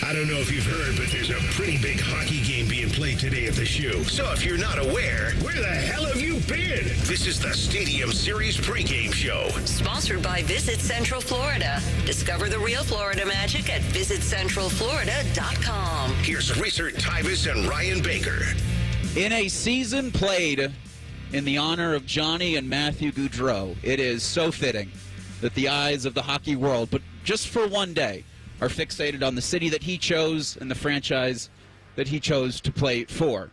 I don't know if you've heard, but there's a pretty big hockey game being played today at the Shoe. So if you're not aware, where the hell have you been? This is the Stadium Series pregame show. Sponsored by Visit Central Florida. Discover the real Florida magic at visitcentralflorida.com. Here's Rieser, Tyvis, and Ryan Baker. In a season played in the honor of Johnny and Matthew Gaudreau, it is so fitting that the eyes of the hockey world, but just for one day, are fixated on the city that he chose and the franchise that he chose to play for.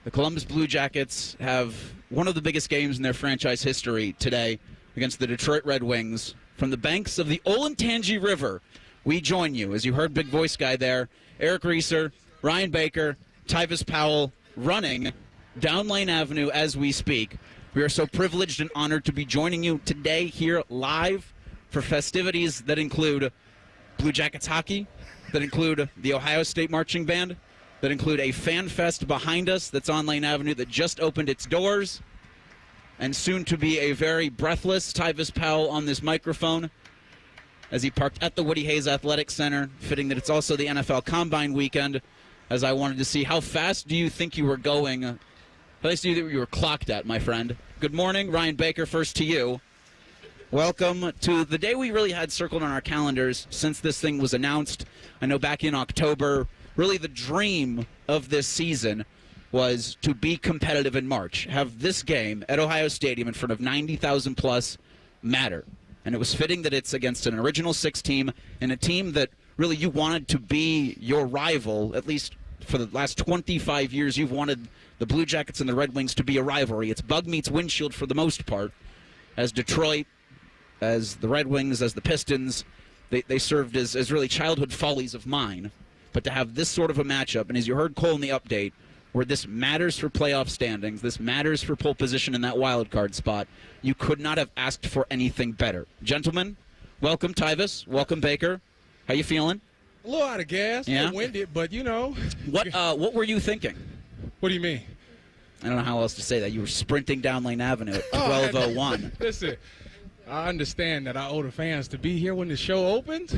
The Columbus Blue Jackets have one of the biggest games in their franchise history today against the Detroit Red Wings. From the banks of the Olentangy River, we join you. As you heard Big Voice Guy there, Eric Rieser, Ryan Baker, Tyvis Powell running down Lane Avenue as we speak. We are so privileged and honored to be joining you today here live for festivities that include Blue Jackets hockey, that include the Ohio State Marching Band, that include a fan fest behind us that's on Lane Avenue that just opened its doors, and soon to be a very breathless Tyvis Powell on this microphone as he parked at the Woody Hayes Athletic Center, fitting that it's also the NFL Combine weekend, as I wanted to see how fast do you think you were going. How fast do you think you were clocked at, my friend? Good morning, Ryan Baker, first to you. Welcome to the day we really had circled on our calendars since this thing was announced. I know back in October, really the dream of this season was to be competitive in March, have this game at Ohio Stadium in front of 90,000 plus matter. And it was fitting that it's against an Original Six team and a team that really you wanted to be your rival, at least for the last 25 years. You've wanted the Blue Jackets and the Red Wings to be a rivalry. It's bug meets windshield for the most part, as Detroit, as the Red Wings, as the Pistons, they served as really childhood follies of mine. But to have this sort of a matchup, and as you heard Cole in the update, where this matters for playoff standings, this matters for pole position in that wild card spot, you could not have asked for anything better. Gentlemen, welcome Tyvis, welcome Baker. How you feeling? A little out of gas, a little winded, but you know. What were you thinking? What do you mean? I don't know how else to say that. You were sprinting down Lane Avenue at 12:01. Listen, I understand that I owe the fans to be here when the show opens.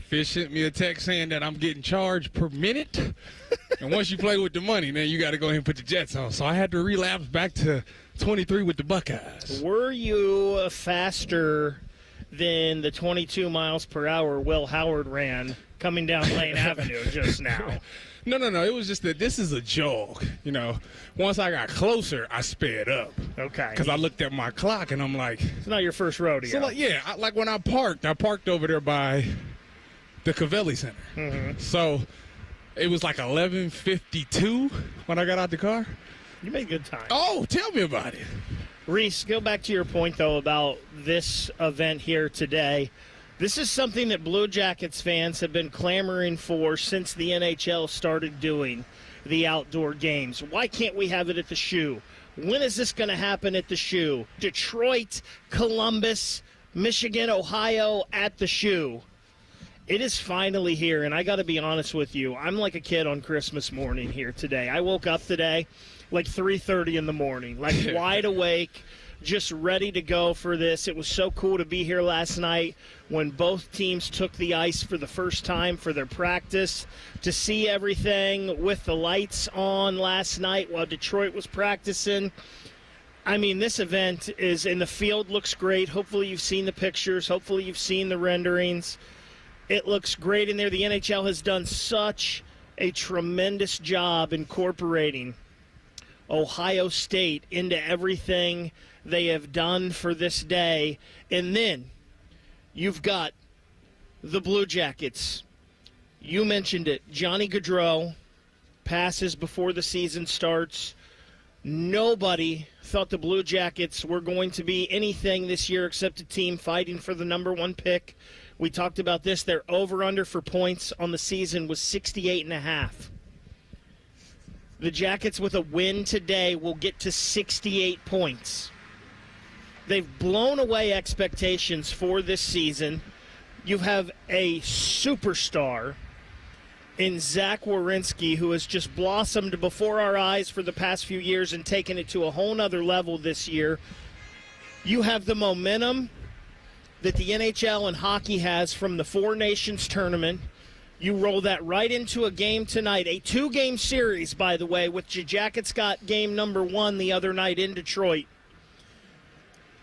Fish sent me a text saying that I'm getting charged per minute. And once you play with the money, then you got to go ahead and put the Jets on. So I had to relapse back to 23 with the Buckeyes. Were you faster than the 22 miles per hour Will Howard ran coming down Lane Avenue just now? No. It was just that this is a jog. You know, once I got closer, I sped up. Okay. Because I looked at my clock and I'm like. It's not your first rodeo. So, like when I parked over there by the Covelli Center. Mm-hmm. So it was like 11:52 when I got out the car. You made good time. Oh, tell me about it. Reese, go back to your point, though, about this event here today. This is something that Blue Jackets fans have been clamoring for since the NHL started doing the outdoor games. Why can't we have it at the Shoe? When is this going to happen at the Shoe? Detroit, Columbus, Michigan, Ohio at the Shoe. It is finally here, and I got to be honest with you. I'm like a kid on Christmas morning here today. I woke up today like 3:30 in the morning, like wide awake, just ready to go for this. It was so cool to be here last night when both teams took the ice for the first time for their practice, to see everything with the lights on last night while Detroit was practicing. I mean, this event is, and the field looks great. Hopefully you've seen the pictures. Hopefully you've seen the renderings. It looks great in there. The NHL has done such a tremendous job incorporating Ohio State into everything they have done for this day. And then you've got the Blue Jackets. You mentioned it. Johnny Gaudreau passes before the season starts. Nobody thought the Blue Jackets were going to be anything this year except a team fighting for the number one pick. We talked about this. Their over-under for points on the season was 68.5. The Jackets with a win today will get to 68 points. They've blown away expectations for this season. You have a superstar in Zach Werenski, who has just blossomed before our eyes for the past few years and taken it to a whole nother level this year. You have the momentum that the NHL and hockey has from the Four Nations tournament. You roll that right into a game tonight, a 2-game series, by the way, with the Jackets got game number 1 the other night in Detroit,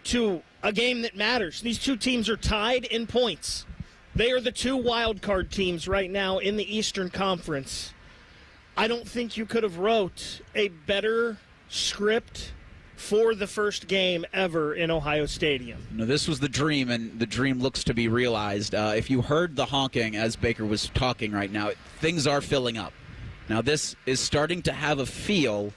to a game that matters. These two teams are tied in points. They are the 2 wild card teams right now in the Eastern Conference. I don't think you could have wrote a better script for the first game ever in Ohio Stadium. No, this was the dream, and the dream looks to be realized. If you heard the honking as Baker was talking right now, things are filling up. Now, this is starting to have a feel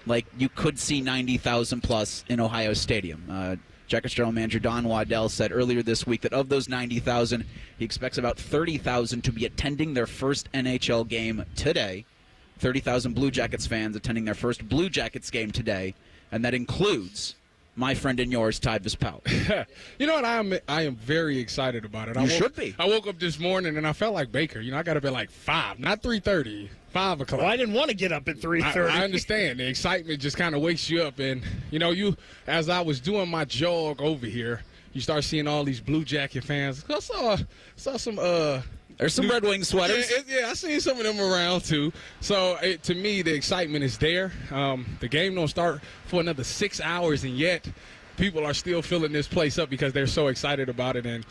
like you could see 90,000 plus in Ohio Stadium. Jackets General Manager Don Waddell said earlier this week that of those 90,000, he expects about 30,000 to be attending their first NHL game today. 30,000 Blue Jackets fans attending their first Blue Jackets game today. And that includes my friend and yours, Tyvis Powell. You know what? I am very excited about it. You should be. I woke up this morning and I felt like Baker. I got up at like 5, not 3:30, 5 o'clock. Well, I didn't want to get up at 3:30. I understand. The excitement just kind of wakes you up. And, as I was doing my jog over here, you start seeing all these Blue Jacket fans. I saw some There's some Red Wing sweaters. Yeah, I seen some of them around too. So to me, the excitement is there. The game don't start for another 6 hours, and yet people are still filling this place up because they're so excited about it. And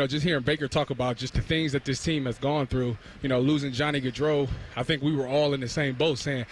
just hearing Baker talk about just the things that this team has gone through. Losing Johnny Gaudreau, I think we were all in the same boat, saying,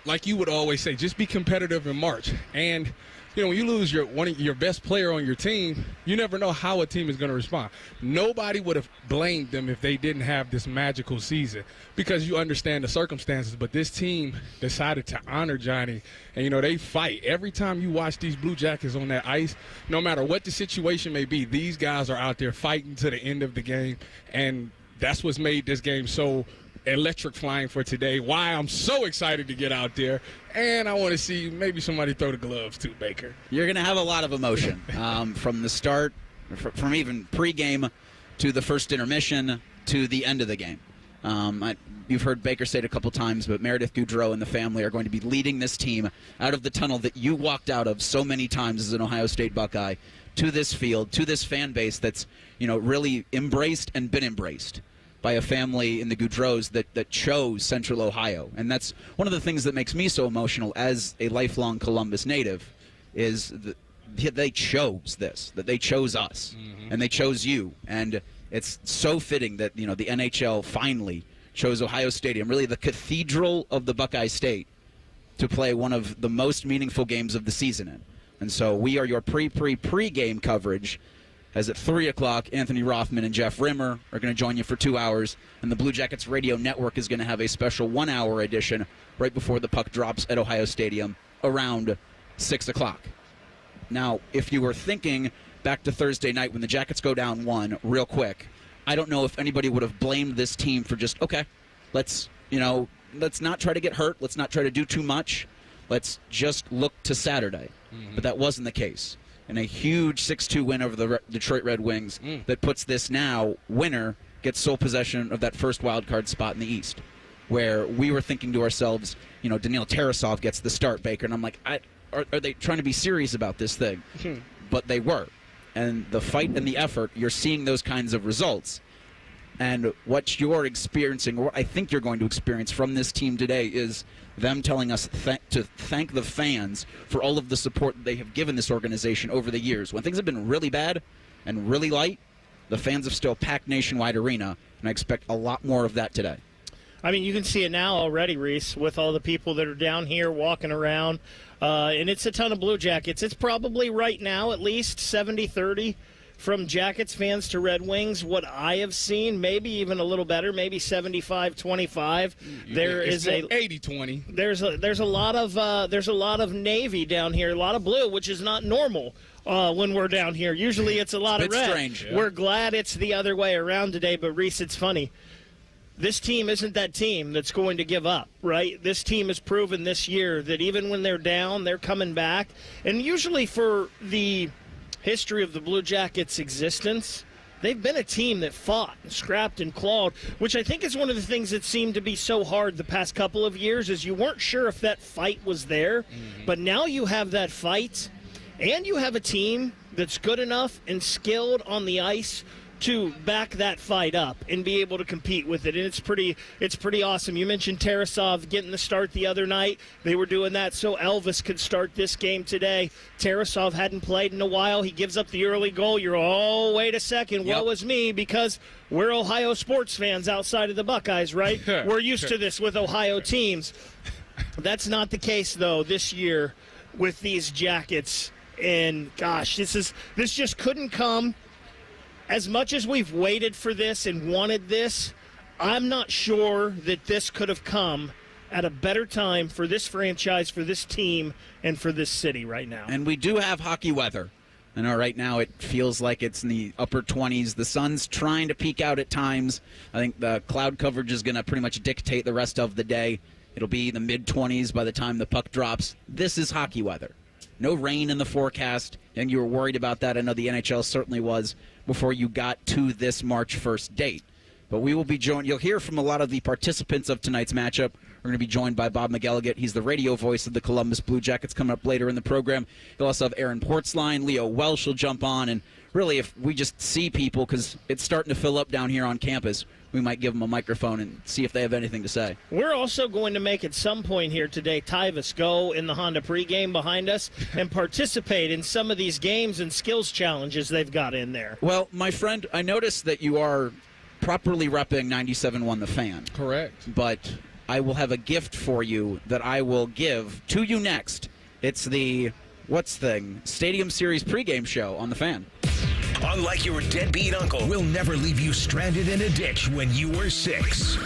like you would always say, just be competitive in March. And when you lose your best player on your team, you never know how a team is going to respond. Nobody would have blamed them if they didn't have this magical season because you understand the circumstances. But this team decided to honor Johnny, and, they fight. Every time you watch these Blue Jackets on that ice, no matter what the situation may be, these guys are out there fighting to the end of the game, and that's what's made this game so electric flying for today. Why I'm so excited to get out there, and I want to see maybe somebody throw the gloves too, Baker. You're going to have a lot of emotion from the start, from even pregame to the first intermission to the end of the game. You've heard Baker say it a couple times, but Meredith Gaudreau and the family are going to be leading this team out of the tunnel that you walked out of so many times as an Ohio State Buckeye to this field, to this fan base that's really embraced and been embraced by a family in the Gaudreaus that chose Central Ohio. And that's one of the things that makes me so emotional as a lifelong Columbus native is that they chose this, that they chose us, and they chose you. And it's so fitting that, the NHL finally chose Ohio Stadium, really the cathedral of the Buckeye State, to play one of the most meaningful games of the season in. And so we are your pre-game coverage, as at 3 o'clock, Anthony Rothman and Jeff Rimmer are going to join you for 2 hours, and the Blue Jackets Radio Network is going to have a special 1-hour edition right before the puck drops at Ohio Stadium around 6 o'clock. Now, if you were thinking back to Thursday night when the Jackets go down 1 real quick, I don't know if anybody would have blamed this team for just, okay, let's not try to get hurt. Let's not try to do too much. Let's just look to Saturday. But that wasn't the case. And a huge 6-2 win over the Detroit Red Wings that puts this now winner gets sole possession of that first wild card spot in the East, where we were thinking to ourselves, Daniil Tarasov gets the start, Baker. And I'm like, are they trying to be serious about this thing? But they were. And the fight and the effort, you're seeing those kinds of results. And what you're experiencing, or what I think you're going to experience from this team today, is them telling us to thank the fans for all of the support that they have given this organization over the years. When things have been really bad and really light, the fans have still packed Nationwide Arena, and I expect a lot more of that today. I mean, you can see it now already, Reese, with all the people that are down here walking around. And it's a ton of Blue Jackets. It's probably right now at least 70-30 from Jackets fans to Red Wings. What I have seen, maybe even a little better, maybe 75-25. There is a 80-20. There's a lot of Navy down here, a lot of blue, which is not normal when we're down here. Usually it's a lot of red. Strange. Yeah. We're glad it's the other way around today, but Reese, it's funny. This team isn't that team that's going to give up, right? This team has proven this year that even when they're down, they're coming back. And usually for the history of the Blue Jackets' existence, they've been a team that fought and scrapped and clawed, which I think is one of the things that seemed to be so hard the past couple of years, is you weren't sure if that fight was there. But now you have that fight, and you have a team that's good enough and skilled on the ice to back that fight up and be able to compete with it. And it's pretty awesome. You mentioned Tarasov getting the start the other night. They were doing that so Elvis could start this game today. Tarasov hadn't played in a while. He gives up the early goal. You're, oh, wait a second. Yep. Woe is me, because we're Ohio sports fans outside of the Buckeyes, right? We're used to this with Ohio teams. That's not the case, though, this year with these Jackets. And, gosh, this just couldn't come. As much as we've waited for this and wanted this, I'm not sure that this could have come at a better time for this franchise, for this team, and for this city right now. And we do have hockey weather. I know right now it feels like it's in the upper 20s. The sun's trying to peek out at times. I think the cloud coverage is going to pretty much dictate the rest of the day. It'll be the mid-20s by the time the puck drops. This is hockey weather. No rain in the forecast, and you were worried about that. I know the NHL certainly was before you got to this March 1st date. But we will be joined. You'll hear from a lot of the participants of tonight's matchup. We're going to be joined by Bob McElligott. He's the radio voice of the Columbus Blue Jackets, coming up later in the program. You'll also have Aaron Portzline. Leo Welsh will jump on. And really, if we just see people, because it's starting to fill up down here on campus, we might give them a microphone and see if they have anything to say. We're also going to make at some point here today Tyvis go in the Honda pregame behind us and participate in some of these games and skills challenges they've got in there. Well, my friend, I noticed that you are properly repping 97.1 The Fan. Correct. But I will have a gift for you that I will give to you next. It's the Stadium Series pregame show on The Fan. Unlike your deadbeat uncle, we'll never leave you stranded in a ditch when you were 6.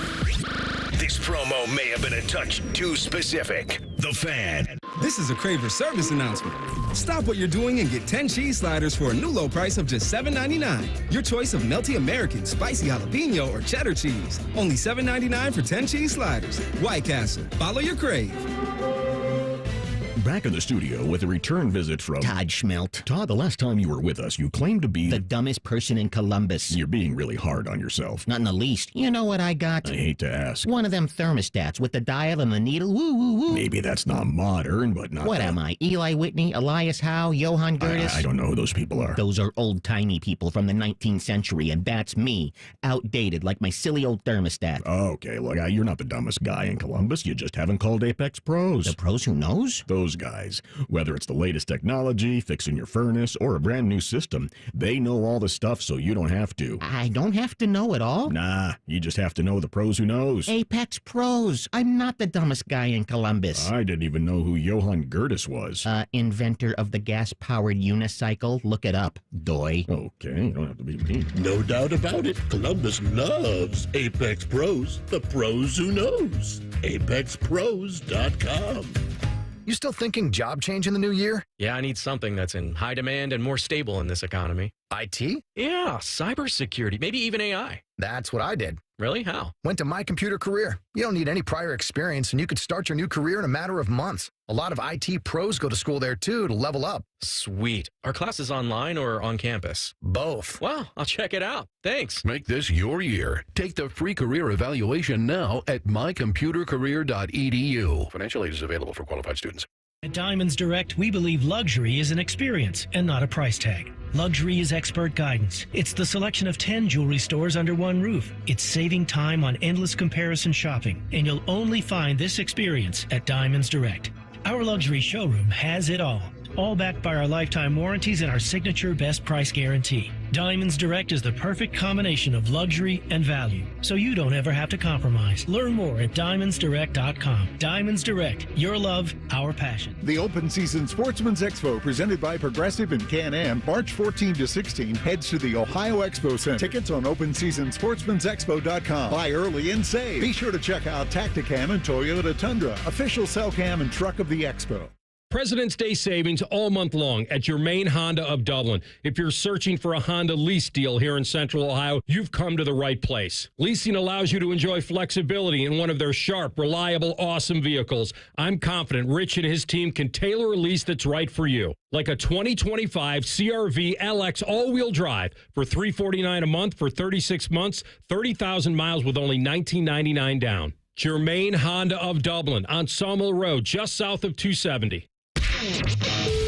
This promo may have been a touch too specific. The Fan. This is a Craver service announcement. Stop what you're doing and get 10 cheese sliders for a new low price of just $7.99. Your choice of melty American, spicy jalapeno, or cheddar cheese. Only $7.99 for 10 cheese sliders. White Castle. Follow your crave. Back in the studio with a return visit from Todd Schmelt. Todd, the last time you were with us, you claimed to be the dumbest person in Columbus. You're being really hard on yourself. Not in the least. You know what I got? I hate to ask. One of them thermostats with the dial and the needle. Woo, woo, woo. Maybe that's not modern, but not... What am I? Eli Whitney, Elias Howe, Johann Gertis? I don't know who those people are. Those are old-timey people from the 19th century, and that's me. Outdated, like my silly old thermostat. Okay, look, you're not the dumbest guy in Columbus. You just haven't called Apex Pros. The pros who knows? Those guys. Whether it's the latest technology, fixing your furnace, or a brand new system, they know all the stuff so you don't have to. I don't have to know it all? Nah, you just have to know the pros who knows. Apex Pros. I'm not the dumbest guy in Columbus. I didn't even know who Johann Gertis was. Inventor of the gas-powered unicycle. Look it up, doy. Okay, you don't have to be mean. No doubt about it. Columbus loves Apex Pros, the pros who knows. ApexPros.com. You still thinking job change in the new year? Yeah, I need something that's in high demand and more stable in this economy. IT? Yeah, cybersecurity, maybe even AI. That's what I did. Really? How? Went to My Computer Career. You don't need any prior experience, and you could start your new career in a matter of months. A lot of IT pros go to school there, too, to level up. Sweet. Are classes online or on campus? Both. Well, I'll check it out. Thanks. Make this your year. Take the free career evaluation now at mycomputercareer.edu. Financial aid is available for qualified students. At Diamonds Direct, we believe luxury is an experience and not a price tag. Luxury is expert guidance. It's the selection of 10 jewelry stores under one roof. It's saving time on endless comparison shopping, and you'll only find this experience at Diamonds Direct. Our luxury showroom has it all backed by our lifetime warranties and our signature best price guarantee. Diamonds Direct is the perfect combination of luxury and value, so you don't ever have to compromise. Learn more at diamondsdirect.com. Diamonds Direct, your love, our passion. The Open Season Sportsman's Expo, presented by Progressive and Can-Am, March 14 to 16, heads to the Ohio Expo Center. Tickets on OpenSeasonSportsman'sExpo.com. Buy early and save. Be sure to check out Tacticam and Toyota Tundra, official cell cam and truck of the Expo. President's Day savings all month long at your main Honda of Dublin. If you're searching for a Honda lease deal here in Central Ohio, you've come to the right place. Leasing allows you to enjoy flexibility in one of their sharp, reliable, awesome vehicles. I'm confident Rich and his team can tailor a lease that's right for you. Like a 2025 CR-V LX all-wheel drive for $349 a month for 36 months, 30,000 miles with only $19.99 down. Germain Honda of Dublin on Sawmill Road, just south of 270.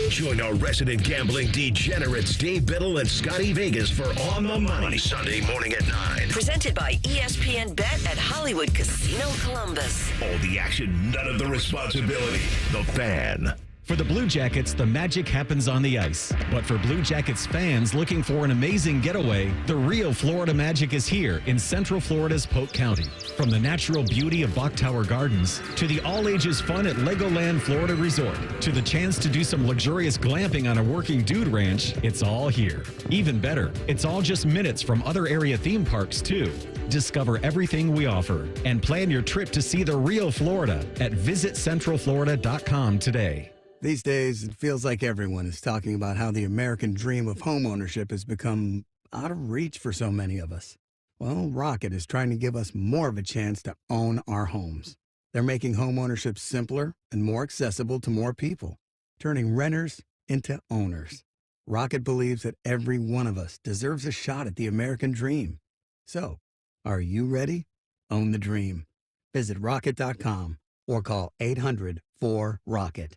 Join our resident gambling degenerates Dave Biddle and Scotty Vegas for On the Money Sunday morning at 9. Presented by ESPN Bet at Hollywood Casino Columbus. All the action, none of the responsibility. The Fan. For the Blue Jackets, the magic happens on the ice. But for Blue Jackets fans looking for an amazing getaway, the real Florida magic is here in Central Florida's Polk County. From the natural beauty of Bok Tower Gardens, to the all-ages fun at Legoland Florida Resort, to the chance to do some luxurious glamping on a working dude ranch, it's all here. Even better, it's all just minutes from other area theme parks, too. Discover everything we offer and plan your trip to see the real Florida at visitcentralflorida.com today. These days, it feels like everyone is talking about how the American dream of homeownership has become out of reach for so many of us. Well, Rocket is trying to give us more of a chance to own our homes. They're making homeownership simpler and more accessible to more people, turning renters into owners. Rocket believes that every one of us deserves a shot at the American dream. So, are you ready? Own the dream. Visit Rocket.com or call 800-4ROCKET.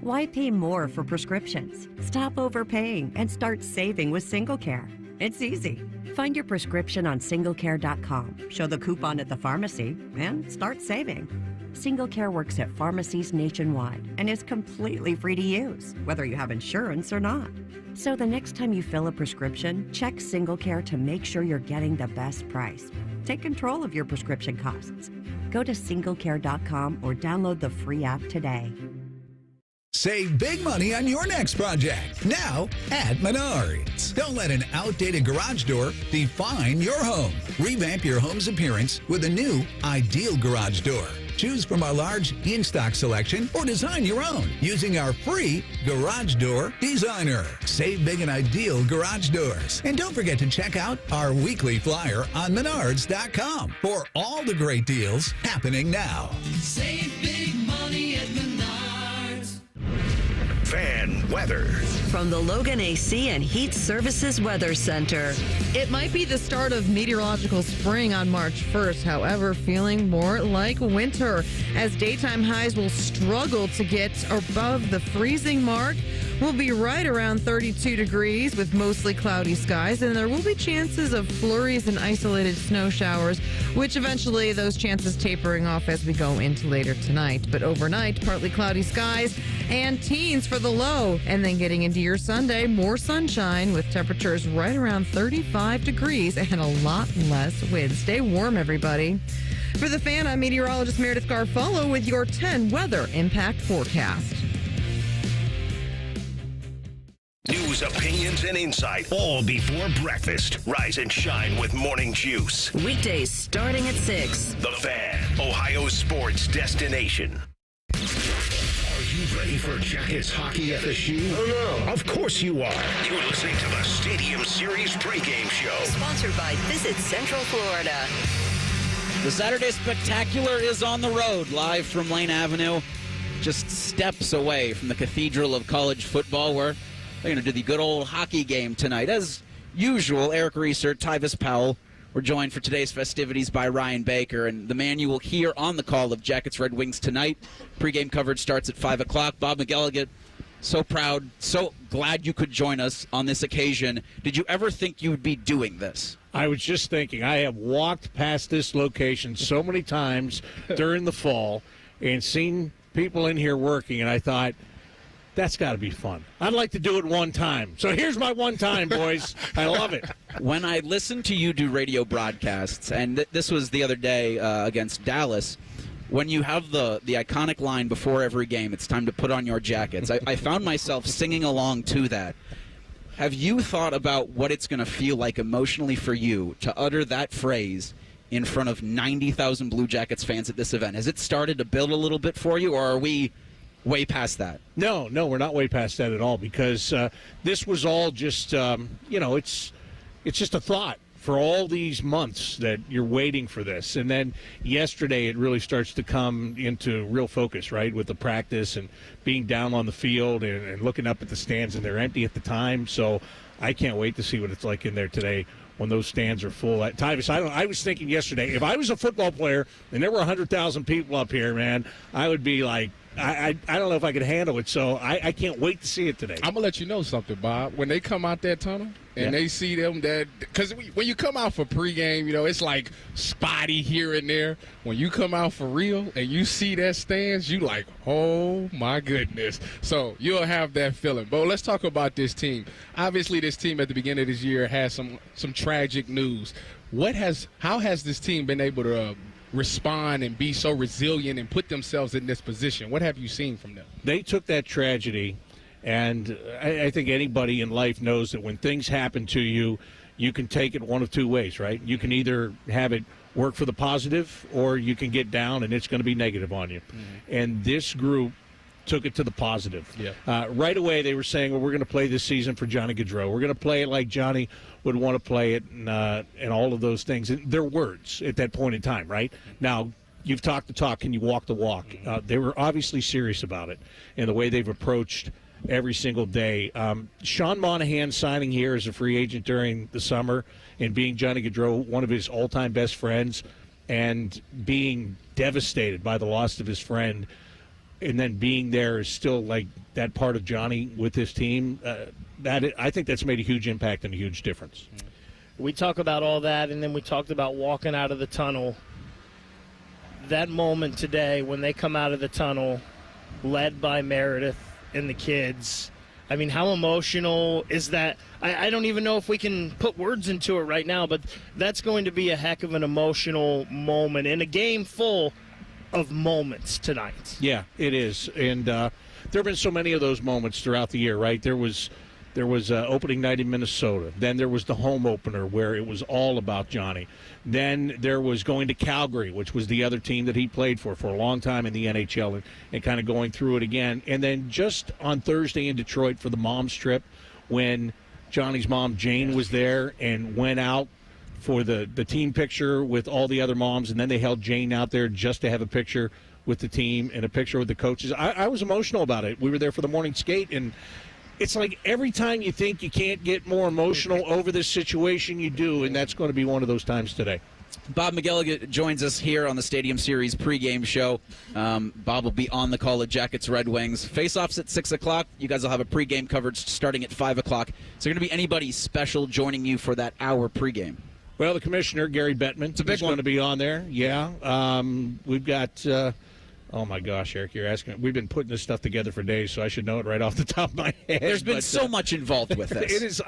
Why pay more for prescriptions? Stop overpaying and start saving with SingleCare. It's easy. Find your prescription on SingleCare.com, show the coupon at the pharmacy, and start saving. SingleCare works at pharmacies nationwide and is completely free to use, whether you have insurance or not. So the next time you fill a prescription, check SingleCare to make sure you're getting the best price. Take control of your prescription costs. Go to SingleCare.com or download the free app today. Save big money on your next project, now at Menards. Don't let an outdated garage door define your home. Revamp your home's appearance with a new ideal garage door. Choose from our large in-stock selection or design your own using our free Garage Door Designer. Save big and ideal garage doors. And don't forget to check out our weekly flyer on Menards.com for all the great deals happening now. Save big money at Menards. Fan weather. From the Logan AC and Heat Services Weather Center. It might be the start of meteorological spring on March 1st, however, feeling more like winter, as daytime highs will struggle to get above the freezing mark. We'll be right around 32 degrees with mostly cloudy skies, and there will be chances of flurries and isolated snow showers, which eventually those chances tapering off as we go into later tonight. But overnight, partly cloudy skies and teens for the low, and then getting into your Sunday, more sunshine with temperatures right around 35 degrees and a lot less wind. Stay warm, everybody. For the Fan, I'm meteorologist Meredith Garfolo with your 10 weather impact forecast. News, opinions, and insight, all before breakfast. Rise and shine with Morning Juice. Weekdays starting at 6. The Fan, Ohio sports destination. Are you ready for Jackets hockey at the shoe? Oh, no. Of course you are. You're listening to the Stadium Series pregame show. Sponsored by Visit Central Florida. The Saturday Spectacular is on the road, live from Lane Avenue, just steps away from the Cathedral of College Football, where they're going to do the good old hockey game tonight. As usual, Eric Rieser, Tyvis, Powell were joined for today's festivities by Ryan Baker, and the man you will hear on the call of Jackets Red Wings tonight. Pregame coverage starts at 5 o'clock. Bob McElligott, so proud, so glad you could join us on this occasion. Did you ever think you would be doing this? I was just thinking, I have walked past this location so many times during the fall and seen people in here working, and I thought, that's got to be fun. I'd like to do it one time. So here's my one time, boys. I love it. When I listen to you do radio broadcasts, and this was the other day against Dallas, when you have the iconic line before every game, it's time to put on your jackets, I found myself singing along to that. Have you thought about what it's going to feel like emotionally for you to utter that phrase in front of 90,000 Blue Jackets fans at this event? Has it started to build a little bit for you, or are we way past that? No, we're not way past that at all, because this was all just, it's just a thought for all these months that you're waiting for this. And then yesterday it really starts to come into real focus, right, with the practice and being down on the field and looking up at the stands, and they're empty at the time. So I can't wait to see what it's like in there today when those stands are full. Tyvis, I was thinking yesterday, if I was a football player and there were 100,000 people up here, man, I would be like I don't know if I could handle it, so I can't wait to see it today. I'm going to let you know something, Bob. When they come out that tunnel and they see them, because when you come out for pregame, it's like spotty here and there. When you come out for real and you see that stands, you like, oh, my goodness. So you'll have that feeling. But let's talk about this team. Obviously, this team at the beginning of this year has some tragic news. How has this team been able to respond and be so resilient and put themselves in this position? What have you seen from them? They took that tragedy, and I think anybody in life knows that when things happen to you, you can take it one of two ways, right? You can either have it work for the positive, or you can get down and it's going to be negative on you. Mm-hmm. And this group took it to the positive. Yeah. Right away, they were saying, well, we're going to play this season for Johnny Gaudreau. We're going to play it like Johnny would want to play it, and all of those things. And their words at that point in time, right? Now, you've talked the talk, and you walk the walk. They were obviously serious about it and the way they've approached every single day. Sean Monahan signing here as a free agent during the summer and being Johnny Gaudreau, one of his all-time best friends, and being devastated by the loss of his friend, and then being there is still like that part of Johnny with his team. I think that's made a huge impact and a huge difference. We talk about all that, and then we talked about walking out of the tunnel. That moment today when they come out of the tunnel, led by Meredith and the kids, I mean, how emotional is that? I don't even know if we can put words into it right now, but that's going to be a heck of an emotional moment in a game full of moments tonight. Yeah, it is. And there have been so many of those moments throughout the year, right? There was opening night in Minnesota. Then there was the home opener where it was all about Johnny. Then there was going to Calgary, which was the other team that he played for a long time in the NHL, and kind of going through it again. And then just on Thursday in Detroit for the mom's trip, when Johnny's mom, Jane, was there and went out for the team picture with all the other moms, and then they held Jane out there just to have a picture with the team and a picture with the coaches. I was emotional about it. We were there for the morning skate, and it's like every time you think you can't get more emotional over this situation, you do, and that's going to be one of those times today. Bob McGilligan joins us here on the Stadium Series pregame show. Bob will be on the call of Jackets Red Wings. Face-offs at 6 o'clock. You guys will have a pregame coverage starting at 5 o'clock. Is there going to be anybody special joining you for that hour pregame? Well, the commissioner, Gary Bettman, is going to be on there. Yeah. We've got, oh, my gosh, Eric, you're asking. We've been putting this stuff together for days, so I should know it right off the top of my head. There's been so much involved with this. It is.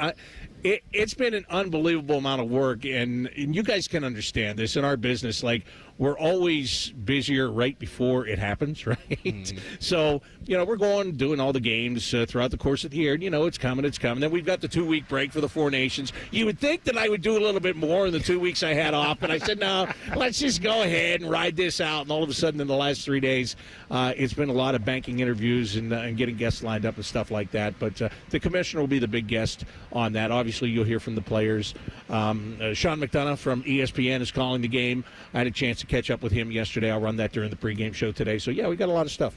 It's been an unbelievable amount of work, and you guys can understand this in our business. Like, we're always busier right before it happens, right? Mm-hmm. So, we're doing all the games throughout the course of the year. It's coming. Then we've got the 2-week break for the Four Nations. You would think that I would do a little bit more in the 2 weeks I had off, but I said, no, let's just go ahead and ride this out. And all of a sudden, in the last 3 days, it's been a lot of banking interviews and getting guests lined up and stuff like that. But the commissioner will be the big guest on that. Obviously, you'll hear from the players. Sean McDonough from ESPN is calling the game. I had a chance to catch up with him yesterday. I'll run that during the pregame show today. So, yeah, we got a lot of stuff.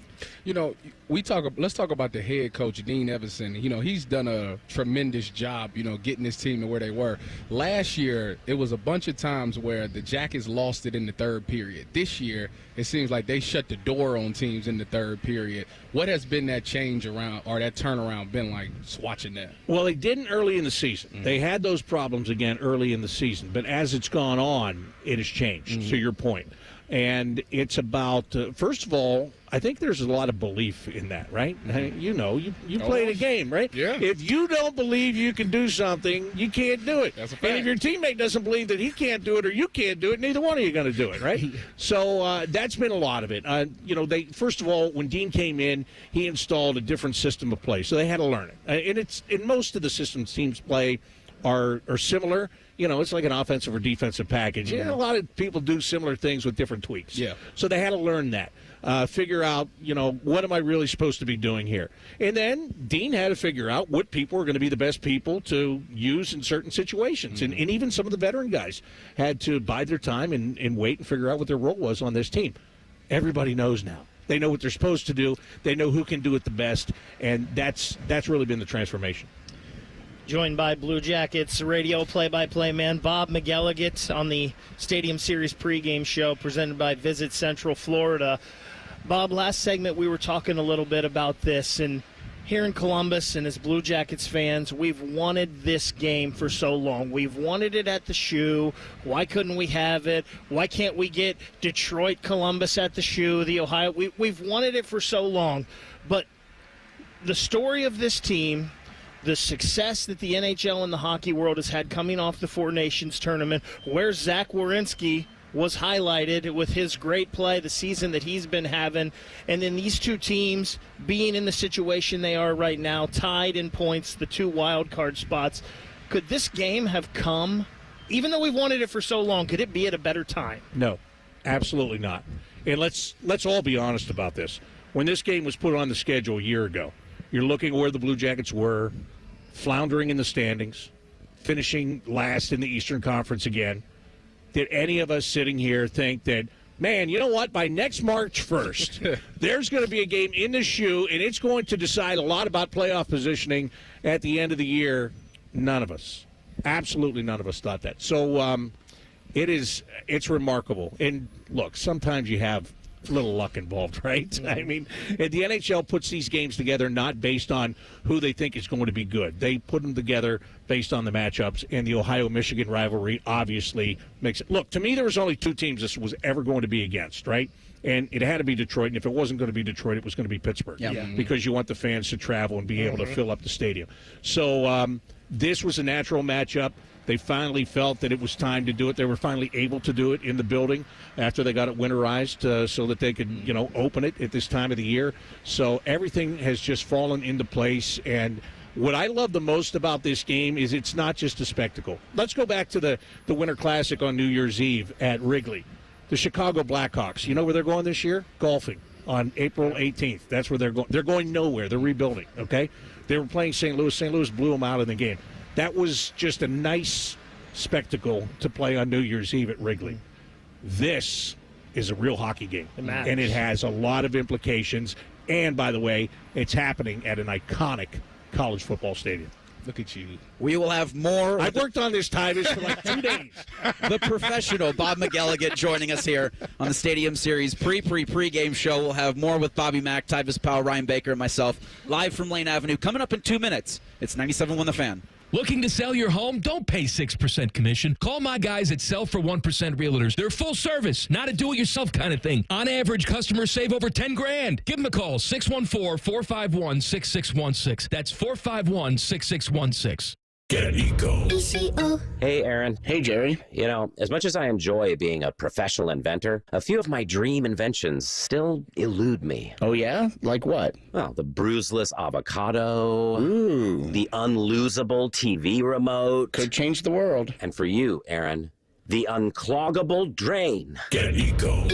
Let's talk about the head coach, Dean Evison. He's done a tremendous job, getting this team to where they were. Last year, it was a bunch of times where the Jackets lost it in the third period. This year, it seems like they shut the door on teams in the third period. What has been that change around, or that turnaround been like watching that? Well, they didn't early in the season. Mm-hmm. They had those problems again early in the season. But as it's gone on, it has changed, to your point. And it's about, first of all, I think there's a lot of belief in that, right? Mm-hmm. You played a game, right? Yeah. If you don't believe you can do something, you can't do it. That's a fact. And if your teammate doesn't believe that he can't do it or you can't do it, neither one of you are going to do it, right? So that's been a lot of it. They first of all, when Dean came in, he installed a different system of play, so they had to learn it. And most of the systems teams play are similar. It's like an offensive or defensive package. A lot of people do similar things with different tweaks. Yeah. So they had to learn that. Figure out, what am I really supposed to be doing here? And then Dean had to figure out what people were going to be the best people to use in certain situations. Mm-hmm. And even some of the veteran guys had to bide their time and wait and figure out what their role was on this team. Everybody knows now. They know what they're supposed to do. They know who can do it the best. And that's really been the transformation. Joined by Blue Jackets radio play-by-play man Bob McGilligan on the Stadium Series pregame show presented by Visit Central Florida. Bob, last segment we were talking a little bit about this, and here in Columbus and as Blue Jackets fans, we've wanted this game for so long. We've wanted it at the Shoe. Why couldn't we have it? Why can't we get Detroit, Columbus at the Shoe, the Ohio? We've wanted it for so long. But the story of this team, the success that the NHL and the hockey world has had coming off the Four Nations tournament, where Zach Werenski was highlighted with his great play, the season that he's been having, and then these two teams being in the situation they are right now, tied in points, the two wild card spots. Could this game have come, even though we've wanted it for so long, could it be at a better time? No, absolutely not. And let's all be honest about this. When this game was put on the schedule a year ago, you're looking at where the Blue Jackets were, floundering in the standings, finishing last in the Eastern Conference again. Did any of us sitting here think that, man, you know what, by next March 1st, there's going to be a game in the Shoe, and it's going to decide a lot about playoff positioning at the end of the year? None of us. Absolutely none of us thought that. So it's remarkable. And, look, sometimes you have a little luck involved, right? I mean, the NHL puts these games together not based on who they think is going to be good. They put them together based on the matchups, and the Ohio-Michigan rivalry obviously makes it. Look, to me, there was only two teams this was ever going to be against, right? And it had to be Detroit, and if it wasn't going to be Detroit, it was going to be Pittsburgh, because you want the fans to travel and be able to fill up the stadium. So this was a natural matchup. They finally felt that it was time to do it. They were finally able to do it in the building after they got it winterized so that they could, open it at this time of the year. So everything has just fallen into place. And what I love the most about this game is it's not just a spectacle. Let's go back to the Winter Classic on New Year's Eve at Wrigley. The Chicago Blackhawks, you know where they're going this year? Golfing on April 18th. That's where they're going. They're going nowhere. They're rebuilding, okay? They were playing St. Louis. St. Louis blew them out of the game. That was just a nice spectacle to play on New Year's Eve at Wrigley. This is a real hockey game, and it has a lot of implications. And, by the way, it's happening at an iconic college football stadium. Look at you. We will have more. I've worked on this, Tyvis, for like 2 days. The professional Bob McElligott joining us here on the Stadium Series pregame show. We'll have more with Bobby Mack, Tyvis Powell, Ryan Baker, and myself live from Lane Avenue. Coming up in 2 minutes. It's 97.1 The Fan. Looking to sell your home? Don't pay 6% commission. Call my guys at Sell for 1% Realtors. They're full service, not a do-it-yourself kind of thing. On average, customers save over $10,000. Give them a call, 614-451-6616. That's 451-6616. Get Eco. Hey, Aaron. Hey, Jerry. You know, as much as I enjoy being a professional inventor, a few of my dream inventions still elude me. Oh, yeah? Like what? Well, the bruiseless avocado. Ooh. The unlosable TV remote. Could change the world. And for you, Aaron, the uncloggable drain. Get Eco.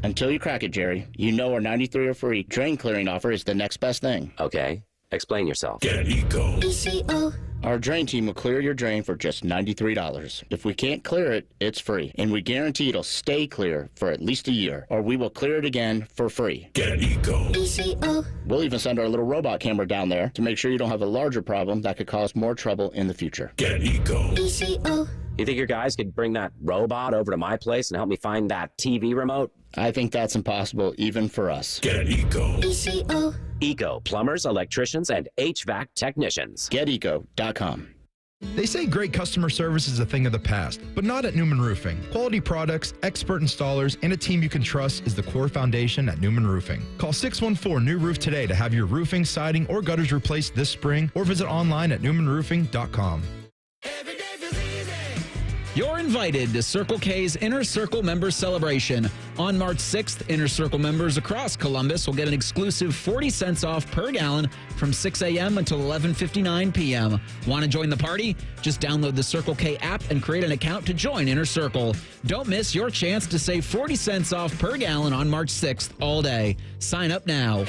Until you crack it, Jerry. You know our 93 or free drain clearing offer is the next best thing. Okay. Explain yourself. Get Eco. Our drain team will clear your drain for just $93. If we can't clear it, it's free. And we guarantee it'll stay clear for at least a year, or we will clear it again for free. Get Eco. We'll even send our little robot camera down there to make sure you don't have a larger problem that could cause more trouble in the future. Get Eco. You think your guys could bring that robot over to my place and help me find that TV remote? I think that's impossible even for us. Get Eco. Eco, plumbers, electricians, and HVAC technicians. GetEco.com. They say great customer service is a thing of the past, but not at Newman Roofing. Quality products, expert installers, and a team you can trust is the core foundation at Newman Roofing. Call 614-NEW-ROOF today to have your roofing, siding, or gutters replaced this spring, or visit online at newmanroofing.com. You're invited to Circle K's Inner Circle Members Celebration. On March 6th, Inner Circle members across Columbus will get an exclusive 40 cents off per gallon from 6 a.m. until 11:59 p.m. Want to join the party? Just download the Circle K app and create an account to join Inner Circle. Don't miss your chance to save 40 cents off per gallon on March 6th all day. Sign up now.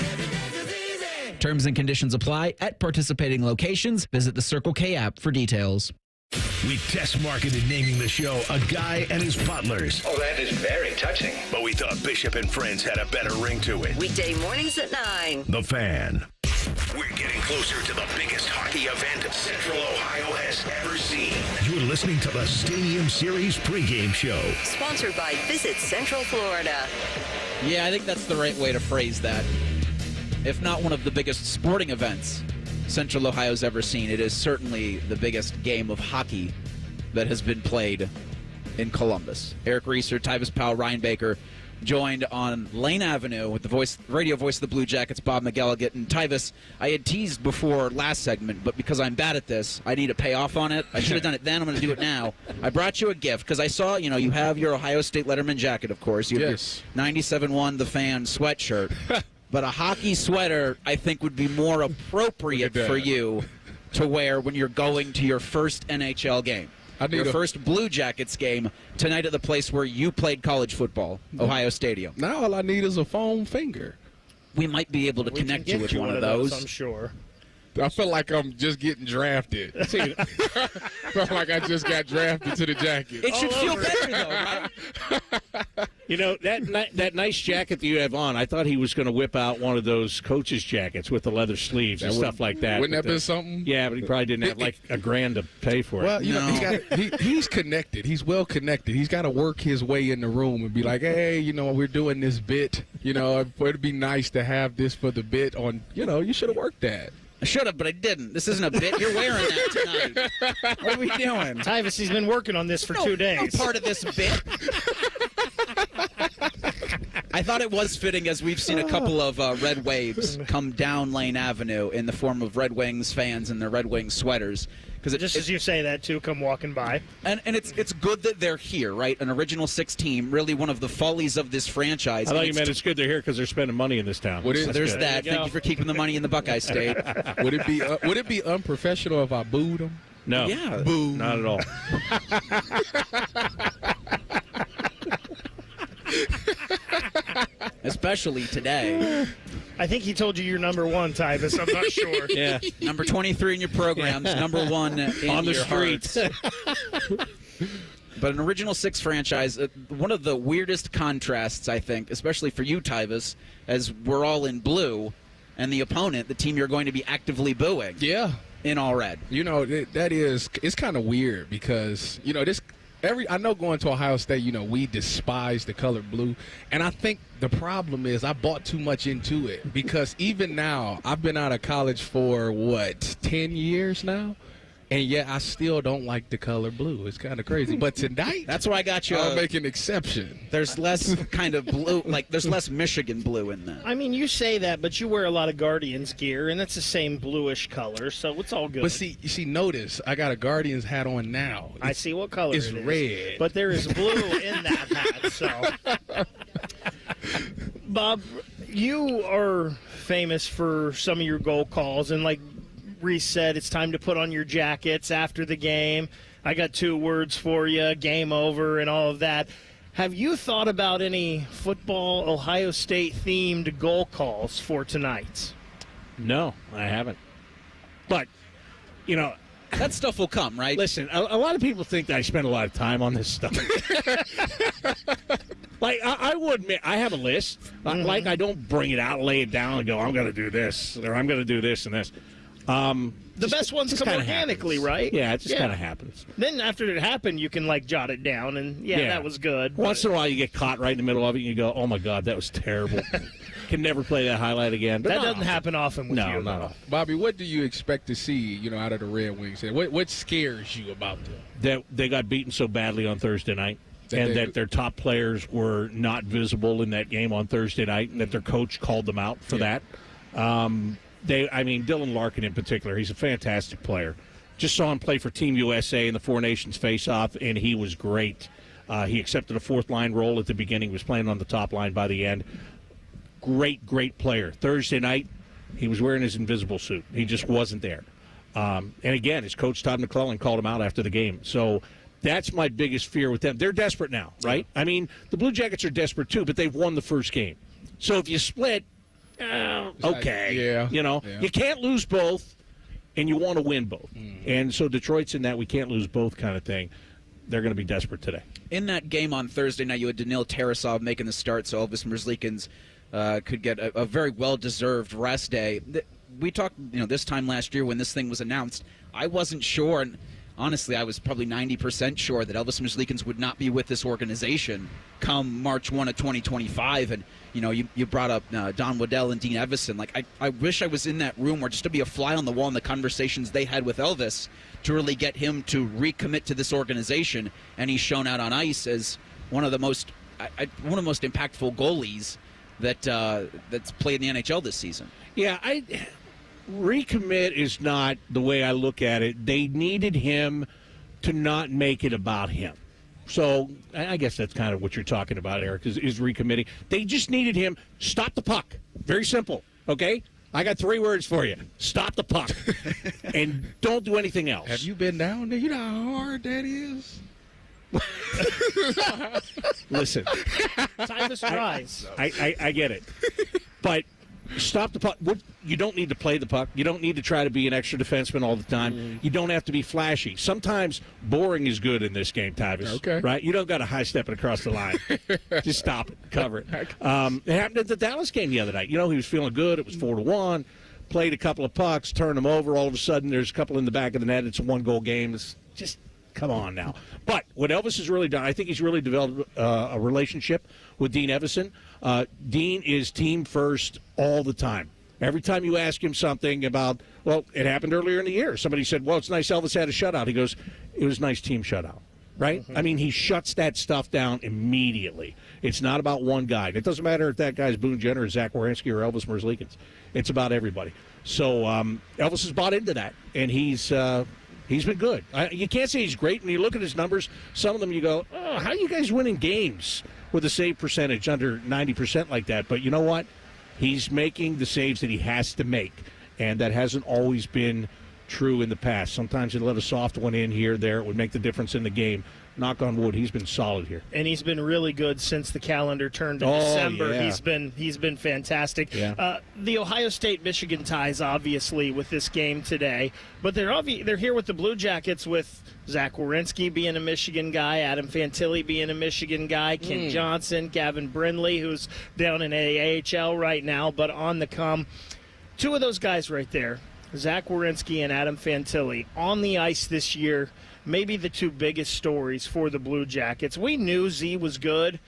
Terms and conditions apply at participating locations. Visit the Circle K app for details. We test marketed naming the show A Guy and His Butlers. Oh, that is very touching. But we thought Bishop and Friends had a better ring to it. Weekday mornings at 9. The Fan. We're getting closer to the biggest hockey event Central Ohio has ever seen. You're listening to the Stadium Series pregame show. Sponsored by Visit Central Florida. Yeah, I think that's the right way to phrase that. If not one of the biggest sporting events Central Ohio's ever seen, it is certainly the biggest game of hockey that has been played in Columbus. Eric Rieser, Tyvis, Powell, Ryan Baker, joined on Lane Avenue with the radio voice of the Blue Jackets, Bob McElligott. And Tyvis, I had teased before last segment, but because I'm bad at this, I need to pay off on it. I should have done it then. I'm going to do it now. I brought you a gift because I saw, you have your Ohio State Letterman jacket, of course. You have your 97-1 The Fan sweatshirt. But a hockey sweater, I think, would be more appropriate for you to wear when you're going to your first NHL game. Your first Blue Jackets game tonight at the place where you played college football, Ohio Stadium. Now all I need is a foam finger. We might be able to connect you with one of those. I'm sure. I feel like I'm just getting drafted. I feel like I just got drafted to the jacket. It should feel better, though, right? That nice jacket that you have on, I thought he was going to whip out one of those coach's jackets with the leather sleeves and stuff like that. Wouldn't that been something? Yeah, but he probably didn't have like $1,000 to pay for it. Well, he's connected. He's well connected. He's got to work his way in the room and be like, hey, we're doing this bit. It'd be nice to have this for the bit on, you should have worked that. I should have, but I didn't. This isn't a bit. You're wearing that tonight. What are we doing? Tyvis, he's been working on this for 2 days. No part of this bit. I thought it was fitting as we've seen a couple of Red Waves come down Lane Avenue in the form of Red Wings fans in their Red Wings sweaters. Just as you say that, too, come walking by. And it's good that they're here, right? An Original Six team, really one of the follies of this franchise. I thought you meant it's good they're here because they're spending money in this town. There's that. Thank you for keeping the money in the Buckeye State. Would it be unprofessional if I booed them? No. Yeah. Boo. Not at all. Especially today. I think he told you you're number one, Tyvis. I'm not sure. Yeah. Number 23 in your programs, number one in on the your streets. But an Original Six franchise, one of the weirdest contrasts, I think, especially for you, Tyvis, as we're all in blue, and the opponent, the team you're going to be actively booing. Yeah. In all red. It's kind of weird because, I know going to Ohio State, we despise the color blue. And I think the problem is I bought too much into it because even now, I've been out of college for, 10 years now? And yet I still don't like the color blue. It's kind of crazy. But tonight, that's why I got you. I'll make an exception. There's less kind of blue, there's less Michigan blue in that. I mean, you say that, but you wear a lot of Guardians gear, and it's the same bluish color, so it's all good. But notice, I got a Guardians hat on now. I see what color it's it is. Red. But there is blue in that hat, so. Bob, you are famous for some of your goal calls, and Reese said, it's time to put on your jackets after the game. I got 2 words for you, game over, and all of that. Have you thought about any football Ohio State-themed goal calls for tonight? No, I haven't. But, that stuff will come, right? Listen, a lot of people think that I spend a lot of time on this stuff. I will admit, I have a list. I don't bring it out, lay it down, and go, I'm going to do this, or I'm going to do this and this. The best ones come organically, right? Yeah, it just kind of happens. Then after it happened, you can jot it down, and that was good. Once in a while, you get caught right in the middle of it, and you go, "Oh my God, that was terrible." Can never play that highlight again. That doesn't happen often with you. No, not often. Bobby, what do you expect to see, out of the Red Wings? What scares you about them? That they got beaten so badly on Thursday night. That their top players were not visible in that game on Thursday night, and that their coach called them out for that. Dylan Larkin in particular, he's a fantastic player. Just saw him play for Team USA in the Four Nations face-off, and he was great. He accepted a fourth-line role at the beginning, was playing on the top line by the end. Great player. Thursday night, he was wearing his invisible suit. He just wasn't there. And again, his coach, Todd McClellan, called him out after the game. So that's my biggest fear with them. They're desperate now, right? I mean, the Blue Jackets are desperate too, but they've won the first game. So if you split, okay. You can't lose both, and you want to win both. And so Detroit's in that we can't lose both kind of thing. They're going to be desperate today. In that game on Thursday night, you had Danil Tarasov making the start, so Elvis Merzlikins could get a very well-deserved rest day. we talked, this time last year when this thing was announced, I wasn't sure, and honestly, I was probably 90% sure that Elvis Merzlikins would not be with this organization come March 1 of 2025. And, you brought up Don Waddell and Dean Evison. Like, I wish I was in that room or just to be a fly on the wall in the conversations they had with Elvis to really get him to recommit to this organization. And he's shown out on ice as one of the most impactful goalies that's played in the NHL this season. Yeah, recommit is not the way I look at it. They needed him to not make it about him. So I guess that's kind of what you're talking about, Eric, is recommitting. They just needed him. Stop the puck. Very simple, okay? I got 3 words for you. Stop the puck. And don't do anything else. Have you been down there? You know how hard that is? Listen. Tyvis tries. I get it. But stop the puck. You don't need to play the puck. You don't need to try to be an extra defenseman all the time. You don't have to be flashy. Sometimes boring is good in this game, Tyvis. Okay. Right? You don't got to high-step it across the line. Just stop it. Cover it. It happened at the Dallas game the other night. He was feeling good. It was 4-1. Played a couple of pucks, turned them over. All of a sudden, there's a couple in the back of the net. It's a 1-goal game. It's just, come on now. But what Elvis has really done, I think he's really developed a relationship with Dean Evison. Dean is team first all the time. Every time you ask him something about, well, it happened earlier in the year. Somebody said, well, it's nice Elvis had a shutout. He goes, it was a nice team shutout, right? I mean, he shuts that stuff down immediately. It's not about one guy. It doesn't matter if that guy's Boone Jenner or Zach Werenski or Elvis Merzlikins. It's about everybody. So Elvis has bought into that, and he's been good. You can't say he's great. When you look at his numbers, some of them you go, oh, how are you guys winning games with a save percentage under 90% like that? But you know what? He's making the saves that he has to make, and that hasn't always been true in the past. Sometimes he'd let a soft one in here, there. It would make the difference in the game. Knock on wood, he's been solid here. And he's been really good since the calendar turned to December. Yeah. He's been fantastic. Yeah. The Ohio State-Michigan ties, obviously, with this game today. But they're here with the Blue Jackets with Zach Werenski being a Michigan guy, Adam Fantilli being a Michigan guy, Kent Johnson, Gavin Brindley, who's down in AHL right now, but on the come. 2 of those guys right there, Zach Werenski and Adam Fantilli, on the ice this year, maybe the 2 biggest stories for the Blue Jackets. We knew Z was good,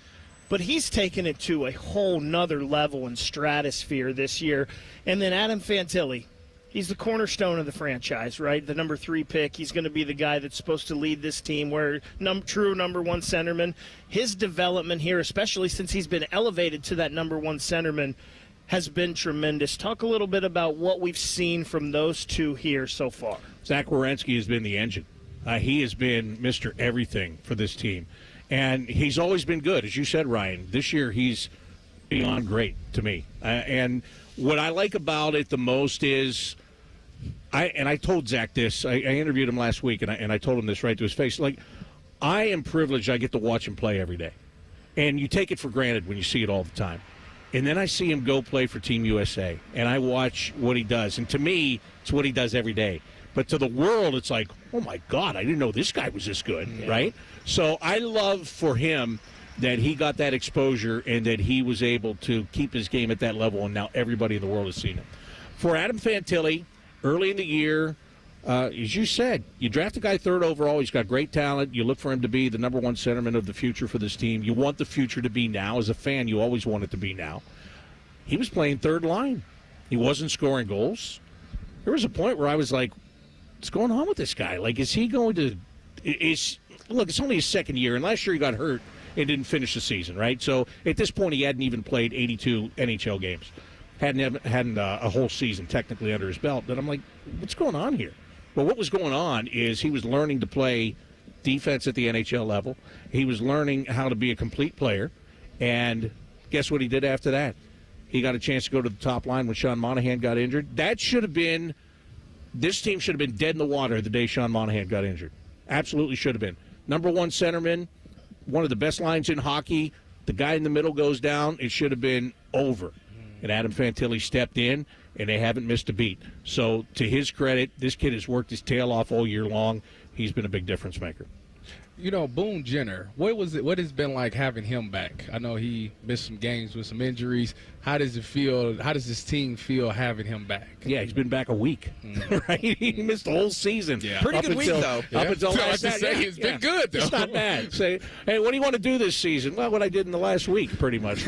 but he's taken it to a whole nother level and stratosphere this year. And then Adam Fantilli, he's the cornerstone of the franchise, right? The number 3 pick. He's going to be the guy that's supposed to lead this team, where true number 1 centerman. His development here, especially since he's been elevated to that number 1 centerman, has been tremendous. Talk a little bit about what we've seen from those 2 here so far. Zach Werenski has been the engine. He has been Mr. Everything for this team. And he's always been good. As you said, Ryan, this year he's beyond great to me. And what I like about it the most is, I told Zach this. I interviewed him last week, and I told him this right to his face. Like, I am privileged I get to watch him play every day. And you take it for granted when you see it all the time. And then I see him go play for Team USA, and I watch what he does. And to me, it's what he does every day. But to the world, it's like, oh, my God, I didn't know this guy was this good, right? So I love for him that he got that exposure and that he was able to keep his game at that level, and now everybody in the world has seen him. For Adam Fantilli, early in the year, as you said, you draft a guy 3rd overall. He's got great talent. You look for him to be the number 1 centerman of the future for this team. You want the future to be now. As a fan, you always want it to be now. He was playing 3rd line. He wasn't scoring goals. There was a point where I was like, what's going on with this guy? Like, is he going to look, it's only his 2nd year, and last year he got hurt and didn't finish the season, right? So at this point, he hadn't even played 82 NHL games. Hadn't a whole season technically under his belt. But I'm like, what's going on here? Well, what was going on is he was learning to play defense at the NHL level. He was learning how to be a complete player. And guess what he did after that? He got a chance to go to the top line when Sean Monahan got injured. That should have been – this team should have been dead in the water the day Sean Monahan got injured. Absolutely should have been. Number 1 centerman, one of the best lines in hockey. The guy in the middle goes down. It should have been over. And Adam Fantilli stepped in, and they haven't missed a beat. So to his credit, this kid has worked his tail off all year long. He's been a big difference maker. Boone Jenner, what has it been like having him back? I know he missed some games with some injuries. How does it feel? How does this team feel having him back? Yeah, he's been back a week, right? He missed the whole season. Yeah. Pretty good week, though. Up until last night. It's been good, though. It's not bad. Say, hey, what do you want to do this season? Well, what I did in the last week, pretty much.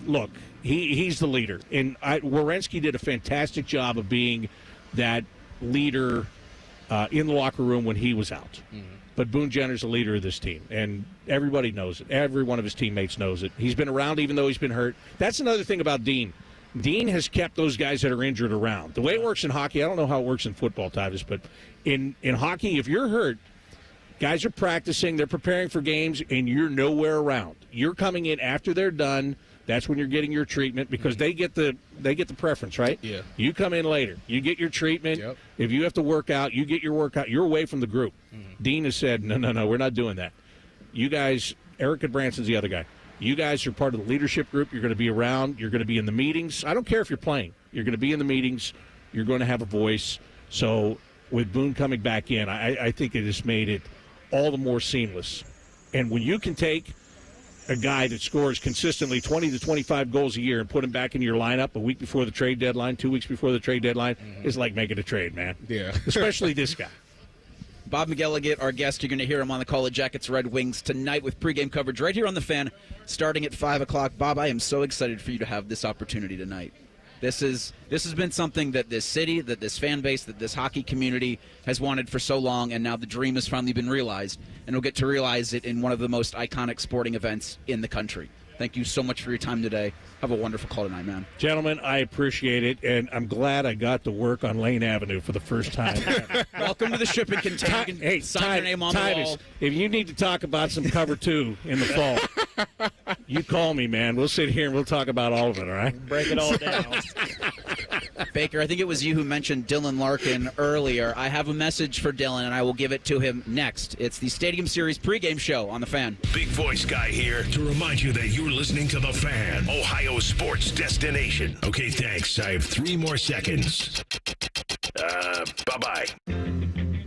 Look, he's the leader. And Werenski did a fantastic job of being that leader in the locker room when he was out. But Boone Jenner's the leader of this team, and everybody knows it. Every one of his teammates knows it. He's been around even though he's been hurt. That's another thing about Dean. Dean has kept those guys that are injured around. The way it works in hockey, I don't know how it works in football, Tyvis, but in hockey, if you're hurt, guys are practicing, they're preparing for games, and you're nowhere around. You're coming in after they're done. That's when you're getting your treatment because they get the preference, right? Yeah. You come in later. You get your treatment. Yep. If you have to work out, you get your workout. You're away from the group. Dean has said, no, we're not doing that. You guys, Erica Branson's the other guy. You guys are part of the leadership group. You're going to be around. You're going to be in the meetings. I don't care if you're playing. You're going to be in the meetings. You're going to have a voice. So with Boone coming back in, I think it has made it all the more seamless. And when you can take a guy that scores consistently 20 to 25 goals a year and put him back in your lineup a week before the trade deadline, 2 weeks before the trade deadline, is like making a trade, man. Yeah. Especially this guy. Bob McElligott, our guest. You're going to hear him on the Call of Jackets Red Wings tonight with pregame coverage right here on The Fan starting at 5 o'clock. Bob, I am so excited for you to have this opportunity tonight. This has been something that this city, that this fan base, that this hockey community has wanted for so long, and now the dream has finally been realized, and we'll get to realize it in one of the most iconic sporting events in the country. Thank you so much for your time today. Have a wonderful call tonight, man. Gentlemen, I appreciate it, and I'm glad I got to work on Lane Avenue for the first time ever. Welcome to the shipping container. Hey, sign your name on the wall. If you need to talk about some cover 2 in the fall, you call me, man. We'll sit here and we'll talk about all of it, all right? Break it all down. Baker, I think it was you who mentioned Dylan Larkin earlier. I have a message for Dylan, and I will give it to him next. It's the Stadium Series pregame show on The Fan. Big voice guy here to remind you that you're listening to The Fan, Ohio sports destination. Okay, thanks. I have 3 more seconds. Bye-bye.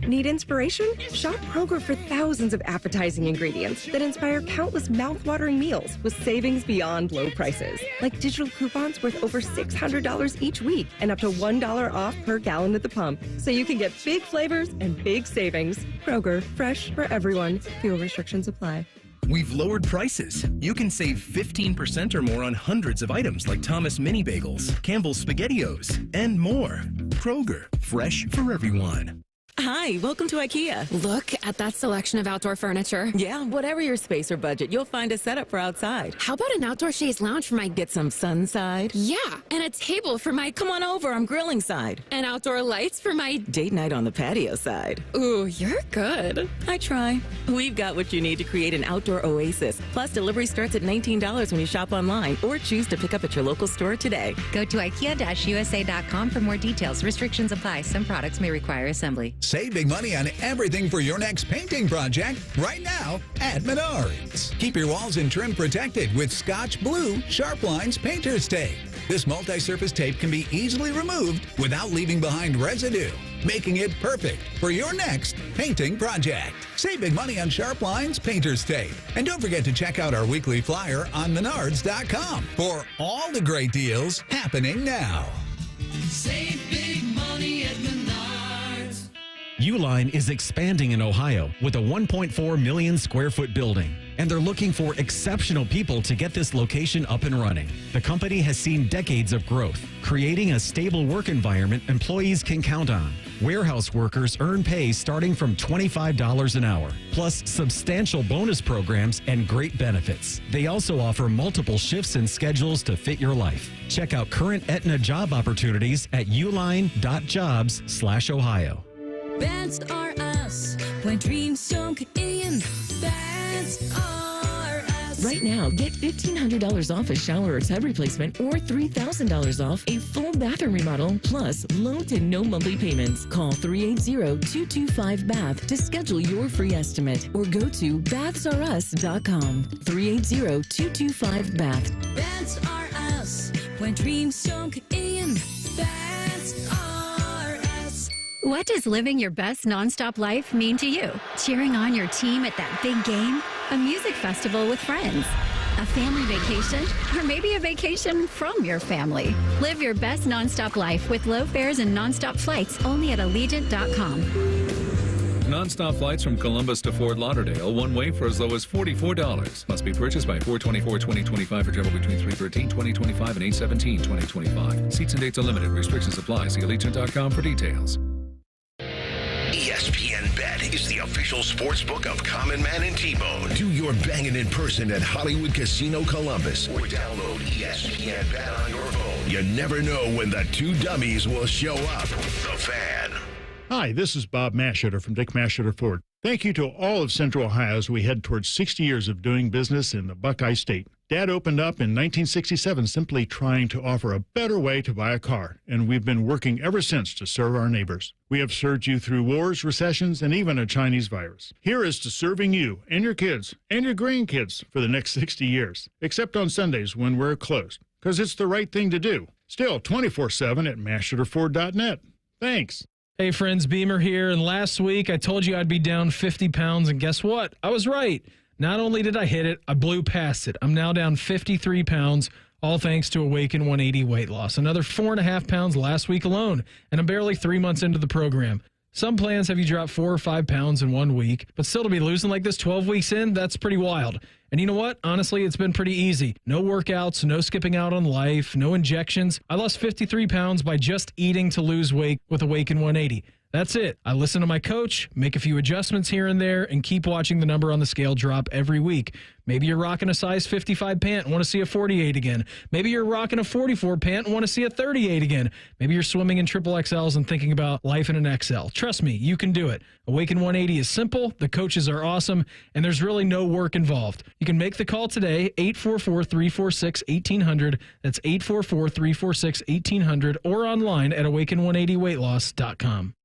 Need inspiration? Shop Kroger for thousands of appetizing ingredients that inspire countless mouth-watering meals with savings beyond low prices. Like digital coupons worth over $600 each week and up to $1 off per gallon at the pump. So you can get big flavors and big savings. Kroger, fresh for everyone. Fuel restrictions apply. We've lowered prices. You can save 15% or more on hundreds of items like Thomas Mini Bagels, Campbell's SpaghettiOs, and more. Kroger, fresh for everyone. Hi, welcome to IKEA. Look at that selection of outdoor furniture. Yeah, whatever your space or budget, you'll find a setup for outside. How about an outdoor chaise lounge for my get some sun side? Yeah, and a table for my come on over, I'm grilling side. And outdoor lights for my date night on the patio side. Ooh, you're good. I try. We've got what you need to create an outdoor oasis. Plus, delivery starts at $19 when you shop online or choose to pick up at your local store today. Go to IKEA-USA.com for more details. Restrictions apply. Some products may require assembly. Save big money on everything for your next painting project right now at Menards. Keep your walls and trim protected with Scotch Blue Sharp Lines Painter's Tape. This multi-surface tape can be easily removed without leaving behind residue, making it perfect for your next painting project. Save big money on Sharp Lines Painter's Tape. And don't forget to check out our weekly flyer on Menards.com for all the great deals happening now. Save big money at Menards. Uline is expanding in Ohio with a 1.4 million square foot building, and they're looking for exceptional people to get this location up and running. The company has seen decades of growth, creating a stable work environment employees can count on. Warehouse workers earn pay starting from $25 an hour, plus substantial bonus programs and great benefits. They also offer multiple shifts and schedules to fit your life. Check out current Aetna job opportunities at uline.jobs/Ohio. That's are us. When dreams sunk in, that's are us. Right now, get $1,500 off a shower or tub replacement or $3,000 off a full bathroom remodel, plus low to no monthly payments. Call 380-225-BATH to schedule your free estimate or go to bathsareus.com. 380-225-BATH. That's are us. When dreams sunk in, that's are us. What does living your best nonstop life mean to you? Cheering on your team at that big game? A music festival with friends? A family vacation? Or maybe a vacation from your family? Live your best nonstop life with low fares and nonstop flights only at Allegiant.com. Non-stop flights from Columbus to Fort Lauderdale, one way for as low as $44. Must be purchased by 4/24/2025 for travel between 3/13/2025 and 8/17/2025. Seats and dates are limited. Restrictions apply. See Allegiant.com for details. ESPN Bet is the official sports book of Common Man and T-Bone. Do your banging in person at Hollywood Casino Columbus or download ESPN Bet on your phone. You never know when the two dummies will show up. The Fan. Hi, this is Bob Masheter from Dick Masheter Ford. Thank you to all of Central Ohio as we head towards 60 years of doing business in the Buckeye State. Dad opened up in 1967 simply trying to offer a better way to buy a car, and we've been working ever since to serve our neighbors. We have served you through wars, recessions, and even a Chinese virus. Here is to serving you and your kids and your grandkids for the next 60 years, except on Sundays when we're closed, because it's the right thing to do. Still 24/7 at masheterford.net. Thanks. Hey friends, Beamer here, and last week I told you I'd be down 50 pounds, and guess what? I was right. Not only did I hit it, I blew past it. I'm now down 53 pounds, all thanks to Awaken 180 weight loss. Another 4.5 pounds last week alone, and I'm barely 3 months into the program. Some plans have you drop 4 or 5 pounds in 1 week, but still to be losing like this 12 weeks in, that's pretty wild. And you know what? Honestly, it's been pretty easy. No workouts, no skipping out on life, no injections. I lost 53 pounds by just eating to lose weight with Awaken 180. That's it. I listen to my coach, make a few adjustments here and there, and keep watching the number on the scale drop every week. Maybe you're rocking a size 55 pant and want to see a 48 again. Maybe you're rocking a 44 pant and want to see a 38 again. Maybe you're swimming in triple XLs and thinking about life in an XL. Trust me, you can do it. Awaken 180 is simple, the coaches are awesome, and there's really no work involved. You can make the call today, 844-346-1800. That's 844-346-1800, or online at awaken180weightloss.com.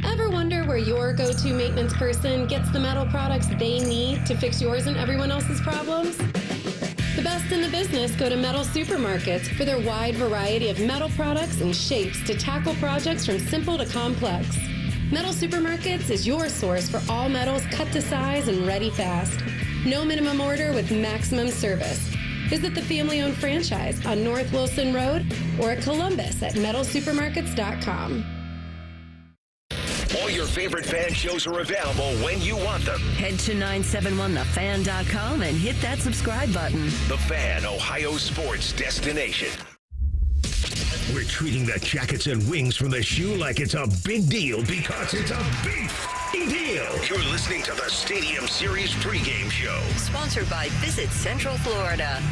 Ever wonder where your go-to maintenance person gets the metal products they need to fix yours and everyone else's problems? The best in the business go to Metal Supermarkets for their wide variety of metal products and shapes to tackle projects from simple to complex. Metal Supermarkets is your source for all metals cut to size and ready fast. No minimum order with maximum service. Visit the family-owned franchise on North Wilson Road or at Columbus at metalsupermarkets.com. All your favorite fan shows are available when you want them. Head to 971thefan.com and hit that subscribe button. The Fan, Ohio sports destination. We're treating the jackets and wings from the shoe like it's a big deal because it's a big deal. You're listening to the Stadium Series pregame show. Sponsored by Visit Central Florida.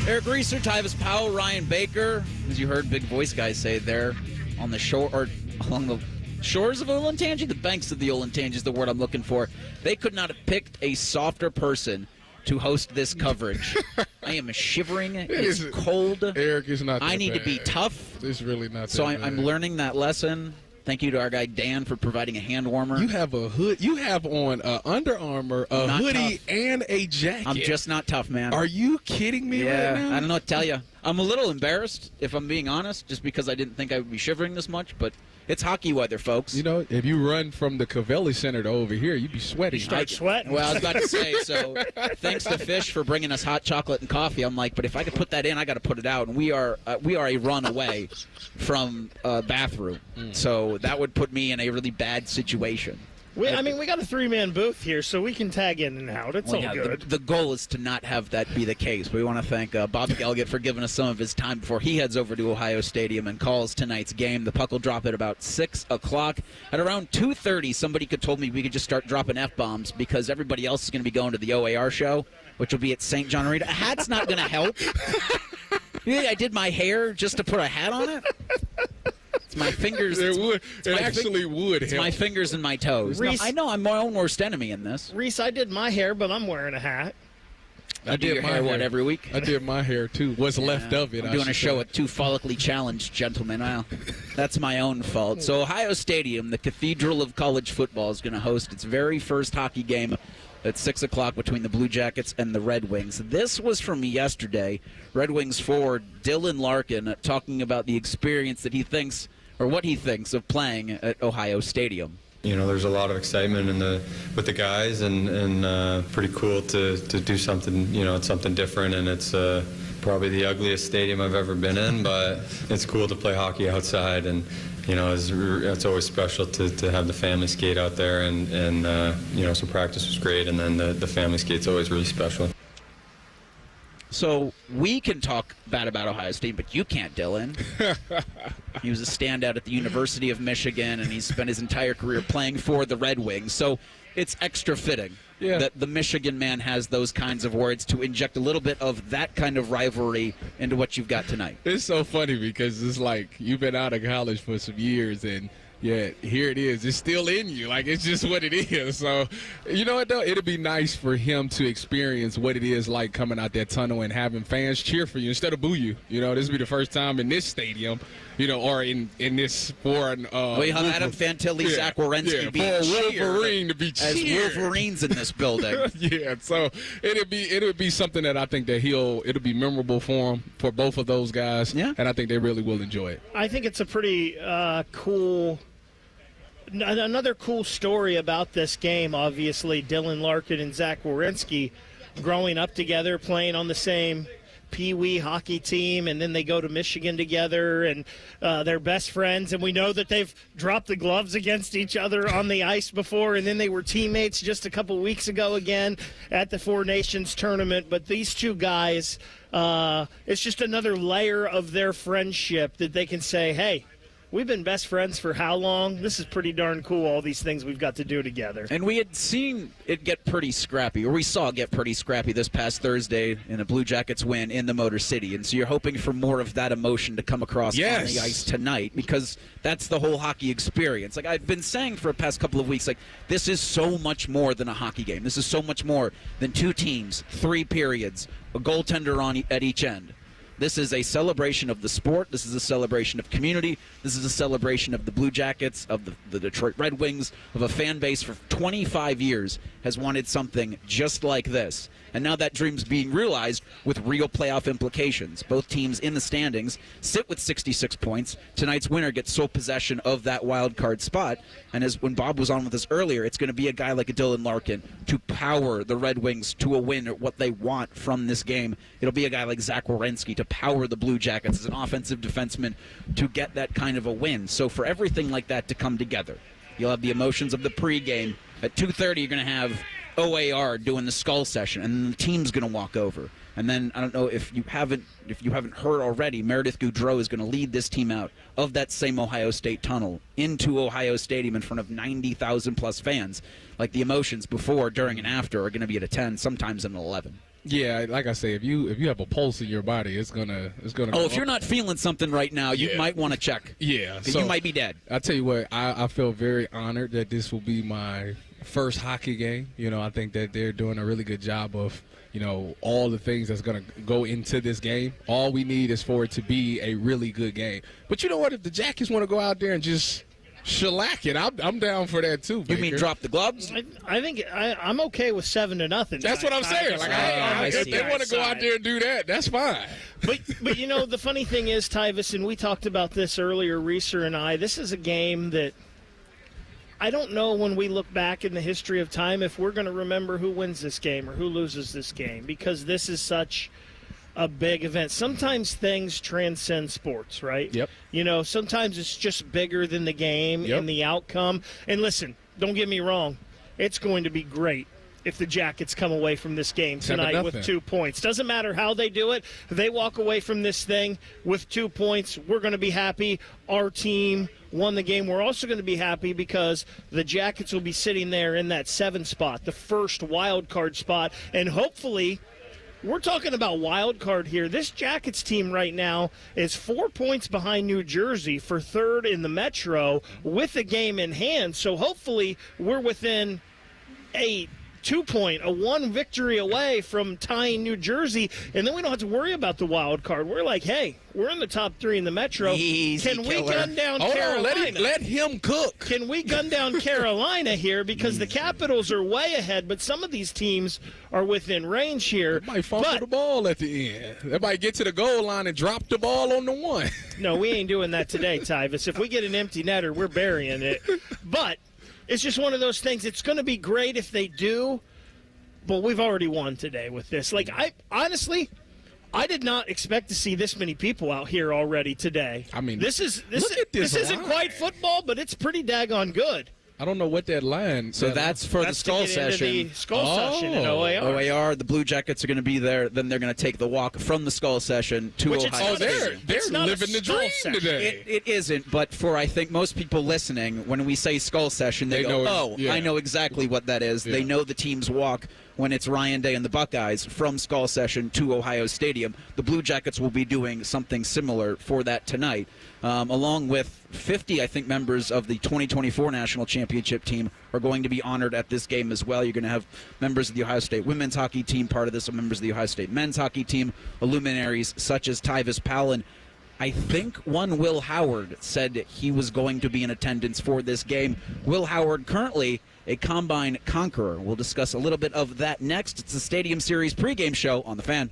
Eric Rieser, Tyvis, Powell, Ryan Baker. As you heard big voice guys say there on the shore, or along the shores of Olentangy, the banks of the Olentangy is the word I'm looking for. They could not have picked a softer person to host this coverage. I am shivering. It's cold. Eric is not that I need bad. to be tough. It's really not that So bad. I'm learning that lesson. Thank you to our guy Dan for providing a hand warmer. You have a hood. You have on Under Armour, a Not hoodie, tough. and a jacket. I'm just not tough, man. Are you kidding me right now? I don't know what to tell you. I'm a little embarrassed, if I'm being honest, just because I didn't think I would be shivering this much, but it's hockey weather, folks. You know, if you run from the Cavelli Center to over here, you'd be sweating. You start sweating. Well, I was about to say, so thanks to Fish for bringing us hot chocolate and coffee. I'm like, but if I could put that in, I got to put it out. And we are a run away from a bathroom. So that would put me in a really bad situation. We got a 3-man booth here, so we can tag in and out. It's all good. The goal is to not have that be the case. We want to thank Bob Gelgett for giving us some of his time before he heads over to Ohio Stadium and calls tonight's game. The puck will drop at about 6 o'clock. At around 2:30, somebody told me we could just start dropping F-bombs because everybody else is going to be going to the OAR show, which will be at St. John Rita. A hat's not going to help. You think I did my hair just to put a hat on it? It's my fingers. It actually would It's help. my fingers and my toes. No, Reese- I know I'm my own worst enemy in this. Reese, I did my hair, but I'm wearing a hat. I do your hair, what, every week? I did my hair, too. What's left of it, I'm doing a show with two follically challenged gentlemen. Well, that's my own fault. So Ohio Stadium, the cathedral of college football, is going to host its very first hockey game at 6 o'clock between the Blue Jackets and the Red Wings. This was from yesterday. Red Wings forward Dylan Larkin talking about the experience that he thinks or what he thinks of playing at Ohio Stadium. There's a lot of excitement with the guys, and pretty cool to do something, something different, and it's probably the ugliest stadium I've ever been in, but it's cool to play hockey outside, and it's always special to have the family skate out there, and so practice was great, and then the family skate's always really special. So we can talk bad about Ohio State, but you can't, Dylan. He was a standout at the University of Michigan, and he's spent his entire career playing for the Red Wings. So it's extra fitting that the Michigan man has those kinds of words to inject a little bit of that kind of rivalry into what you've got tonight. It's so funny because it's like you've been out of college for some years, and yeah, here it is. It's still in you. Like, it's just what it is. So, you know what, though? It'll be nice for him to experience what it is like coming out that tunnel and having fans cheer for you instead of boo you. This will be the first time in this stadium, or in this foreign. We have Adam Fantilli, Zach Werenski be Wolverine to be cheered. As Wolverines in this building. Yeah, so it'll be something that I think that it'll be memorable for him, for both of those guys. Yeah. And I think they really will enjoy it. I think it's a pretty cool. Another cool story about this game, obviously, Dylan Larkin and Zach Werenski growing up together, playing on the same Pee Wee hockey team, and then they go to Michigan together, and they're best friends, and we know that they've dropped the gloves against each other on the ice before, and then they were teammates just a couple weeks ago again at the Four Nations tournament. But these two guys, it's just another layer of their friendship that they can say, hey, we've been best friends for how long? This is pretty darn cool, all these things we've got to do together. And we had seen it get pretty scrappy, or we saw it get pretty scrappy this past Thursday in a Blue Jackets win in the Motor City. And so you're hoping for more of that emotion to come across on the ice tonight, because that's the whole hockey experience. Like I've been saying for the past couple of weeks, like this is so much more than a hockey game. This is so much more than two teams, 3 periods, a goaltender at each end. This is a celebration of the sport. This is a celebration of community. This is a celebration of the Blue Jackets, of the Detroit Red Wings, of a fan base for 25 years has wanted something just like this. And now that dream's being realized with real playoff implications. Both teams in the standings sit with 66 points. Tonight's winner gets sole possession of that wild card spot. And as when Bob was on with us earlier, it's going to be a guy like a Dylan Larkin to power the Red Wings to a win, or what they want from this game. It'll be a guy like Zach Werenski to power the Blue Jackets as an offensive defenseman to get that kind of a win. So for everything like that to come together, you'll have the emotions of the pregame. At 2:30, you're going to have OAR doing the skull session, and then the team's going to walk over. And then I don't know if you haven't heard already, Meredith Goudreau is going to lead this team out of that same Ohio State tunnel into Ohio Stadium in front of 90,000 plus fans. Like the emotions before, during, and after are going to be at a 10, sometimes an 11. Yeah, like I say, if you have a pulse in your body, it's gonna. Oh, if you're not feeling something right now, you might want to check. Yeah, so you might be dead. I tell you what, I feel very honored that this will be my first hockey game. I think that they're doing a really good job of, all the things that's going to go into this game. All we need is for it to be a really good game. But you know what? If the Jackets want to go out there and just shellac it, I'm down for that too, Baker. You mean drop the gloves? I think I'm okay with 7-0. That's what I'm saying. If they want to go out there and do that, that's fine. But the funny thing is, Tyvis, and we talked about this earlier, Rieser and I, this is a game that I don't know when we look back in the history of time if we're going to remember who wins this game or who loses this game, because this is such a big event. Sometimes things transcend sports, right? Yep. Sometimes it's just bigger than the game and the outcome. And listen, don't get me wrong, it's going to be great if the Jackets come away from this game tonight with 2 points. Doesn't matter how they do it. If they walk away from this thing with 2 points, we're going to be happy. Our team won the game. We're also going to be happy because the Jackets will be sitting there in that 7 spot, the first wild card spot, and hopefully we're talking about wild card here. This Jackets team right now is 4 points behind New Jersey for third in the Metro with a game in hand. So hopefully we're within 8, 2-point, a 1 victory away from tying New Jersey, and then we don't have to worry about the wild card. We're like, hey, we're in the top 3 in the Metro. Easy, Can we gun down Hold Carolina? on, let him cook. Can we gun down Carolina here? Because the Capitals are way ahead, but some of these teams are within range here. They might fumble the ball at the end. They might get to the goal line and drop the ball on the one. No, we ain't doing that today, Tyvis. If we get an empty netter, we're burying it. But it's just one of those things. It's going to be great if they do, but we've already won today with this. Like, honestly, I did not expect to see this many people out here already today. I mean, this isn't quite football, but it's pretty daggone good. I don't know what that line. So that's for the skull session. The skull session in OAR. OAR. The Blue Jackets are going to be there. Then they're going to take the walk from the skull session to Ohio. They're living the dream today. It isn't, but for I think most people listening, when we say skull session, they go, I know exactly what that is. Yeah. They know the team's walk when it's Ryan Day and the Buckeyes from skull session to Ohio Stadium. The Blue Jackets will be doing something similar for that tonight. Along with 50, I think, members of the 2024 National Championship team are going to be honored at this game as well. You're going to have members of the Ohio State women's hockey team part of this, members of the Ohio State men's hockey team, luminaries such as Tyvis, Powell, and I think one Will Howard said he was going to be in attendance for this game. Will Howard currently a Combine conqueror. We'll discuss a little bit of that next. It's the Stadium Series pregame show on The Fan.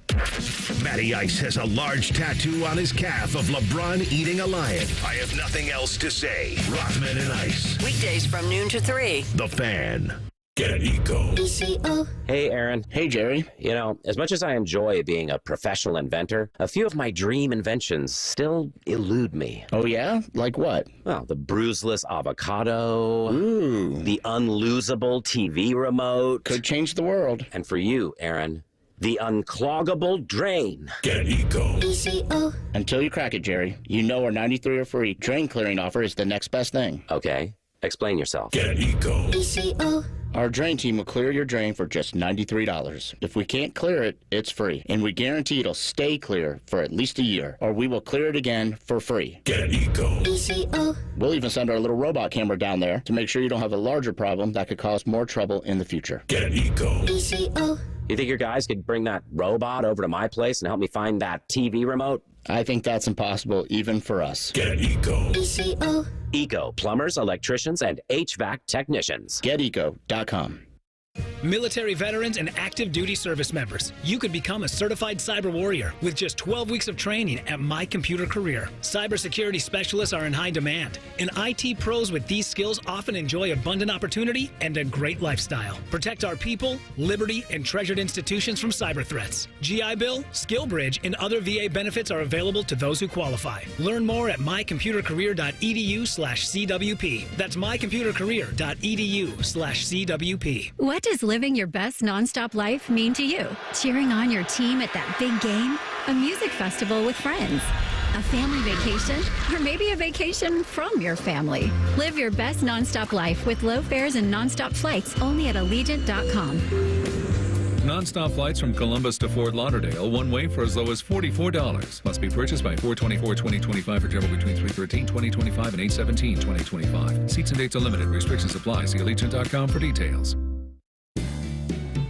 Matty Ice has a large tattoo on his calf of LeBron eating a lion. I have nothing else to say. Rothman and Ice. Weekdays from noon to 3. The Fan. Get Eco. Hey, Aaron. Hey, Jerry. You know, as much as I enjoy being a professional inventor, a few of my dream inventions still elude me. Oh, yeah? Like what? Well, the bruiseless avocado. Ooh. The unlosable TV remote. Could change the world. And for you, Aaron, the uncloggable drain. Get Eco. Until you crack it, Jerry. You know our 93 are free drain clearing offer is the next best thing. Okay. Explain yourself. Get Eco. Our drain team will clear your drain for just $93. If we can't clear it, it's free. And we guarantee it'll stay clear for at least a year, or we will clear it again for free. Get Eco. We'll even send our little robot camera down there to make sure you don't have a larger problem that could cause more trouble in the future. Get Eco. You think your guys could bring that robot over to my place and help me find that TV remote? I think that's impossible even for us. Get Eco. Eco, plumbers, electricians, and HVAC technicians. GetEco.com. Military veterans and active duty service members, you could become a certified cyber warrior with just 12 weeks of training at My Computer Career. Cybersecurity specialists are in high demand, and IT pros with these skills often enjoy abundant opportunity and a great lifestyle. Protect our people, liberty, and treasured institutions from cyber threats. GI Bill, SkillBridge, and other VA benefits are available to those who qualify. Learn more at mycomputercareer.edu/CWP. That's mycomputercareer.edu/CWP. What does living your best nonstop life mean to you? Cheering on your team at that big game? A music festival with friends? A family vacation? Or maybe a vacation from your family? Live your best nonstop life with low fares and nonstop flights only at Allegiant.com. Non-stop flights from Columbus to Fort Lauderdale, one way for as low as $44. Must be purchased by 4/24/2025 for travel between 3/13/2025 and 8/17/2025. Seats and dates are limited. Restrictions apply. See Allegiant.com for details.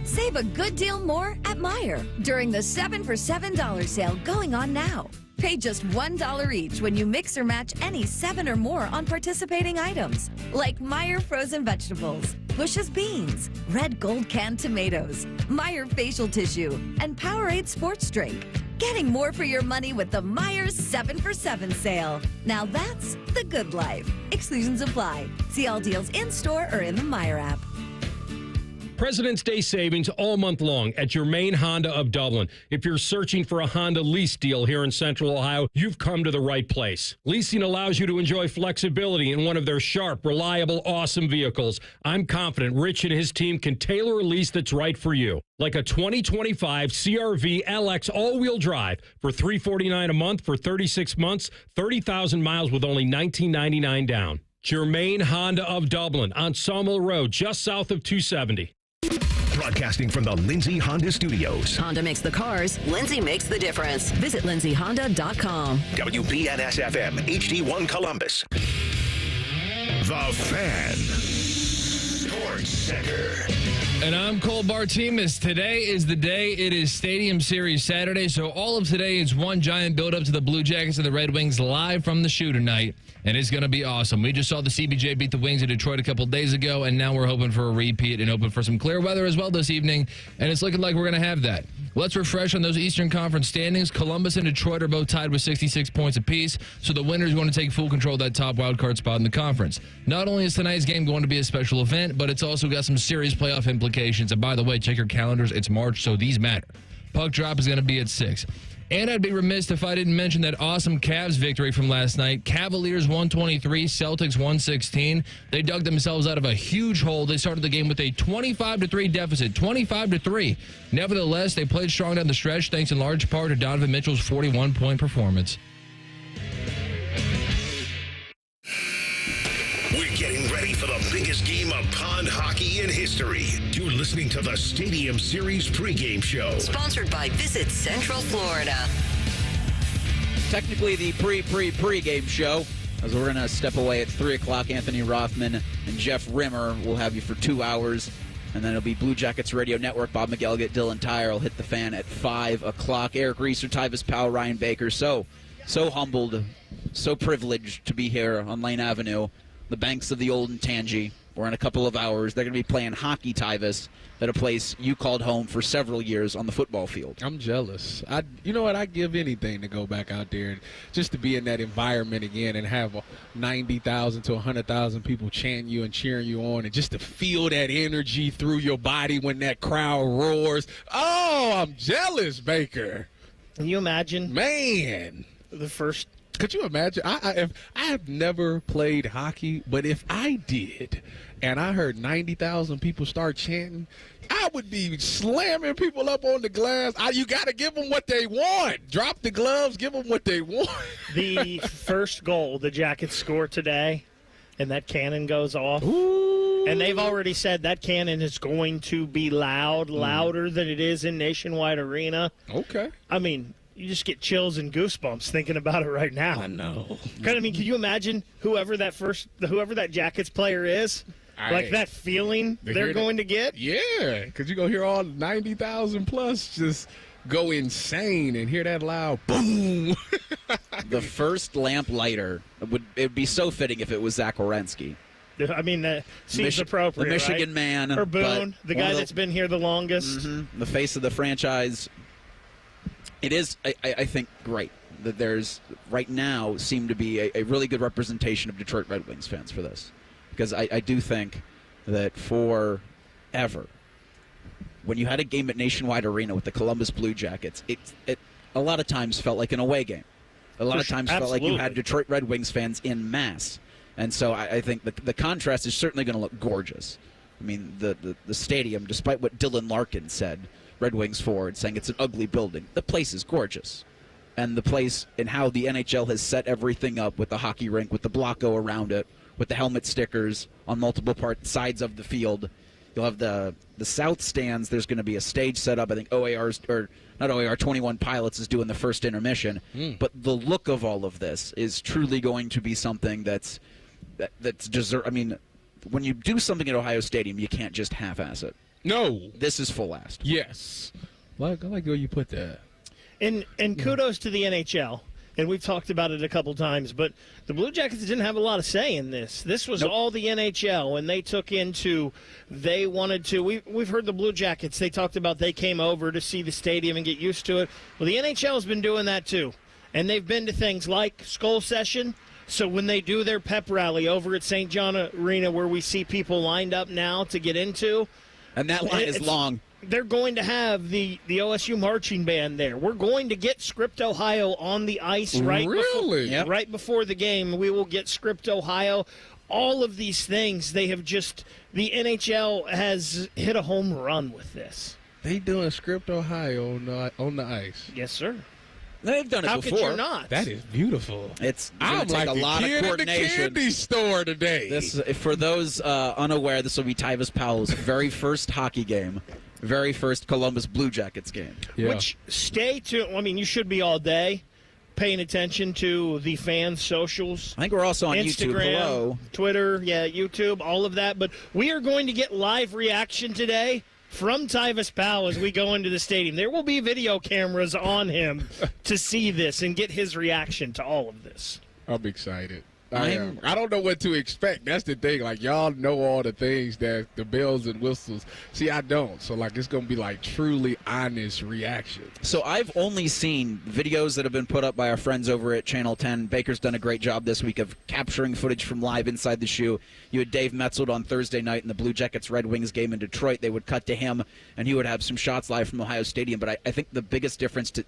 Save a good deal more at Meijer during the 7 for $7 sale going on now. Pay just $1 each when you mix or match any 7 or more on participating items, like Meijer frozen vegetables, Bush's beans, Red Gold canned tomatoes, Meijer facial tissue, and Powerade sports drink. Getting more for your money with the Meijer 7 for 7 sale. Now that's the good life. Exclusions apply. See all deals in-store or in the Meijer app. President's Day savings all month long at your main Honda of Dublin. If you're searching for a Honda lease deal here in Central Ohio, you've come to the right place. Leasing allows you to enjoy flexibility in one of their sharp, reliable, awesome vehicles. I'm confident Rich and his team can tailor a lease that's right for you. Like a 2025 CRV LX all-wheel drive for $349 a month for 36 months, 30,000 miles with only $19.99 down. Germain Honda of Dublin on Sawmill Road, just south of 270. Broadcasting from the Lindsay Honda Studios. Honda makes the cars. Lindsay makes the difference. Visit lindsayhonda.com. WBNS-FM, HD1 Columbus. The Fan. Sports Center. And I'm Cole Bartimas. Today is the day. It is Stadium Series Saturday, so all of today is one giant build-up to the Blue Jackets and the Red Wings live from the shoe tonight, and it's going to be awesome. We just saw the CBJ beat the Wings in Detroit a couple days ago, and now we're hoping for a repeat and hoping for some clear weather as well this evening, and it's looking like we're going to have that. Let's refresh on those Eastern Conference standings. Columbus and Detroit are both tied with 66 points apiece, so the winners going to take full control of that top wild card spot in the conference. Not only is tonight's game going to be a special event, but it's also got some serious playoff implications. And by the way, check your calendars. It's March, so these matter. Puck drop is going to be at 6. And I'd be remiss if I didn't mention that awesome Cavs victory from last night. Cavaliers 123, Celtics 116. They dug themselves out of a huge hole. They started the game with a 25-3 deficit, 25-3. Nevertheless, they played strong down the stretch, thanks in large part to Donovan Mitchell's 41-point performance. We're getting ready for the biggest game of pond hockey in history. You're listening to the Stadium Series pregame show. Sponsored by Visit Central Florida. Technically the pregame show, as we're going to step away at 3 o'clock. Anthony Rothman and Jeff Rimmer will have you for 2 hours. And then it'll be Blue Jackets Radio Network. Bob McElligott, Dylan Tyre will hit the fan at 5 o'clock. Eric Rieser, Tyvis, Powell, Ryan Baker. So humbled, so privileged to be here on Lane Avenue, the banks of the old Tangi. We're in a couple of hours. They're going to be playing hockey, Tyvis, at a place you called home for several years on the football field. I'm jealous. You know what? I'd give anything to go back out there just to be in that environment again and have 90,000 to 100,000 people chanting you and cheering you on, and just to feel that energy through your body when that crowd roars. Oh, I'm jealous, Baker. Can you imagine? Man. The first. Could you imagine? I have never played hockey, but if I did and I heard 90,000 people start chanting, I would be slamming people up on the glass. You got to give them what they want. Drop the gloves, give them what they want. The first goal the Jackets score today, and that cannon goes off. Ooh. And they've already said that cannon is going to be louder than it is in Nationwide Arena. Okay. I mean, you just get chills and goosebumps thinking about it right now. I know. I mean, can you imagine whoever that Jackets player is? Like that feeling they're going to get? Yeah, because you're going to hear all 90,000 plus just go insane and hear that loud boom. The first lamp lighter, it would be so fitting if it was Zach Werenski. I mean, that seems appropriate, the Michigan right? man. Or Boone, the guy that's been here the longest. Mm-hmm, the face of the franchise. It is, I think, great that there's right now seem to be a really good representation of Detroit Red Wings fans for this. Because I do think that forever, when you had a game at Nationwide Arena with the Columbus Blue Jackets, it a lot of times felt like an away game. A lot of times felt like you had Detroit Red Wings fans in mass. And so I think the contrast is certainly going to look gorgeous. I mean, the stadium, despite what Dylan Larkin said, Red Wings forward, saying it's an ugly building, the place is gorgeous. And the place and how the NHL has set everything up with the hockey rink, with the Blocko around it, with the helmet stickers on multiple sides of the field. You'll have the south stands. There's going to be a stage set up. I think 21 Pilots is doing the first intermission. But the look of all of this is truly going to be something that's deserve. I mean, when you do something at Ohio Stadium, you can't just half-ass it. No. This is full-assed. Yes. I like the way you put that. And kudos to the NHL. And we've talked about it a couple times, but the Blue Jackets didn't have a lot of say in this. This was all the NHL, and they took into they wanted to. We've heard the Blue Jackets. They talked about they came over to see the stadium and get used to it. Well, the NHL has been doing that too, and they've been to things like Skull Session. So when they do their pep rally over at St. John Arena, where we see people lined up now to get into, and that line is long. They're going to have the OSU marching band there. We're going to get Script Ohio on the ice right before the game. We will get Script Ohio. All of these things, the NHL has hit a home run with this. They doing Script Ohio on the ice. Yes, sir. They've done it How before. could you not? That is beautiful. It's I'm take like a lot of coordination. In the candy store today. For those unaware, this will be Tyvis Powell's very first hockey game. Very first Columbus Blue Jackets game. Yeah. Which, stay tuned. I mean, you should be all day. paying attention to the fans' socials. I think we're also on Instagram, YouTube. Hello. Twitter, YouTube, all of that. But we are going to get live reaction today from Tyvis Powell as we go into the stadium. There will be video cameras on him to see this and get his reaction to all of this. I'm excited. I don't know what to expect. That's the thing. Like, y'all know all the things that the bells and whistles. See, I don't. So, like, it's going to be, like, truly honest reaction. So I've only seen videos that have been put up by our friends over at Channel 10. Baker's done a great job this week of capturing footage from live inside the shoe. You had Dave Metzold on Thursday night in the Blue Jackets-Red Wings game in Detroit. They would cut to him, and he would have some shots live from Ohio Stadium. But I think the biggest difference to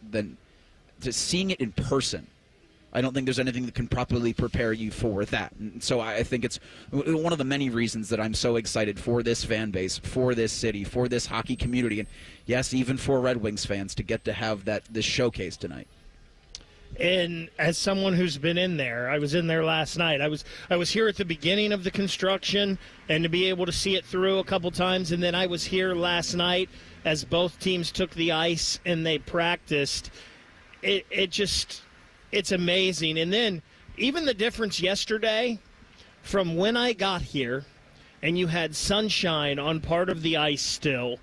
seeing it in person, I don't think there's anything that can properly prepare you for that. And so I think it's one of the many reasons that I'm so excited for this fan base, for this city, for this hockey community, and yes, even for Red Wings fans to get to have this showcase tonight. And as someone who's been in there, I was in there last night. I was here at the beginning of the construction, and to be able to see it through a couple times, and then I was here last night as both teams took the ice and they practiced. It's amazing. And then even the difference yesterday from when I got here and you had sunshine on part of the ice still,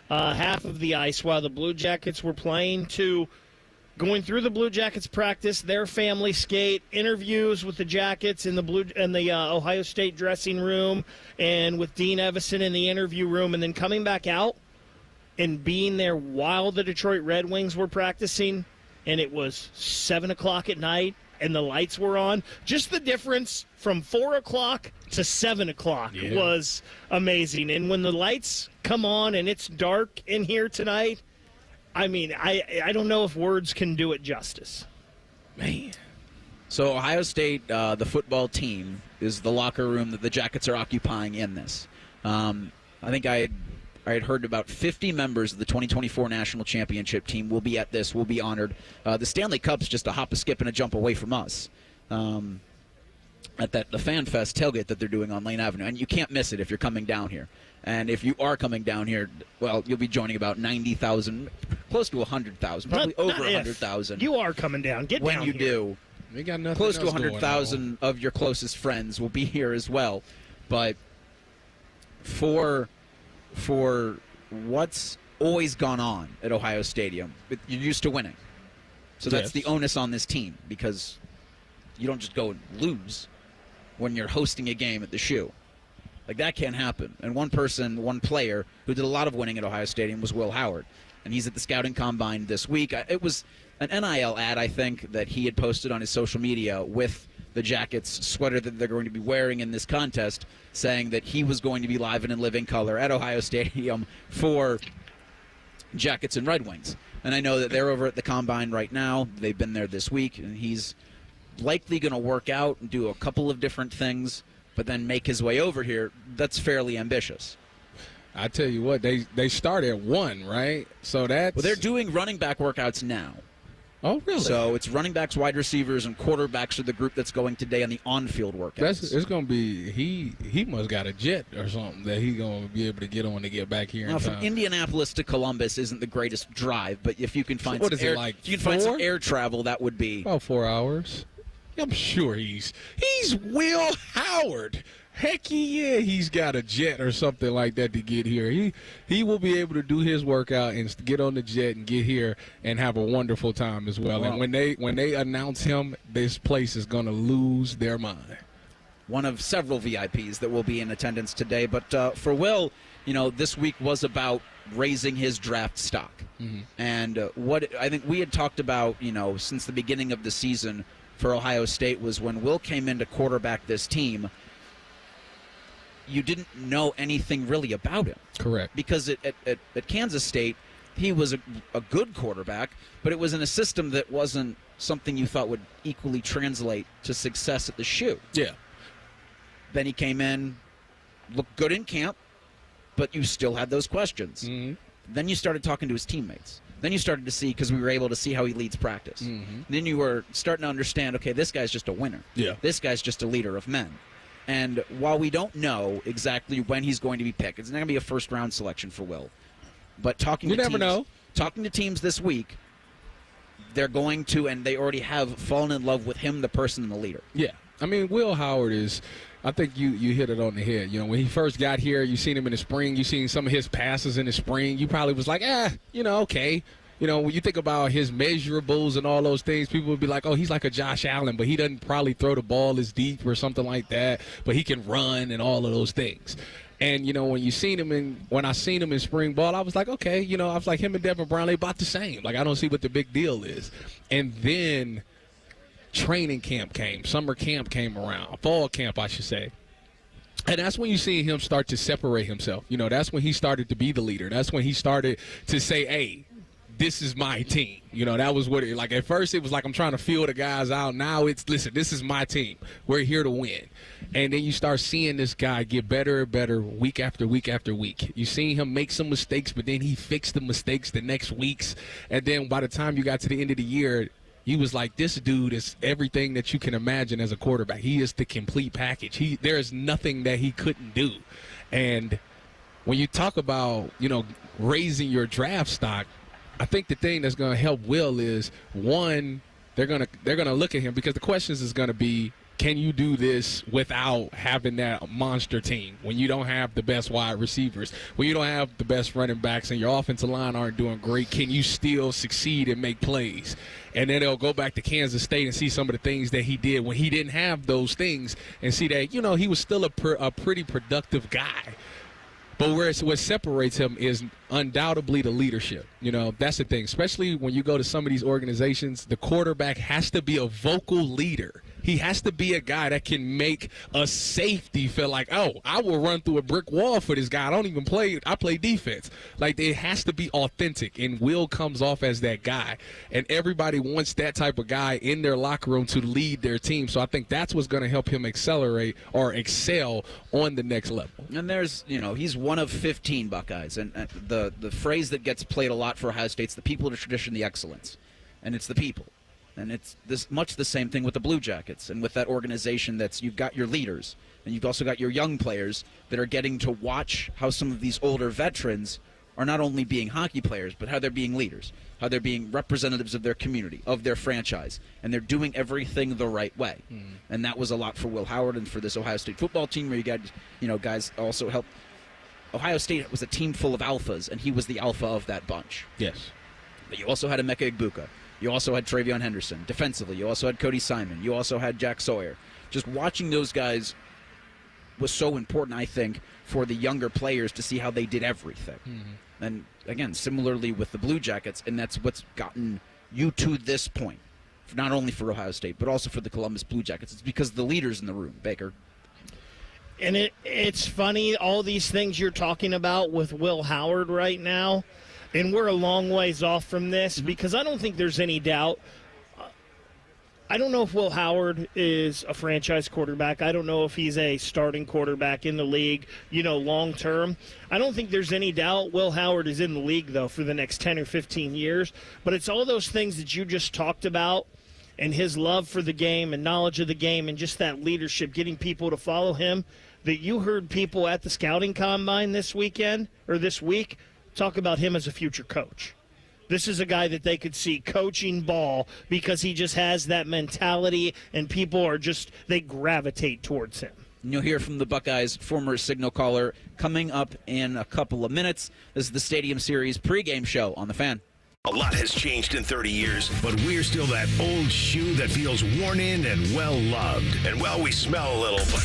half of the ice while the Blue Jackets were playing, to going through the Blue Jackets practice, their family skate, interviews with the Jackets in the Ohio State dressing room and with Dean Evison in the interview room, and then coming back out and being there while the Detroit Red Wings were practicing, and it was 7 o'clock at night, and the lights were on. Just the difference from 4 o'clock to 7 o'clock was amazing. And when the lights come on and it's dark in here tonight, I mean, I don't know if words can do it justice. Man. So Ohio State, the football team, is the locker room that the Jackets are occupying in this. I think I had heard about 50 members of the 2024 National Championship team will be at this, will be honored. The Stanley Cup's just a hop, a skip, and a jump away from us at the Fan Fest tailgate that they're doing on Lane Avenue. And you can't miss it if you're coming down here. And if you are coming down here, well, you'll be joining about 90,000, close to 100,000, probably over 100,000. You are coming down. Get down when you here. do. We got nothing close to else 100,000 of your closest friends will be here as well. But for what's always gone on at Ohio Stadium, you're used to winning. So that's the onus on this team, because you don't just go and lose when you're hosting a game at the Shoe. Like, that can't happen. And one player who did a lot of winning at Ohio Stadium was Will Howard. And he's at the Scouting Combine this week. It was an NIL ad, I think, that he had posted on his social media with the Jackets sweater that they're going to be wearing in this contest, saying that he was going to be live and in living color at Ohio Stadium for Jackets and Red Wings. And I know that they're over at the Combine right now. They've been there this week, and he's likely going to work out and do a couple of different things, but then make his way over here. That's fairly ambitious. I tell you what, they start at 1, right? So that's... Well, they're doing running back workouts now. Oh, really? So it's running backs, wide receivers, and quarterbacks are the group that's going today on the on-field workouts. It's going to be he must got a jet or something that he's going to be able to get on to get back here. Now, from Indianapolis to Columbus isn't the greatest drive, but if you can find find some air travel, that would be about 4 hours. I'm sure he's Will Howard. Heck yeah, he's got a jet or something like that to get here. He will be able to do his workout and get on the jet and get here and have a wonderful time as well. And when they announce him, this place is going to lose their mind. One of several VIPs that will be in attendance today. But for Will, this week was about raising his draft stock. Mm-hmm. And what I think we had talked about, since the beginning of the season for Ohio State was when Will came in to quarterback this team, you didn't know anything really about him. Correct. Because at Kansas State, he was a good quarterback, but it was in a system that wasn't something you thought would equally translate to success at the Shoe. Yeah. Then he came in, looked good in camp, but you still had those questions. Mm-hmm. Then you started talking to his teammates. Then you started to see, because we were able to see how he leads practice. Mm-hmm. Then you were starting to understand, okay, this guy's just a winner. Yeah. This guy's just a leader of men. And while we don't know exactly when he's going to be picked, it's not going to be a first-round selection for Will. But talking to teams this week, they're going to, and they already have fallen in love with him, the person and the leader. Yeah. I mean, Will Howard is – I think you hit it on the head. You know, when he first got here, you seen him in the spring. You seen some of his passes in the spring. You probably was like, okay. You know, when you think about his measurables and all those things, people would be like, oh, he's like a Josh Allen, but he doesn't probably throw the ball as deep or something like that, but he can run and all of those things. And, you know, when I seen him in spring ball, I was like, okay, you know, I was like, him and Devin Brown, they about the same. Like, I don't see what the big deal is. And then training camp came, summer camp came around, fall camp, I should say. And that's when you see him start to separate himself. You know, that's when he started to be the leader. That's when he started to say, hey, this is my team. You know, that was what it, like, at first it was like, I'm trying to feel the guys out. Now it's, listen, this is my team. We're here to win. And then you start seeing this guy get better and better week after week after week. You see him make some mistakes, but then he fixed the mistakes the next weeks. And then by the time you got to the end of the year, you was like, this dude is everything that you can imagine as a quarterback. He is the complete package. There is nothing that he couldn't do. And when you talk about, you know, raising your draft stock, I think the thing that's going to help Will is, one, they're going to look at him, because the questions is going to be, can you do this without having that monster team? When you don't have the best wide receivers, when you don't have the best running backs, and your offensive line aren't doing great, can you still succeed and make plays? And then they'll go back to Kansas State and see some of the things that he did when he didn't have those things, and see that, you know, he was still a pretty productive guy. But what separates him is undoubtedly the leadership. You know, that's the thing. Especially when you go to some of these organizations, the quarterback has to be a vocal leader. He has to be a guy that can make a safety feel like, oh, I will run through a brick wall for this guy. I don't even play. I play defense. Like, it has to be authentic, and Will comes off as that guy. And everybody wants that type of guy in their locker room to lead their team. So I think that's what's going to help him accelerate or excel on the next level. And there's, you know, he's one of 15 Buckeyes. And the phrase that gets played a lot for Ohio State's the people, the tradition, the excellence. And it's the people. And it's much the same thing with the Blue Jackets and with that organization. You've got your leaders, and you've also got your young players that are getting to watch how some of these older veterans are not only being hockey players, but how they're being leaders, how they're being representatives of their community, of their franchise, and they're doing everything the right way. Mm-hmm. And that was a lot for Will Howard and for this Ohio State football team, where you got, you know, guys also helped. Ohio State was a team full of alphas, and he was the alpha of that bunch. Yes. But you also had Emeka Egbuka. You also had Travion Henderson. Defensively, you also had Cody Simon. You also had Jack Sawyer. Just watching those guys was so important, I think, for the younger players to see how they did everything. Mm-hmm. And, again, similarly with the Blue Jackets, and that's what's gotten you to this point, not only for Ohio State, but also for the Columbus Blue Jackets. It's because of the leaders in the room, Baker. And it's funny, all these things you're talking about with Will Howard right now, and we're a long ways off from this, because I don't think there's any doubt. I don't know if Will Howard is a franchise quarterback. I don't know if he's a starting quarterback in the league, you know, long term. I don't think there's any doubt Will Howard is in the league, though, for the next 10 or 15 years. But it's all those things that you just talked about, and his love for the game and knowledge of the game and just that leadership, getting people to follow him, that you heard people at the scouting combine this week talk about him as a future coach. This is a guy that they could see coaching ball, because he just has that mentality, and people are just, they gravitate towards him. And you'll hear from the Buckeyes' former signal caller coming up in a couple of minutes. This is the Stadium Series pregame show on The Fan. A lot has changed in 30 years, but we're still that old shoe that feels worn in and well-loved. And, well, we smell a little, but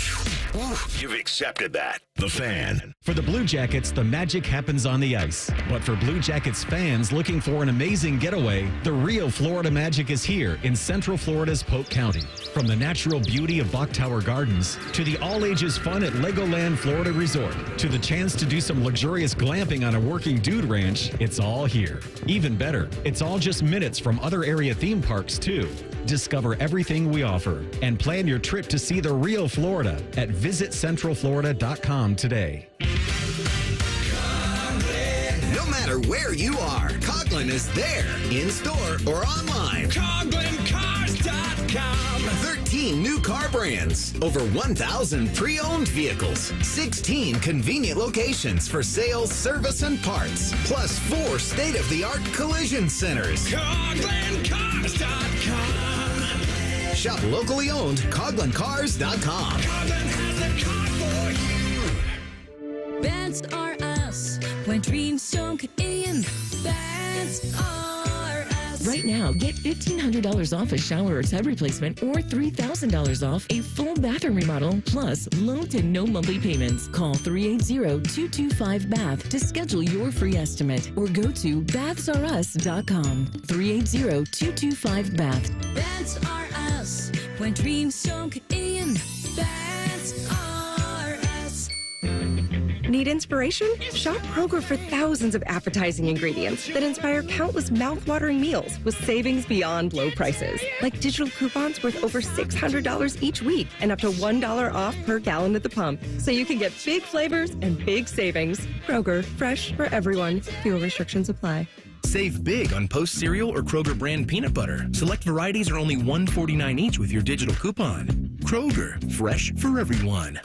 you've accepted that. The Fan. For the Blue Jackets, the magic happens on the ice. But for Blue Jackets fans looking for an amazing getaway, the real Florida magic is here in Central Florida's Polk County. From the natural beauty of Bok Tower Gardens, to the all-ages fun at Legoland Florida Resort, to the chance to do some luxurious glamping on a working dude ranch, it's all here. Even better, it's all just minutes from other area theme parks, too. Discover everything we offer and plan your trip to see the real Florida at visitcentralflorida.com today. No matter where you are, Coughlin is there, in store or online. CoughlinCars.com. 13 new car brands, over 1,000 pre-owned vehicles, 16 convenient locations for sales, service, and parts, plus 4 state-of-the-art collision centers. CoughlinCars.com. Shop locally owned CoglinCars.com. Coughlin has a car for you. That's our us. When dreams don't get in, that's our us. Right now, get $1,500 off a shower or tub replacement or $3,000 off a full bathroom remodel, plus low to no monthly payments. Call 380-225-BATH to schedule your free estimate or go to bathsareus.com. 380-225-BATH. That's our us. When dreams don't get in, that's our us. Need inspiration? Shop Kroger for thousands of appetizing ingredients that inspire countless mouth-watering meals with savings beyond low prices. Like digital coupons worth over $600 each week and up to $1 off per gallon at the pump. So you can get big flavors and big savings. Kroger, fresh for everyone. Fuel restrictions apply. Save big on Post cereal or Kroger brand peanut butter. Select varieties are only $1.49 each with your digital coupon. Kroger, fresh for everyone.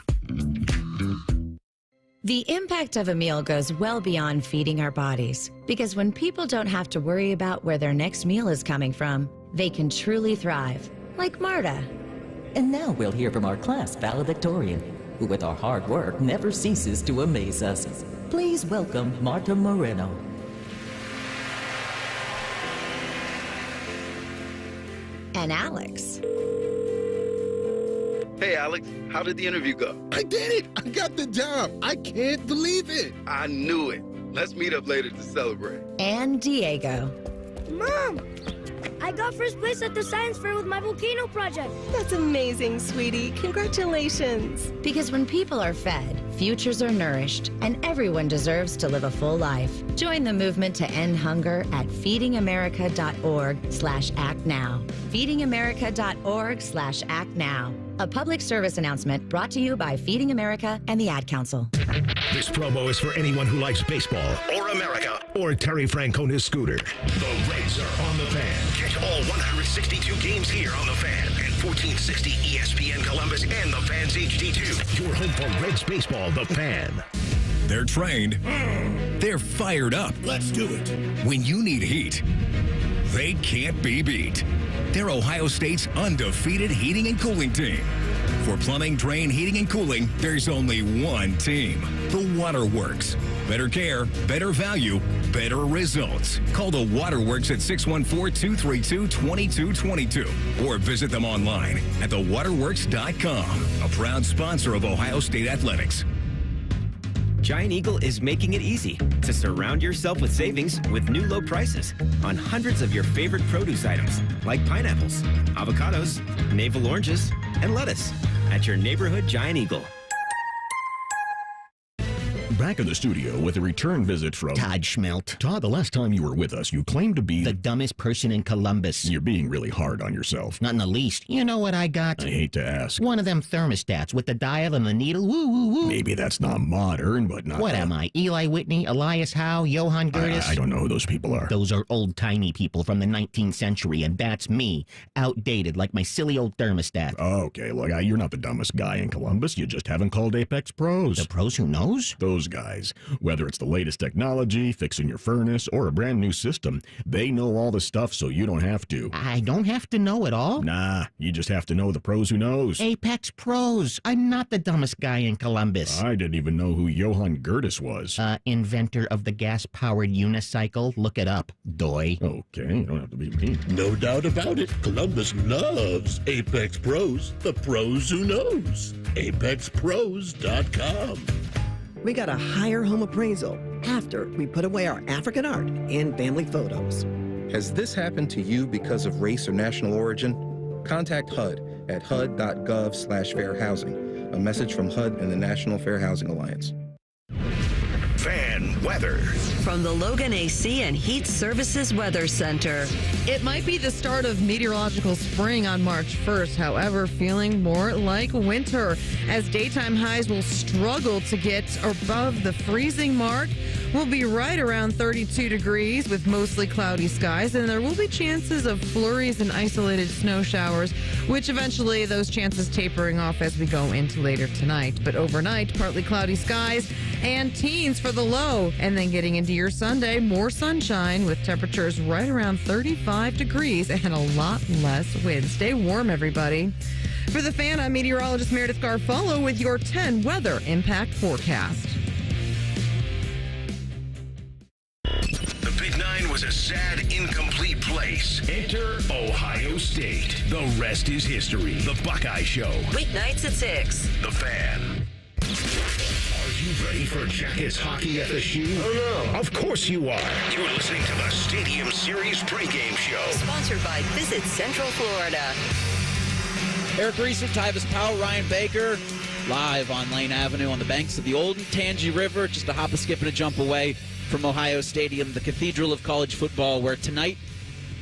The impact of a meal goes well beyond feeding our bodies, because when people don't have to worry about where their next meal is coming from, they can truly thrive, like Marta. And now we'll hear from our class valedictorian, who with our hard work never ceases to amaze us. Please welcome Marta Moreno. And Alex. Hey, Alex, how did the interview go? I did it! I got the job! I can't believe it! I knew it. Let's meet up later to celebrate. And Diego. Mom! I got first place at the science fair with my volcano project. That's amazing, sweetie. Congratulations. Because when people are fed, futures are nourished, and everyone deserves to live a full life. Join the movement to end hunger at feedingamerica.org/actnow. feedingamerica.org/actnow. A public service announcement brought to you by Feeding America and the Ad Council. This promo is for anyone who likes baseball or America or Terry Francona's scooter. The Reds are on the Fan. Catch all 162 games here on the Fan and 1460 ESPN Columbus and the Fan's HD2. Your home for Reds baseball, the Fan. They're trained. They're fired up. Let's do it. When you need heat, they can't be beat. They're Ohio State's undefeated heating and cooling team. For plumbing, drain, heating, and cooling, there's only one team. The Waterworks. Better care, better value, better results. Call the Waterworks at 614-232-2222 or visit them online at thewaterworks.com. A proud sponsor of Ohio State Athletics. Giant Eagle is making it easy to surround yourself with savings with new low prices on hundreds of your favorite produce items like pineapples, avocados, navel oranges, and lettuce at your neighborhood Giant Eagle. Back in the studio with a return visit from Todd Schmelt. Todd, the last time you were with us, you claimed to be the dumbest person in Columbus. You're being really hard on yourself. Not in the least. You know what I got? I hate to ask. One of them thermostats with the dial and the needle. Woo, woo, woo. Maybe that's not modern, but not... What am I? Eli Whitney, Elias Howe, Johann Gertis? I don't know who those people are. Those are old-timey people from the 19th century, and that's me. Outdated, like my silly old thermostat. Okay, look, you're not the dumbest guy in Columbus. You just haven't called Apex Pros. The pros who knows? Those guys. Whether it's the latest technology, fixing your furnace, or a brand new system, they know all the stuff so you don't have to. I don't have to know it all? Nah, you just have to know the pros who knows. Apex Pros. I'm not the dumbest guy in Columbus. I didn't even know who Johann Gertis was. Inventor of the gas-powered unicycle. Look it up, doy. Okay, you don't have to be mean. No doubt about it. Columbus loves Apex Pros. The pros who knows. ApexPros.com. We got a higher home appraisal after we put away our African art and family photos. Has this happened to you because of race or national origin? Contact HUD at hud.gov/fair housing. A message from HUD and the National Fair Housing Alliance. Fan weather. From the Logan AC and Heat Services Weather Center. It might be the start of meteorological spring on March 1st, however, feeling more like winter, as daytime highs will struggle to get above the freezing mark. will be right around 32 degrees with mostly cloudy skies, and there will be chances of flurries and isolated snow showers, which eventually those chances tapering off as we go into later tonight. But overnight, partly cloudy skies and teens for the low. And then getting into your Sunday, more sunshine with temperatures right around 35 degrees and a lot less wind. Stay warm, everybody. For The Fan, I'm meteorologist Meredith Garfolo with your 10 weather impact forecast. The Big Nine was a sad, incomplete place. Enter Ohio State. The rest is history. The Buckeye Show. Weeknights at 6. The Fan. Are you ready for Jackets hockey FSU? Oh, no. Of course you are. You're listening to the Stadium Series pregame show. Sponsored by Visit Central Florida. Eric Rieser, Tyvis, Powell, Ryan Baker, live on Lane Avenue on the banks of the old Tangi River, just a hop, a skip, and a jump away from Ohio Stadium, the cathedral of college football, where tonight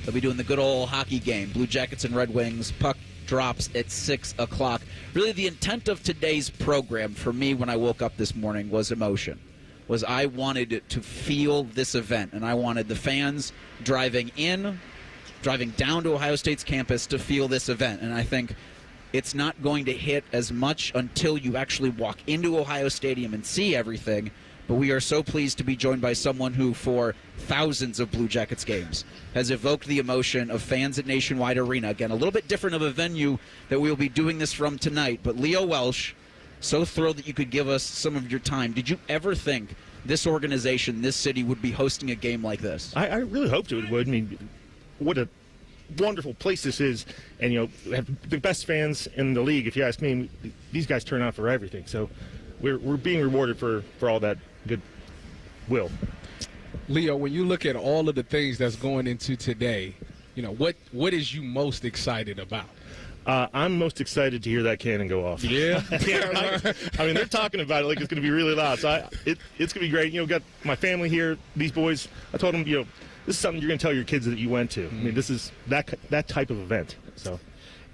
they'll be doing the good old hockey game. Blue Jackets and Red Wings. Puck drops at 6 o'clock. Really, the intent of today's program for me when I woke up this morning was emotion. Was I wanted to feel this event, and I wanted the fans driving down to Ohio State's campus to feel this event. And I think it's not going to hit as much until you actually walk into Ohio Stadium and see everything. But we are so pleased to be joined by someone who, for thousands of Blue Jackets games, has evoked the emotion of fans at Nationwide Arena. Again, a little bit different of a venue that we will be doing this from tonight. But Leo Welsh, so thrilled that you could give us some of your time. Did you ever think this organization, this city, would be hosting a game like this? I really hoped it would. I mean, what a wonderful place this is, and have the best fans in the league. If you ask me, these guys turn out for everything. So we're being rewarded for all that good will. Leo, when you look at all of the things that's going into today, what is you most excited about? I'm most excited to hear that cannon go off. Yeah? I mean, they're talking about it like it's going to be really loud. So it's going to be great. Got my family here, these boys. I told them, this is something you're going to tell your kids that you went to. I mean, this is that type of event. So,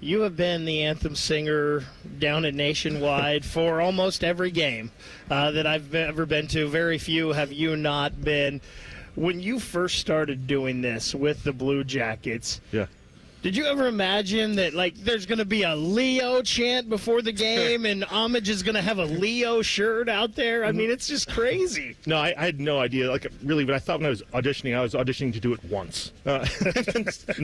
you have been the anthem singer down at Nationwide for almost every game that I've ever been to. Very few have you not been. When you first started doing this with the Blue Jackets, yeah. Did you ever imagine that, there's going to be a Leo chant before the game and Homage is going to have a Leo shirt out there? I mean, it's just crazy. No, I had no idea. Really, but I thought when I was auditioning to do it once. And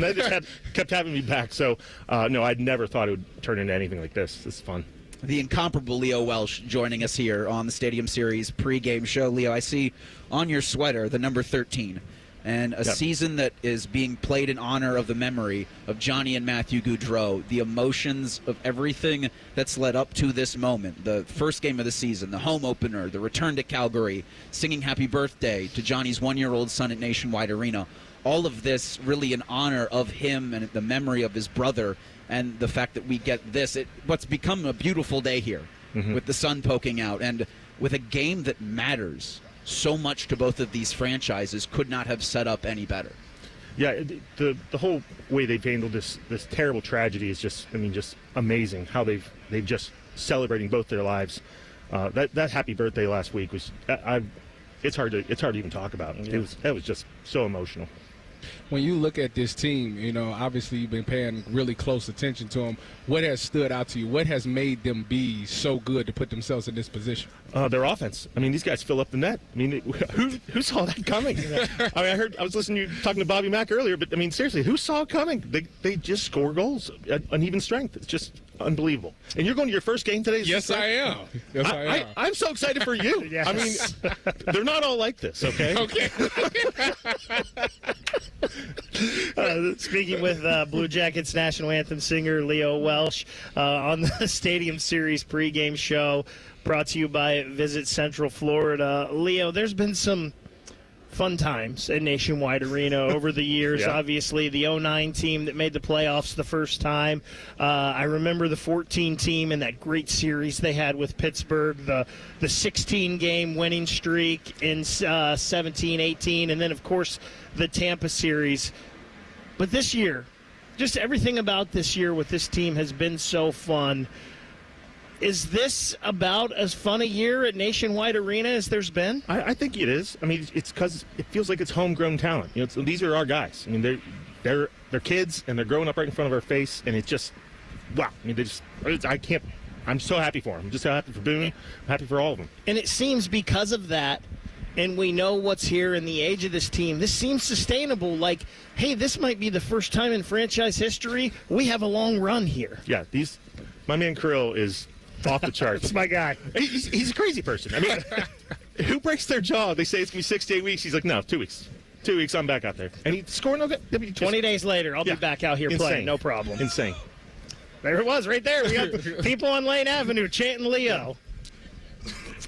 they just kept having me back. So, no, I'd never thought it would turn into anything like this. This is fun. The incomparable Leo Welsh joining us here on the Stadium Series pregame show. Leo, I see on your sweater the number 13. And a season that is being played in honor of the memory of Johnny and Matthew Goudreau, the emotions of everything that's led up to this moment, the first game of the season, the home opener, the return to Calgary, singing happy birthday to Johnny's 1-year-old son at Nationwide Arena. All of this really in honor of him and the memory of his brother, and the fact that we get this. What's become a beautiful day here with the sun poking out and with a game that matters so much to both of these franchises, could not have set up any better. Yeah, the whole way they've handled this terrible tragedy is just amazing. How they've just celebrating both their lives. That happy birthday last week was it's hard to even talk about. Yeah. It was just so emotional. When you look at this team, obviously you've been paying really close attention to them. What has stood out to you? What has made them be so good to put themselves in this position? Their offense. I mean, these guys fill up the net. I mean, who saw that coming? I mean, I was listening to you talking to Bobby Mack earlier, but I mean, seriously, who saw it coming? They just score goals at uneven strength. It's just unbelievable. And you're going to your first game today? Yes, I am. Yes, I am. I'm so excited for you. Yes. I mean, they're not all like this, okay? Okay. Speaking with Blue Jackets national anthem singer Leo Welsh on the Stadium Series pregame show, brought to you by Visit Central Florida. Leo, there's been some fun times at Nationwide Arena over the years. Yeah. Obviously, the 09 team that made the playoffs the first time. I remember the 14 team and that great series they had with Pittsburgh, the 16-game winning streak in 17-18, and then, of course, the Tampa series. But this year, just everything about this year with this team has been so fun. Is this about as fun a year at Nationwide Arena as there's been? I think it is. I mean, it's because it feels like it's homegrown talent. These are our guys. I mean, they're kids, and they're growing up right in front of our face, and it's just, wow. I mean, I'm so happy for them. I'm just so happy for Boone. I'm happy for all of them. And it seems because of that, and we know what's here in the age of this team, this seems sustainable. Like, hey, this might be the first time in franchise history we have a long run here. Yeah, my man Krill is off the charts. That's my guy. He's a crazy person. I mean, who breaks their jaw? They say it's going to be 6 to 8 weeks. He's like, no, 2 weeks. 2 weeks, I'm back out there. And he's scoring. 20 days later, I'll be back out here playing. No problem. Insane. There it was right there. We got people on Lane Avenue chanting Leo.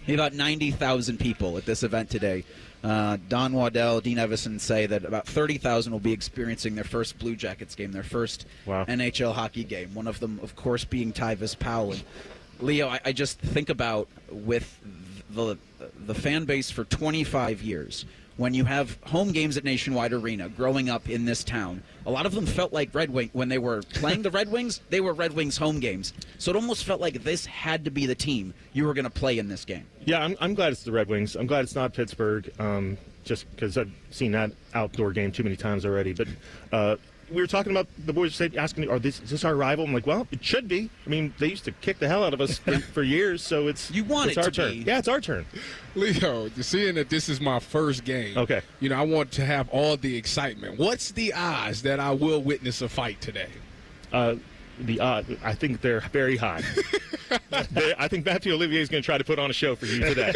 About 90,000 people at this event today. Don Waddell, Dean Evison say that about 30,000 will be experiencing their first Blue Jackets game, their first NHL hockey game. One of them, of course, being Tyvis Powell. And Leo, I just think about with the fan base for 25 years. When you have home games at Nationwide Arena, growing up in this town, a lot of them felt like Red Wing. When they were playing the Red Wings, they were Red Wings home games. So it almost felt like this had to be the team you were going to play in this game. Yeah, I'm glad it's the Red Wings. I'm glad it's not Pittsburgh, just because I've seen that outdoor game too many times already. But we were talking about the boys asking, is this our rival? I'm like, well, it should be. I mean, they used to kick the hell out of us for years, so it's our turn. Yeah, it's our turn. Leo, seeing that this is my first game, okay. I want to have all the excitement. What's the odds that I will witness a fight today? The odds, I think they're very high. I think Matthew Olivier is going to try to put on a show for you today.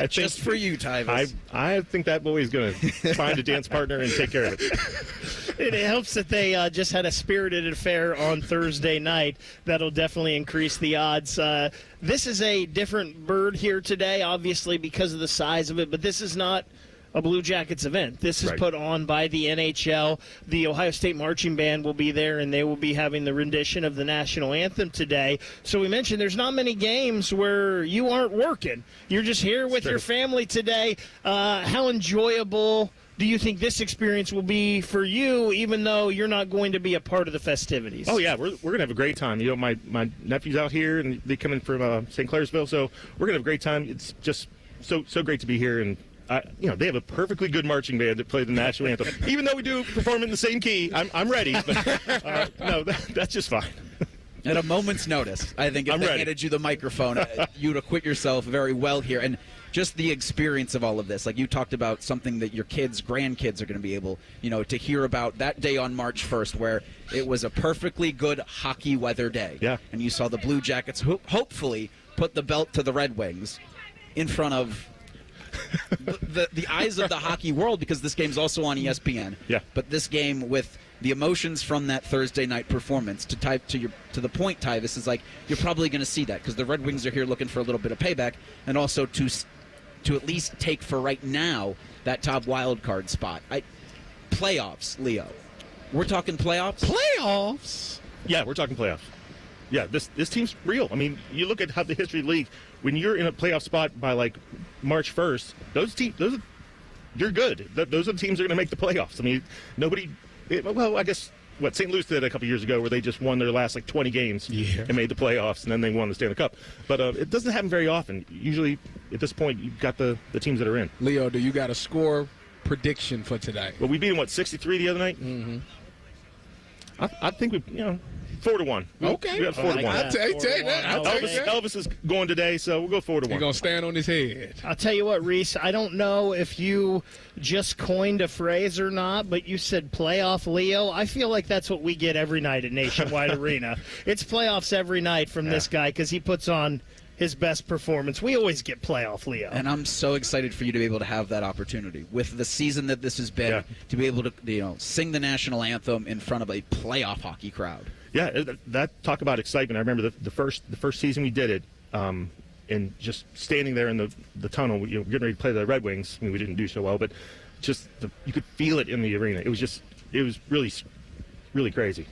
Just for you, Tyvis. I think that boy is going to find a dance partner and take care of it. It helps that they just had a spirited affair on Thursday night. That'll definitely increase the odds. This is a different bird here today, obviously, because of the size of it, but this is not a Blue Jackets event. This is put on by the NHL. The Ohio State Marching Band will be there, and they will be having the rendition of the national anthem today. So we mentioned there's not many games where you aren't working. You're just here with your family today. How enjoyable do you think this experience will be for you, even though you're not going to be a part of the festivities? Oh, yeah, we're going to have a great time. My nephew's out here, and they come in from St. Clairsville, so we're going to have a great time. It's just so great to be here, and they have a perfectly good marching band that play the national anthem. Even though we do perform in the same key, I'm ready. But, no, that's just fine. At a moment's notice, I think if they handed you the microphone, you'd acquit yourself very well here. And just the experience of all of this, like you talked about something that your kids, grandkids are going to be able, to hear about that day on March 1st, where it was a perfectly good hockey weather day. Yeah. And you saw the Blue Jackets hopefully put the belt to the Red Wings in front of the eyes of the hockey world, because this game's also on ESPN. Yeah. But this game, with the emotions from that Thursday night performance, to the point, Tyvis, is like you're probably going to see that because the Red Wings are here looking for a little bit of payback, and also to at least take for right now that top wild card spot. Playoffs, Leo. We're talking playoffs. Playoffs. Yeah, we're talking playoffs. Yeah, this team's real. I mean, you look at how the history of the league. When you're in a playoff spot by like March 1st, you're good. Those are the teams that are going to make the playoffs. I mean, I guess what St. Louis did a couple years ago, where they just won their last 20 games and made the playoffs, and then they won the Stanley Cup. But it doesn't happen very often. Usually, at this point, you've got the teams that are in. Leo, do you got a score prediction for today? Well, we beat them 63 the other night. Mm-hmm. I think we 4-1. Okay. We got 4-1. I'll take that. Elvis is going today, so we'll go 4-1. He's going to stand on his head. I'll tell you what, Reese, I don't know if you just coined a phrase or not, but you said playoff Leo. I feel like that's what we get every night at Nationwide Arena. It's playoffs every night from this guy because he puts on his best performance. We always get playoff Leo. And I'm so excited for you to be able to have that opportunity with the season that this has been, to be able to sing the national anthem in front of a playoff hockey crowd. Yeah, that talk about excitement. I remember the first season we did it, and just standing there in the tunnel, getting ready to play the Red Wings. I mean, we didn't do so well, but just you could feel it in the arena. It was really, really crazy.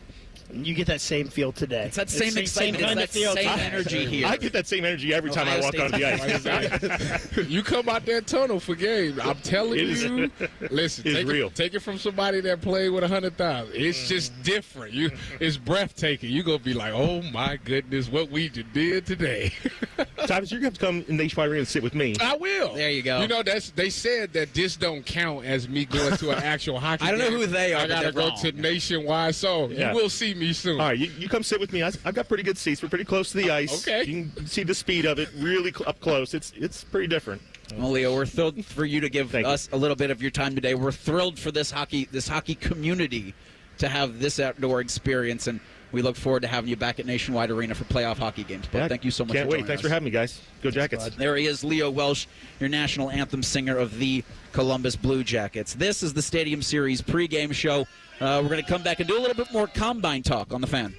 You get that same feel today. It's that same excitement. It's that same energy here. I get that same energy every time I walk onto the ice. You come out that tunnel for game. I'm telling you. Listen, take it from somebody that played with 100,000. It's just different. It's breathtaking. You're going to be like, oh, my goodness, what we just did today. Tyvis, you're going to have to come in Nationwide Arena and sit with me. I will. There you go. You know, they said that this don't count as me going to an actual hockey game. I don't know who they are. I got to go to Nationwide, so you will see me soon. All right, you come sit with me. I've got pretty good seats. We're pretty close to the ice. Okay. You can see the speed of it really up close. It's pretty different. Well, Leo, we're thrilled for you to give us a little bit of your time today. We're thrilled for this hockey community to have this outdoor experience, and we look forward to having you back at Nationwide Arena for playoff hockey games. But thank you so much for joining us. Thanks for having me, guys. Go Jackets. There he is, Leo Welsh, your national anthem singer of the Columbus Blue Jackets. This is the Stadium Series pregame show. We're going to come back and do a little bit more Combine talk on the Fan.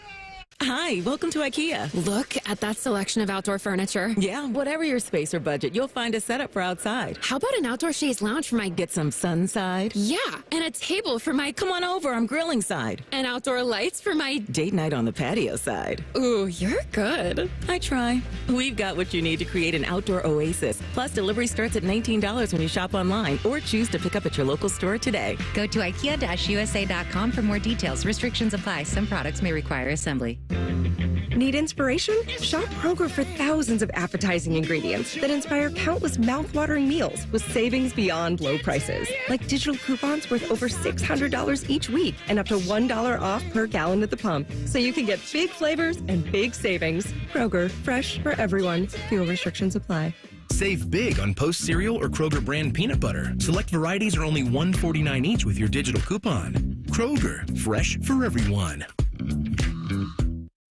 Hi, welcome to IKEA. Look at that selection of outdoor furniture. Yeah, whatever your space or budget, you'll find a setup for outside. How about an outdoor chaise lounge for my... Get some sun side? Yeah, and a table for my... Come on over, I'm grilling side. And outdoor lights for my... Date night on the patio side. Ooh, you're good. I try. We've got what you need to create an outdoor oasis. Plus, delivery starts at $19 when you shop online or choose to pick up at your local store today. Go to IKEA-USA.com for more details. Restrictions apply. Some products may require assembly. Need inspiration? Shop Kroger for thousands of appetizing ingredients that inspire countless mouth-watering meals with savings beyond low prices. Like digital coupons worth over $600 each week and up to $1 off per gallon at the pump. So you can get big flavors and big savings. Kroger, fresh for everyone. Fuel restrictions apply. Save big on Post cereal or Kroger brand peanut butter. Select varieties are only $1.49 each with your digital coupon. Kroger, fresh for everyone.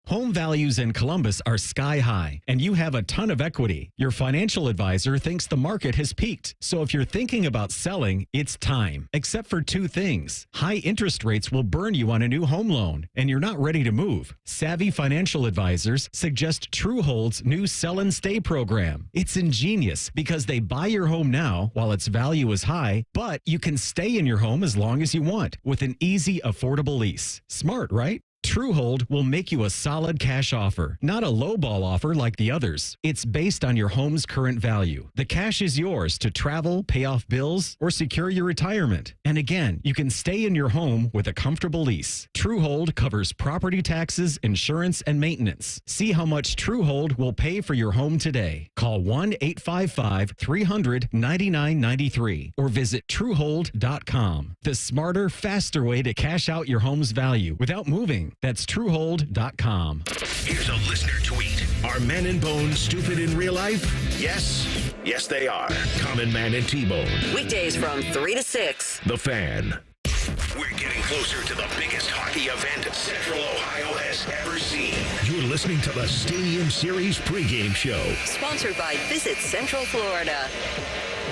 Home values in Columbus are sky high, and you have a ton of equity. Your financial advisor thinks the market has peaked. So if you're thinking about selling, it's time. Except for two things. High interest rates will burn you on a new home loan, and you're not ready to move. Savvy financial advisors suggest Truehold's new Sell and Stay program. It's ingenious because they buy your home now while its value is high, but you can stay in your home as long as you want with an easy, affordable lease. Smart, right? Truehold will make you a solid cash offer, not a lowball offer like the others. It's based on your home's current value. The cash is yours to travel, pay off bills, or secure your retirement. And again, you can stay in your home with a comfortable lease. Truehold covers property taxes, insurance, and maintenance. See how much Truehold will pay for your home today. Call 1-855-300-9993 or visit Truehold.com. The smarter, faster way to cash out your home's value without moving. That's Truehold.com. Here's a listener tweet. Are Men and Bone stupid in real life? Yes. Yes, they are. Common Man and T-Bone. Weekdays from 3 to 6. The Fan. We're getting closer to the biggest hockey event Central Ohio has ever seen. You're listening to the Stadium Series pregame show. Sponsored by Visit Central Florida.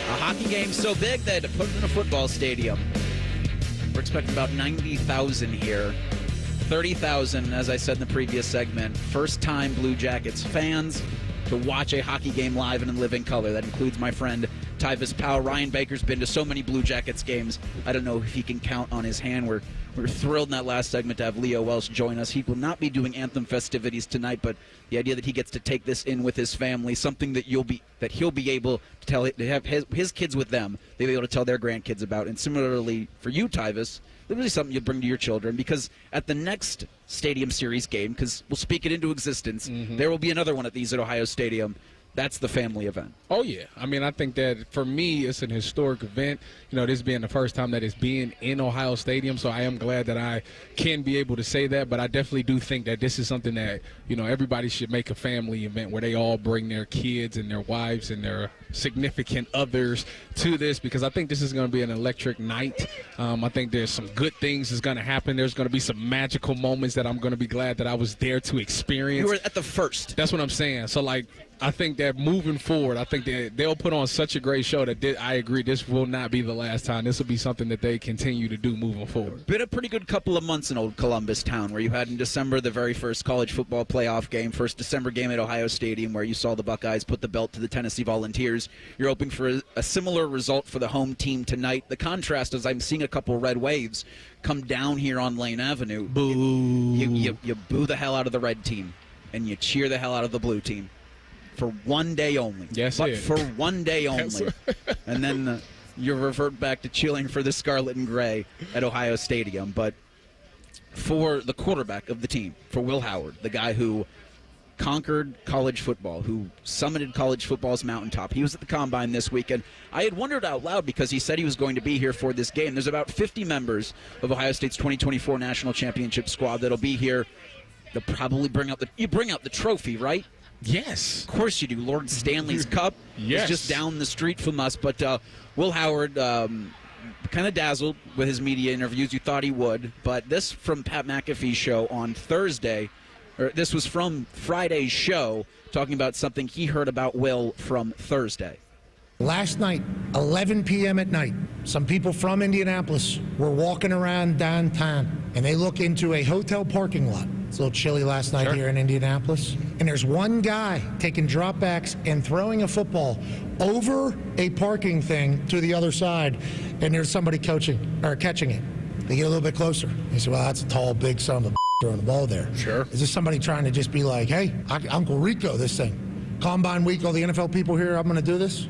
A hockey game so big they had to put it in a football stadium. We're expecting about 90,000 here. 30,000, as I said in the previous segment, first-time Blue Jackets fans to watch a hockey game live and in living color. That includes my friend Tyvis Powell. Ryan Baker's been to so many Blue Jackets games, I don't know if he can count on his hand. We're thrilled in that last segment to have Leo Welsh join us. He will not be doing anthem festivities tonight, but the idea that he gets to take this in with his family, something that he'll be able to tell, to have his kids with them, they'll be able to tell their grandkids about. And similarly for you, Tyvis, literally something you bring to your children, because at the next Stadium Series game, because we'll speak it into existence, there will be another one at these at Ohio Stadium. That's the family event. Oh, yeah. I mean, I think that for me, it's an historic event. You know, this being the first time that it's being in Ohio Stadium, so I am glad that I can be able to say that. But I definitely do think that this is something that, you know, everybody should make a family event where they all bring their kids and their wives and their significant others to this, because I think this is going to be an electric night. I think there's some good things that's going to happen. There's going to be some magical moments that I'm going to be glad that I was there to experience. You were at the first. That's what I'm saying. So, like, I think that moving forward, I think that they'll put on such a great show that I agree this will not be the last time. This will be something that they continue to do moving forward. Been a pretty good couple of months in old Columbus town, where you had in December the very first college football playoff game, first December game at Ohio Stadium, where you saw the Buckeyes put the belt to the Tennessee Volunteers. You're hoping for a similar result for the home team tonight. The contrast is I'm seeing a couple red waves come down here on Lane Avenue. Boo. You boo the hell out of the red team, and you cheer the hell out of the blue team. For one day only. Yes, but for one day only. And then you revert back to cheering for the Scarlet and Gray at Ohio Stadium. But for the quarterback of the team, for Will Howard, the guy who conquered college football, who summited college football's mountaintop. He was at the Combine this weekend. I had wondered out loud because he said he was going to be here for this game. There's about 50 members of Ohio State's 2024 National Championship squad that'll be here. They'll probably bring out the trophy, right? Yes. Of course you do. Lord Stanley's Cup is just down the street from us. But Will Howard kind of dazzled with his media interviews. You thought he would. But this from Pat McAfee's show on Thursday, or this was from Friday's show, talking about something he heard about Will from Thursday. Last night, 11 p.m. at night, some people from Indianapolis were walking around downtown, and they look into a hotel parking lot. It's a little chilly last night here in Indianapolis. And there's one guy taking dropbacks and throwing a football over a parking thing to the other side, and there's somebody catching it. They get a little bit closer. They say, well, that's a tall, big son of a throwing the ball there. Sure. Is this somebody trying to just be like, hey, Uncle Rico, this thing. Combine week, all the NFL people here, I'm going to do this.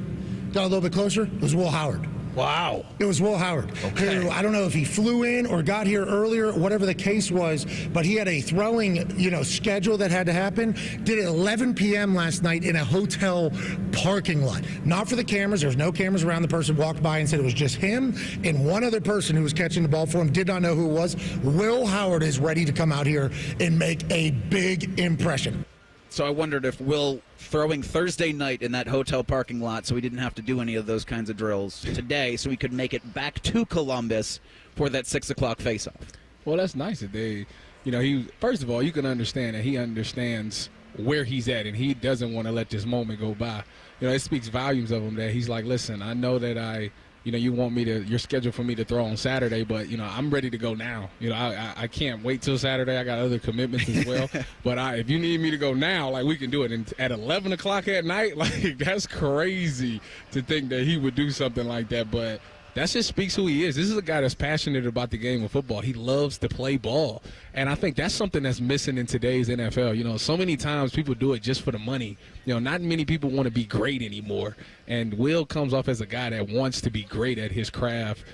Got a little bit closer. It was Will Howard. Wow. It was Will Howard, who I don't know if he flew in or got here earlier, whatever the case was, but he had a throwing, schedule that had to happen. Did it 11 p.m. last night in a hotel parking lot. Not for the cameras. There's no cameras around. The person walked by and said it was just him and one other person who was catching the ball for him. Did not know who it was. Will Howard is ready to come out here and make a big impression. So I wondered if Will throwing Thursday night in that hotel parking lot so he didn't have to do any of those kinds of drills today so he could make it back to Columbus for that 6 o'clock face-off. Well, that's nice that they, he first of all, you can understand that he understands where he's at and he doesn't want to let this moment go by. It speaks volumes of him that he's like, listen, I know that you want me to, you're scheduled for me to throw on Saturday, but, I'm ready to go now. I can't wait till Saturday. I got other commitments as well. But if you need me to go now, we can do it. And at 11 o'clock at night, that's crazy to think that he would do something like that. But that just speaks who he is. This is a guy that's passionate about the game of football. He loves to play ball. And I think that's something that's missing in today's NFL. So many times people do it just for the money. Not many people want to be great anymore. And Will comes off as a guy that wants to be great at his craft.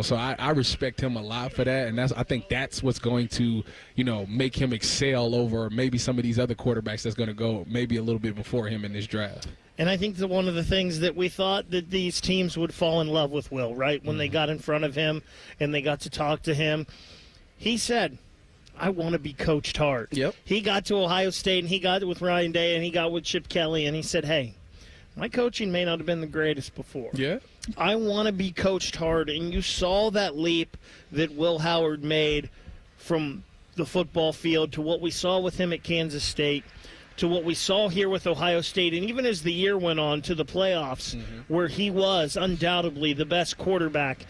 So I respect him a lot for that. And I think that's what's going to, make him excel over maybe some of these other quarterbacks that's going to go maybe a little bit before him in this draft. And I think that one of the things that we thought that these teams would fall in love with Will, right? When they got in front of him and they got to talk to him, he said, I want to be coached hard. Yep. He got to Ohio State and he got it with Ryan Day and he got with Chip Kelly and he said, hey, my coaching may not have been the greatest before. Yeah. I want to be coached hard. And you saw that leap that Will Howard made from the football field to what we saw with him at Kansas State, to what we saw here with Ohio State, and even as the year went on to the playoffs, where he was undoubtedly the best quarterback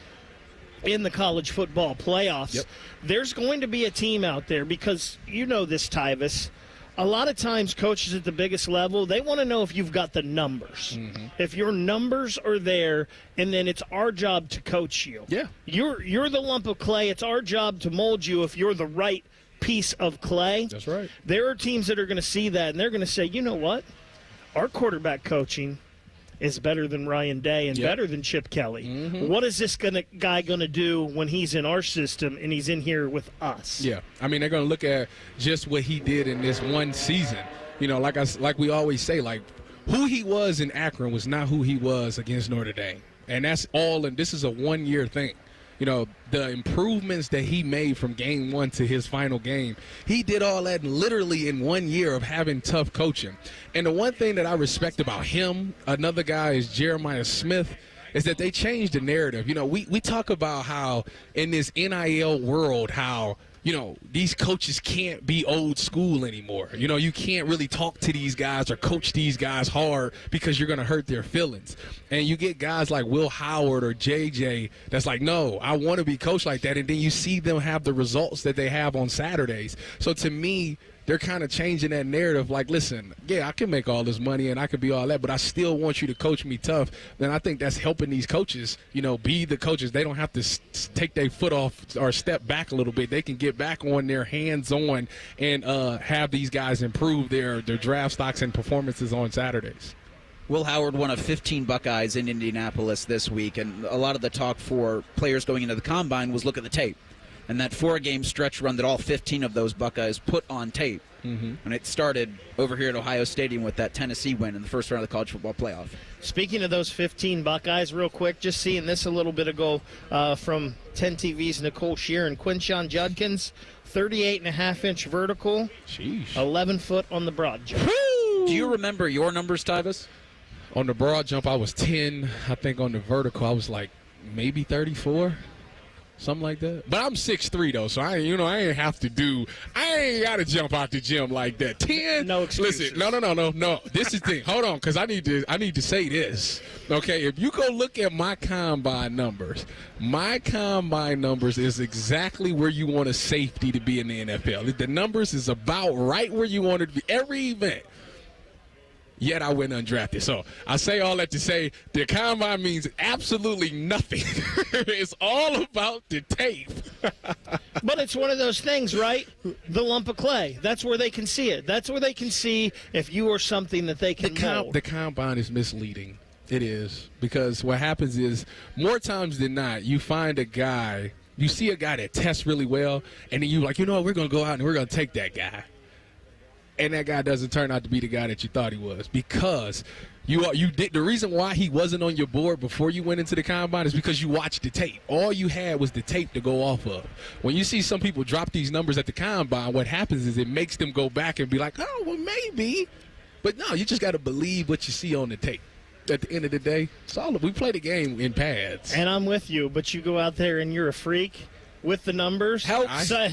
in the college football playoffs. Yep. There's going to be a team out there because you know this, Tyvis. A lot of times coaches at the biggest level, they want to know if you've got the numbers. If your numbers are there, and then it's our job to coach you. Yeah. You're the lump of clay. It's our job to mold you if you're the right piece of clay. That's right. There are teams that are going to see that, and they're going to say, you know what? Our quarterback coaching is better than Ryan Day and better than Chip Kelly. What is this guy going to do when he's in our system and he's in here with us? Yeah. I mean, they're going to look at just what he did in this one season. Like we always say, who he was in Akron was not who he was against Notre Dame. And that's all, and this is a one-year thing. The improvements that he made from game one to his final game, he did all that literally in 1 year of having tough coaching. And the one thing that I respect about him, another guy is Jeremiah Smith, is that they changed the narrative. We talk about how in this NIL world, how these coaches can't be old school anymore. You can't really talk to these guys or coach these guys hard because you're going to hurt their feelings. And you get guys like Will Howard or JJ that's like, no, I want to be coached like that. And then you see them have the results that they have on Saturdays. So to me, they're kind of changing that narrative like, listen, yeah, I can make all this money and I can be all that, but I still want you to coach me tough. Then I think that's helping these coaches, be the coaches. They don't have to take their foot off or step back a little bit. They can get back on their hands-on and have these guys improve their draft stocks and performances on Saturdays. Will Howard, one of 15 Buckeyes in Indianapolis this week, and a lot of the talk for players going into the Combine was look at the tape. And that 4-game stretch run that all 15 of those Buckeyes put on tape. Mm-hmm. And it started over here at Ohio Stadium with that Tennessee win in the first round of the college football playoff. Speaking of those 15 Buckeyes, real quick, just seeing this a little bit ago from 10 TV's Nicole Shear and Quinshon Judkins, 38.5-inch vertical, 11-foot on the broad jump. Do you remember your numbers, Tyvis? On the broad jump, I was 10. I think on the vertical, I was like maybe 34. Something like that. But I'm 6'3", though, so I ain't got to jump out the gym like that. 10? No excuses. Listen, no. This is the thing. Hold on, because I need to say this. Okay, if you go look at my combine numbers is exactly where you want a safety to be in the NFL. The numbers is about right where you want it to be every event. Yet I went undrafted. So I say all that to say the combine means absolutely nothing. It's all about the tape. But it's one of those things, right? The lump of clay. That's where they can see it. That's where they can see if you are something that they can mold. The combine is misleading. It is. Because what happens is more times than not, you find a guy, you see a guy that tests really well, and then you're like, we're going to go out and we're going to take that guy. And that guy doesn't turn out to be the guy that you thought he was because you did. The reason why he wasn't on your board before you went into the combine is because you watched the tape. All you had was the tape to go off of. When you see some people drop these numbers at the combine, what happens is it makes them go back and be like, oh, well, maybe. But no, you just got to believe what you see on the tape. At the end of the day, we play the game in pads. And I'm with you, but you go out there and you're a freak. With the numbers, helps. It's nice.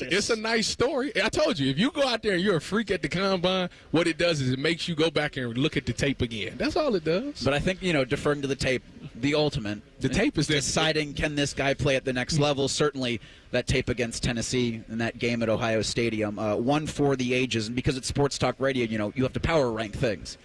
It's a nice story. I told you, if you go out there and you're a freak at the combine, what it does is it makes you go back and look at the tape again. That's all it does. But I think, deferring to the tape, the ultimate. The tape is deciding can this guy play at the next level. Certainly that tape against Tennessee in that game at Ohio Stadium, one for the ages. And because it's sports talk radio, you have to power rank things.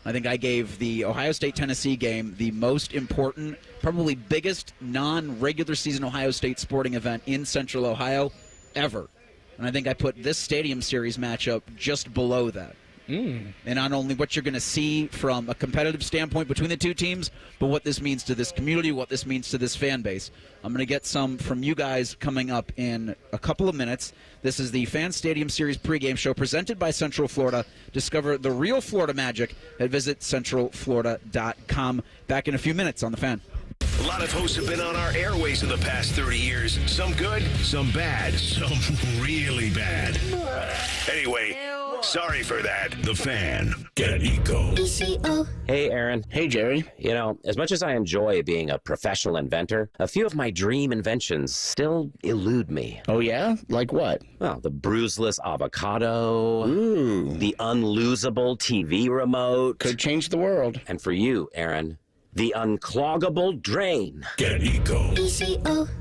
I think I gave the Ohio State-Tennessee game the most important, probably biggest non-regular season Ohio State sporting event in Central Ohio ever. And I think I put this Stadium Series matchup just below that. And not only what you're going to see from a competitive standpoint between the two teams, but what this means to this community, what this means to this fan base. I'm going to get some from you guys coming up in a couple of minutes. This is the Fan Stadium Series pregame show presented by Central Florida. Discover the real Florida magic at visitcentralflorida.com. Back in a few minutes on The Fan. A lot of hosts have been on our airways in the past 30 years. Some good, some bad, some really bad. Anyway, sorry for that. The Fan. Get Eco. Hey, Aaron. Hey, Jerry. As much as I enjoy being a professional inventor, a few of my dream inventions still elude me. Oh, yeah? Like what? Well, the bruiseless avocado. Ooh. The unlosable TV remote. Could change the world. And for you, Aaron, the uncloggable drain. Get Eco.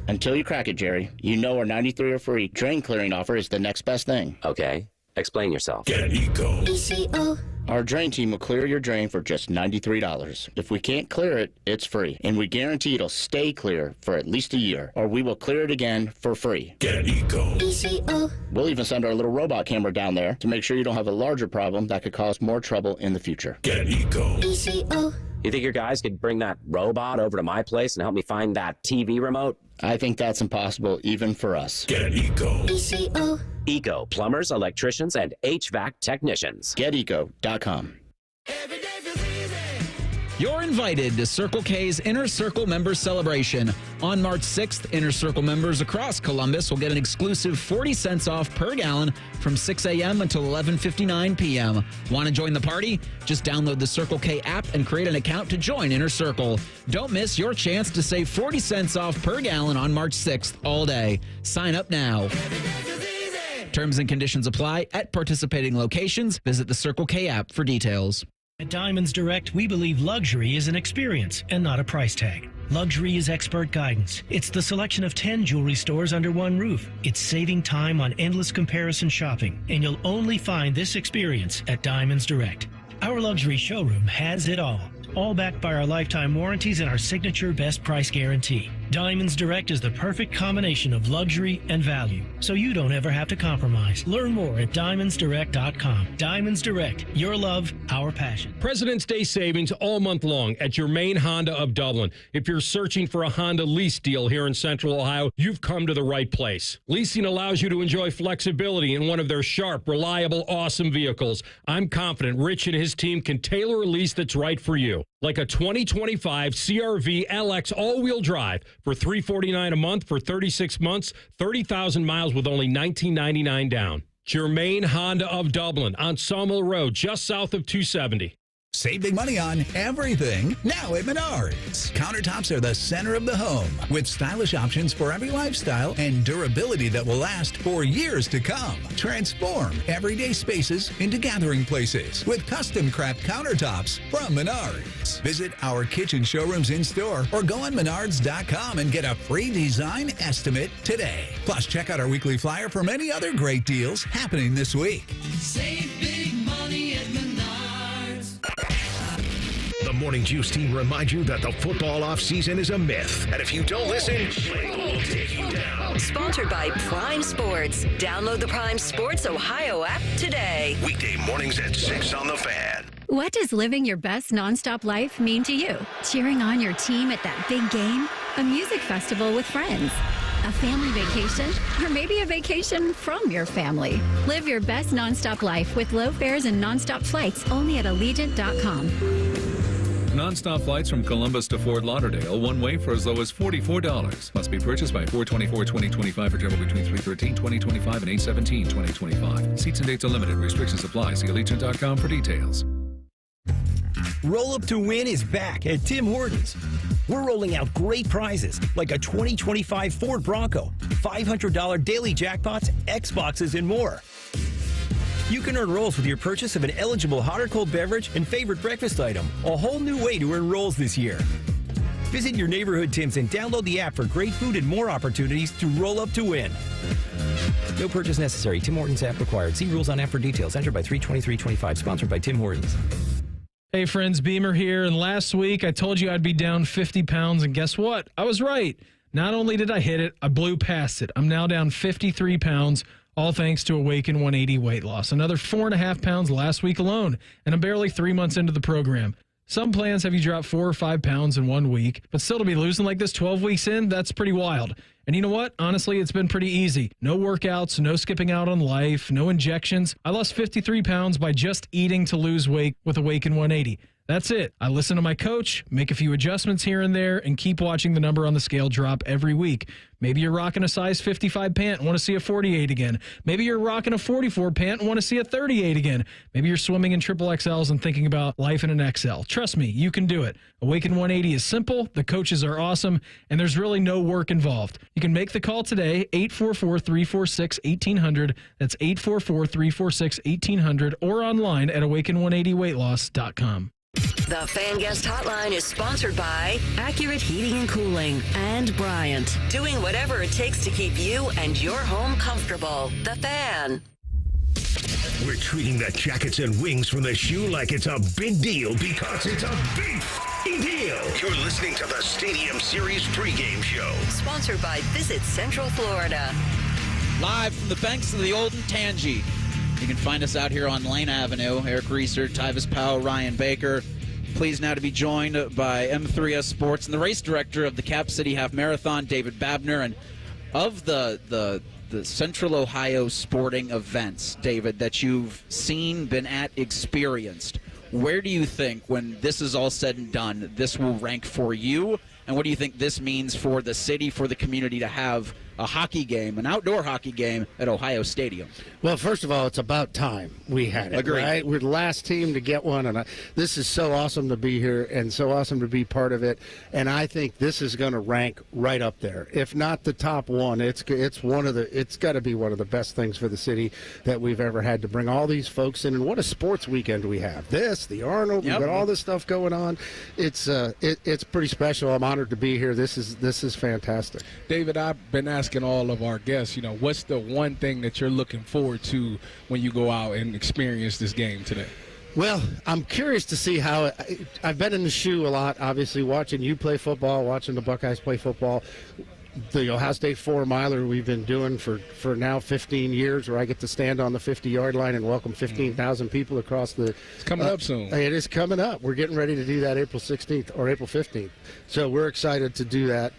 Until you crack it, Jerry. Our 93 are free drain clearing offer is the next best thing. Okay. Explain yourself. Get Eco. Our drain team will clear your drain for just $93. If we can't clear it, it's free. And we guarantee it'll stay clear for at least a year, or we will clear it again for free. Get Eco. We'll even send our little robot camera down there to make sure you don't have a larger problem that could cause more trouble in the future. Get Eco. You think your guys could bring that robot over to my place and help me find that TV remote? I think that's impossible even for us. Get Eco. Eco, plumbers, electricians, and HVAC technicians. GetEco.com. Every day feels easy. You're invited to Circle K's Inner Circle Members Celebration. On March 6th, Inner Circle members across Columbus will get an exclusive 40 cents off per gallon from 6 a.m. until 11:59 p.m. Want to join the party? Just download the Circle K app and create an account to join Inner Circle. Don't miss your chance to save 40 cents off per gallon on March 6th all day. Sign up now. Terms and conditions apply at participating locations. Visit the Circle K app for details. At Diamonds Direct, we believe luxury is an experience and not a price tag. Luxury is expert guidance. It's the selection of 10 jewelry stores under one roof. It's saving time on endless comparison shopping, and you'll only find this experience at Diamonds Direct. Our luxury showroom has it all backed by our lifetime warranties and our signature best price guarantee. Diamonds Direct is the perfect combination of luxury and value, so you don't ever have to compromise. Learn more at diamondsdirect.com. Diamonds Direct, your love, our passion. President's Day savings all month long at your main Honda of Dublin. If you're searching for a Honda lease deal here in Central Ohio, you've come to the right place. Leasing allows you to enjoy flexibility in one of their sharp, reliable, awesome vehicles. I'm confident Rich and his team can tailor a lease that's right for you. Like a 2025 CR-V LX all-wheel drive for $349 a month for 36 months, 30,000 miles with only $19.99 down. Germain Honda of Dublin on Sawmill Road, just south of 270. Save big money on everything now at Menards. Countertops are the center of the home with stylish options for every lifestyle and durability that will last for years to come. Transform everyday spaces into gathering places with custom craft countertops from Menards. Visit our kitchen showrooms in store or go on Menards.com and get a free design estimate today. Plus, check out our weekly flyer for many other great deals happening this week. Save big money at Menards. The Morning Juice team reminds you that the football offseason is a myth. And if you don't listen, we'll take you down. Sponsored by Prime Sports. Download the Prime Sports Ohio app today. Weekday mornings at 6 on The Fan. What does living your best nonstop life mean to you? Cheering on your team at that big game? A music festival with friends? A family vacation? Or maybe a vacation from your family? Live your best nonstop life with low fares and nonstop flights only at Allegiant.com. Non-stop flights from Columbus to Fort Lauderdale, one way for as low as $44. Must be purchased by 4/24/2025 for travel between 3/13/2025 and 8/17/2025. Seats and dates are limited. Restrictions apply. See Allegiant.com for details. Roll Up to Win is back at Tim Hortons. We're rolling out great prizes like a 2025 Ford Bronco, $500 daily jackpots, Xboxes, and more. You can earn rolls with your purchase of an eligible hot or cold beverage and favorite breakfast item. A whole new way to earn rolls this year. Visit your neighborhood Tim's and download the app for great food and more opportunities to roll up to win. No purchase necessary. Tim Hortons app required. See rules on app for details. Entered by 3/23/25. Sponsored by Tim Hortons. Hey friends, Beamer here. And last week I told you I'd be down 50 pounds. And guess what? I was right. Not only did I hit it, I blew past it. I'm now down 53 pounds. All thanks to Awaken 180 weight loss. Another 4.5 pounds last week alone, and I'm barely 3 months into the program. Some plans have you drop 4 or 5 pounds in 1 week, but still to be losing like this 12 weeks in, that's pretty wild. And you know what? Honestly, it's been pretty easy. No workouts, no skipping out on life, no injections. I lost 53 pounds by just eating to lose weight with Awaken 180. That's it. I listen to my coach, make a few adjustments here and there, and keep watching the number on the scale drop every week. Maybe you're rocking a size 55 pant and want to see a 48 again. Maybe you're rocking a 44 pant and want to see a 38 again. Maybe you're swimming in triple XLs and thinking about life in an XL. Trust me, you can do it. Awaken 180 is simple, the coaches are awesome, and there's really no work involved. You can make the call today, 844-346-1800. That's 844-346-1800, or online at awaken180weightloss.com. The Fan Guest Hotline is sponsored by Accurate Heating and Cooling and Bryant. Doing whatever it takes to keep you and your home comfortable. The Fan. We're treating the jackets and wings from the shoe like it's a big deal because it's a big deal. You're listening to the Stadium Series pregame show. Sponsored by Visit Central Florida. Live from the banks of the Olden Tangi. You can find us out here on Lane Avenue. Eric Rieser, Tyvis, Powell, Ryan Baker. Pleased now to be joined by M3S Sports and the race director of the Cap City Half Marathon, David Babner, and of the Central Ohio sporting events, David, that you've seen, been at, experienced. Where do you think, when this is all said and done, this will rank for you? And what do you think this means for the city, for the community to have a hockey game, an outdoor hockey game at Ohio Stadium? Well, first of all, it's about time we had it. Agreed. Right? We're the last team to get one, and this is so awesome to be here and so awesome to be part of it. And I think this is going to rank right up there, if not the top one. It's got to be one of the best things for the city that we've ever had, to bring all these folks in. And what a sports weekend we have! The Arnold, we've got all this stuff going on. It's pretty special. I'm honored to be here. This is fantastic. David, I've been asking all of our guests, what's the one thing that you're looking forward to when you go out and experience this game today? Well, I'm curious to see how I've been in the shoe a lot, obviously, watching you play football, watching the Buckeyes play football. The Ohio State 4-miler we've been doing for now 15 years, where I get to stand on the 50-yard line and welcome 15,000 people across the... It's coming up soon. It is coming up. We're getting ready to do that April 16th or April 15th. So we're excited to do that.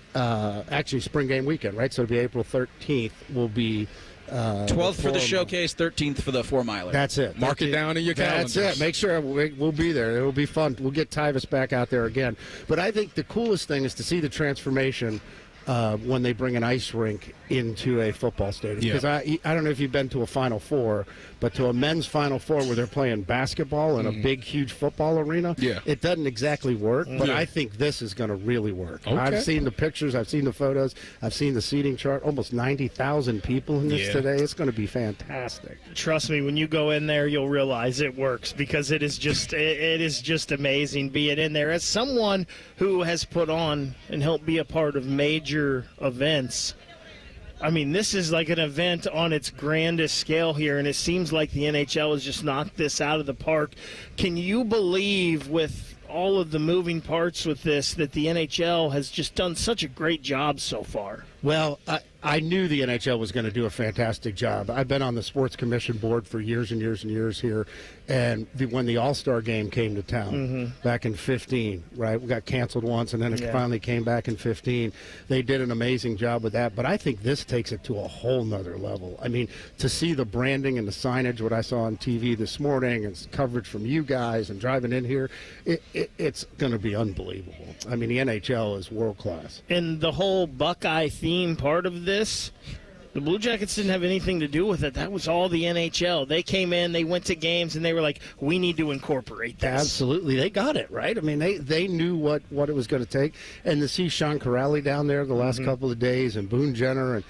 Actually, spring game weekend, right? So it'll be April 13th will be... 12th for the showcase, 13th for the 4-miler. That's it. Mark it down in your calendars. That's it. Make sure we'll be there. It'll be fun. We'll get Tyvis back out there again. But I think the coolest thing is to see the transformation when they bring an ice rink into a football stadium. Because I don't know if you've been to a Final Four, but to a men's Final Four where they're playing basketball in a big, huge football arena, it doesn't exactly work. But I think this is going to really work. Okay. I've seen the pictures. I've seen the photos. I've seen the seating chart. Almost 90,000 people in this today. It's going to be fantastic. Trust me, when you go in there, you'll realize it works, because it is just amazing being in there. As someone who has put on and helped be a part of major events, I mean, this is like an event on its grandest scale here, and it seems like the NHL has just knocked this out of the park. Can you believe, with all of the moving parts with this, that the NHL has just done such a great job so far? Well, I knew the NHL was going to do a fantastic job. I've been on the Sports Commission board for years and years and years here, and when the All-Star game came to town back in 15, right, we got canceled once, and then it finally came back in 15. They did an amazing job with that, but I think this takes it to a whole nother level. I mean, to see the branding and the signage, what I saw on TV this morning, and coverage from you guys and driving in here, it's going to be unbelievable. I mean, the NHL is world-class. And the whole Buckeye theme part of this, the Blue Jackets didn't have anything to do with it. That was all the NHL. They came in, they went to games, and they were like, we need to incorporate this. Absolutely. They got it, right? I mean, they knew what it was going to take. And to see Sean Corrali down there the last couple of days, and Boone Jenner, and,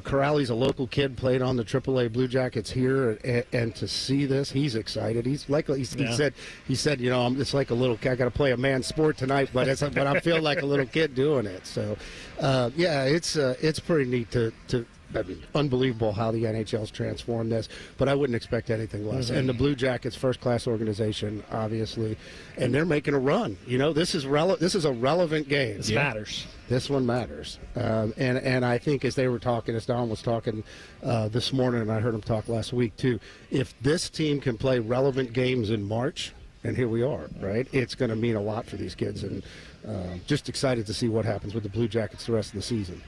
Corrali's a local kid, played on the AAA Blue Jackets here, and to see this, he's excited. He said, it's like a little kid. I got to play a man's sport tonight, but I feel like a little kid doing it. So, it's pretty neat to I mean, unbelievable how the NHL's transformed this, but I wouldn't expect anything less. And the Blue Jackets, first-class organization, obviously, and they're making a run. This is a relevant game. This matters. This one matters. And I think as Don was talking this morning, and I heard him talk last week too, if this team can play relevant games in March, and here we are, right, it's going to mean a lot for these kids. And just excited to see what happens with the Blue Jackets the rest of the season.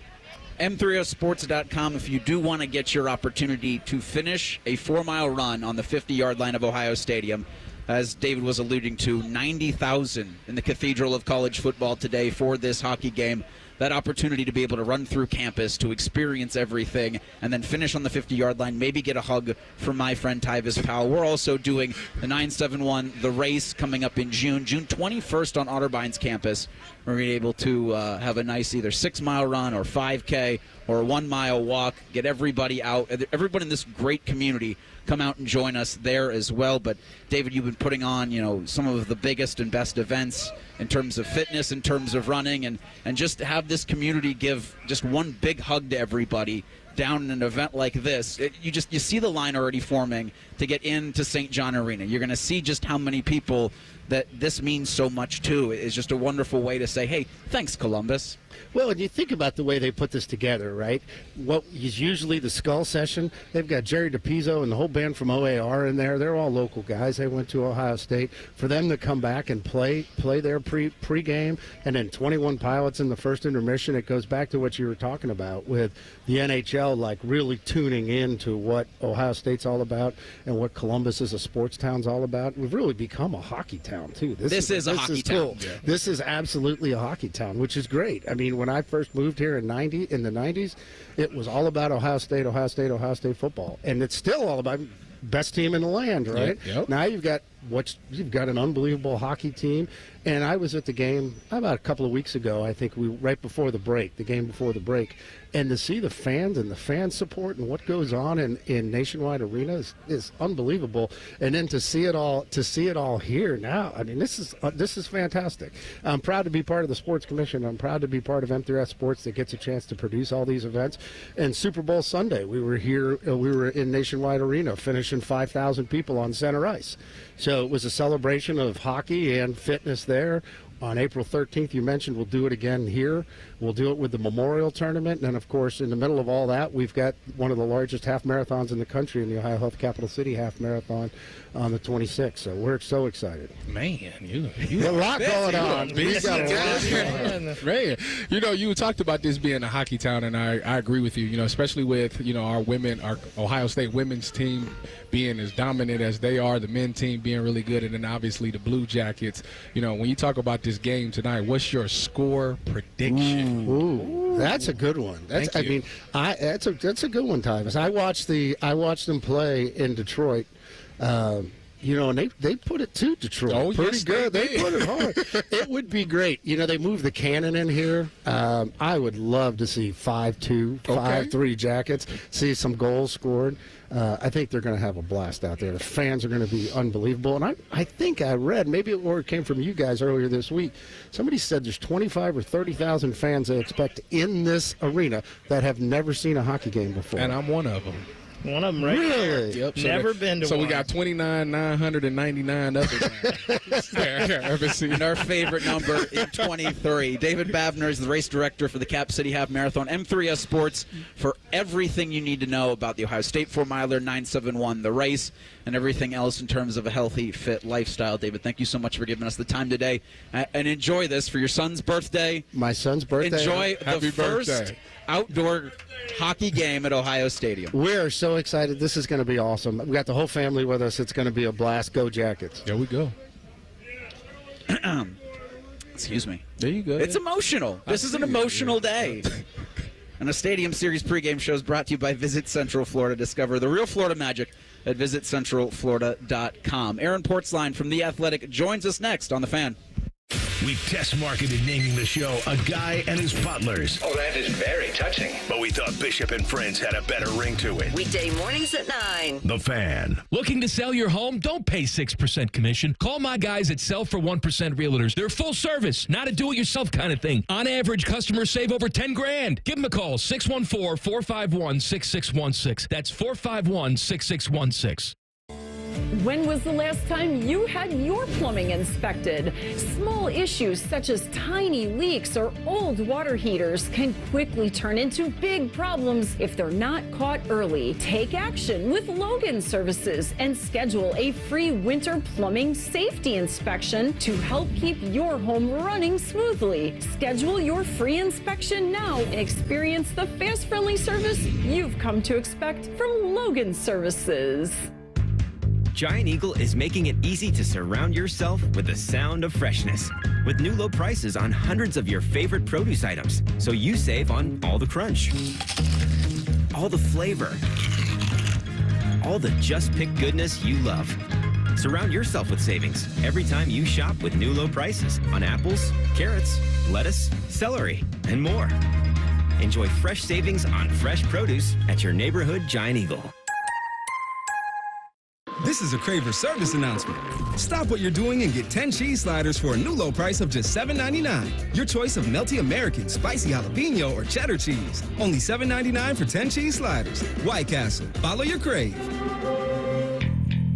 M30sports.com if you do want to get your opportunity to finish a 4-mile run on the 50-yard line of Ohio Stadium. As David was alluding to, 90,000 in the Cathedral of College Football today for this hockey game. That opportunity to be able to run through campus, to experience everything, and then finish on the 50-yard line, maybe get a hug from my friend Tyvis Powell. We're also doing the 971, the race, coming up in June 21st on Otterbeins campus. We're going to be able to have a nice either 6-mile run or 5K or a 1-mile walk, get everybody out. Everybody in this great community come out and join us there as well. But, David, you've been putting on, some of the biggest and best events in terms of fitness, in terms of running, and just to have this community give just one big hug to everybody down in an event like this. You see the line already forming to get into St. John Arena. You're going to see just how many people that this means so much to. It's just a wonderful way to say, hey, thanks, Columbus. Well, and you think about the way they put this together, right? What is usually the skull session, they've got Jerry DePizzo and the whole band from OAR in there. They're all local guys. They went to Ohio State. For them to come back and play their pregame, and then 21 pilots in the first intermission, it goes back to what you were talking about with the NHL, like really tuning in to what Ohio State's all about and what Columbus as a sports town's all about. We've really become a hockey town, too. This is a hockey town. Cool. Yeah. This is absolutely a hockey town, which is great. I mean, when I first moved here in the 90s, it was all about Ohio State football. And it's still all about best team in the land, right? Yep. Now you've got an unbelievable hockey team. And I was at the game about a couple of weeks ago, I think right before the game before the break, and to see the fans and the fan support and what goes on in Nationwide Arena is unbelievable. And then to see it all here now, I mean, this is fantastic. I'm proud to be part of the Sports Commission. I'm proud to be part of M3S Sports that gets a chance to produce all these events. And Super Bowl Sunday, we were here, we were in Nationwide Arena, finishing 5,000 people on center ice. So it was a celebration of hockey and fitness there. On April 13th, you mentioned we'll do it again here. We'll do it with the Memorial Tournament. And, of course, in the middle of all that, we've got one of the largest half marathons in the country in the Ohio Health Capital City Half Marathon on the 26th. So we're so excited. Man, you a lot going on. We've got a lot going on. Man, you talked about this being a hockey town, and I agree with you, especially with, our Ohio State women's team being as dominant as they are, the men's team being really good, and then obviously the Blue Jackets. When you talk about this game tonight, what's your score prediction? Ooh, that's a good one. That's a good one, Tyvis. I watched them play in Detroit. And they put it to Detroit. Oh, pretty yes, good. they put it hard. It would be great. They moved the cannon in here. I would love to see 5-2, 5-3 Jackets, see some goals scored. I think they're going to have a blast out there. The fans are going to be unbelievable. And I think I read, maybe it came from you guys earlier this week, somebody said there's 25 or 30,000 fans they expect in this arena that have never seen a hockey game before. And I'm one of them. One of them, right? Really? Yep. Never been to one. So we got 29,999 other guys. And our favorite number in 23. David Bavner is the race director for the Cap City Half Marathon. M3S Sports for everything you need to know about the Ohio State 4-miler, 971, the race, and everything else in terms of a healthy, fit lifestyle. David, thank you so much for giving us the time today. And enjoy this for your son's birthday. My son's birthday. Enjoy Happy the first birthday. outdoor hockey game at Ohio Stadium. We're so excited. This is going to be awesome. We've got the whole family with us. It's going to be a blast. Go Jackets. There we go. Excuse me. There you go. It's emotional. This is an emotional day. And a Stadium Series pregame show is brought to you by Visit Central Florida. Discover the real Florida magic at visitcentralflorida.com. Aaron Portzline from The Athletic joins us next on The Fan. We test marketed naming the show A Guy and His Butlers. Oh, that is very touching. But we thought Bishop and Friends had a better ring to it. Weekday mornings at 9. The Fan. Looking to sell your home? Don't pay 6% commission. Call my guys at Sell for 1% Realtors. They're full service, not a do-it-yourself kind of thing. On average, customers save over $10,000. Give them a call, 614-451-6616. That's 451-6616. When was the last time you had your plumbing inspected? Small issues such as tiny leaks or old water heaters can quickly turn into big problems if they're not caught early. Take action with Logan Services and schedule a free winter plumbing safety inspection to help keep your home running smoothly. Schedule your free inspection now and experience the fast, friendly service you've come to expect from Logan Services. Giant Eagle is making it easy to surround yourself with the sound of freshness. With new low prices on hundreds of your favorite produce items, so you save on all the crunch, all the flavor, all the just-picked goodness you love. Surround yourself with savings every time you shop with new low prices on apples, carrots, lettuce, celery, and more. Enjoy fresh savings on fresh produce at your neighborhood Giant Eagle. This is a Craver service announcement. Stop what you're doing and get 10 cheese sliders for a new low price of just $7.99. Your choice of melty American, spicy jalapeno, or cheddar cheese. Only $7.99 for 10 cheese sliders. White Castle. Follow your crave.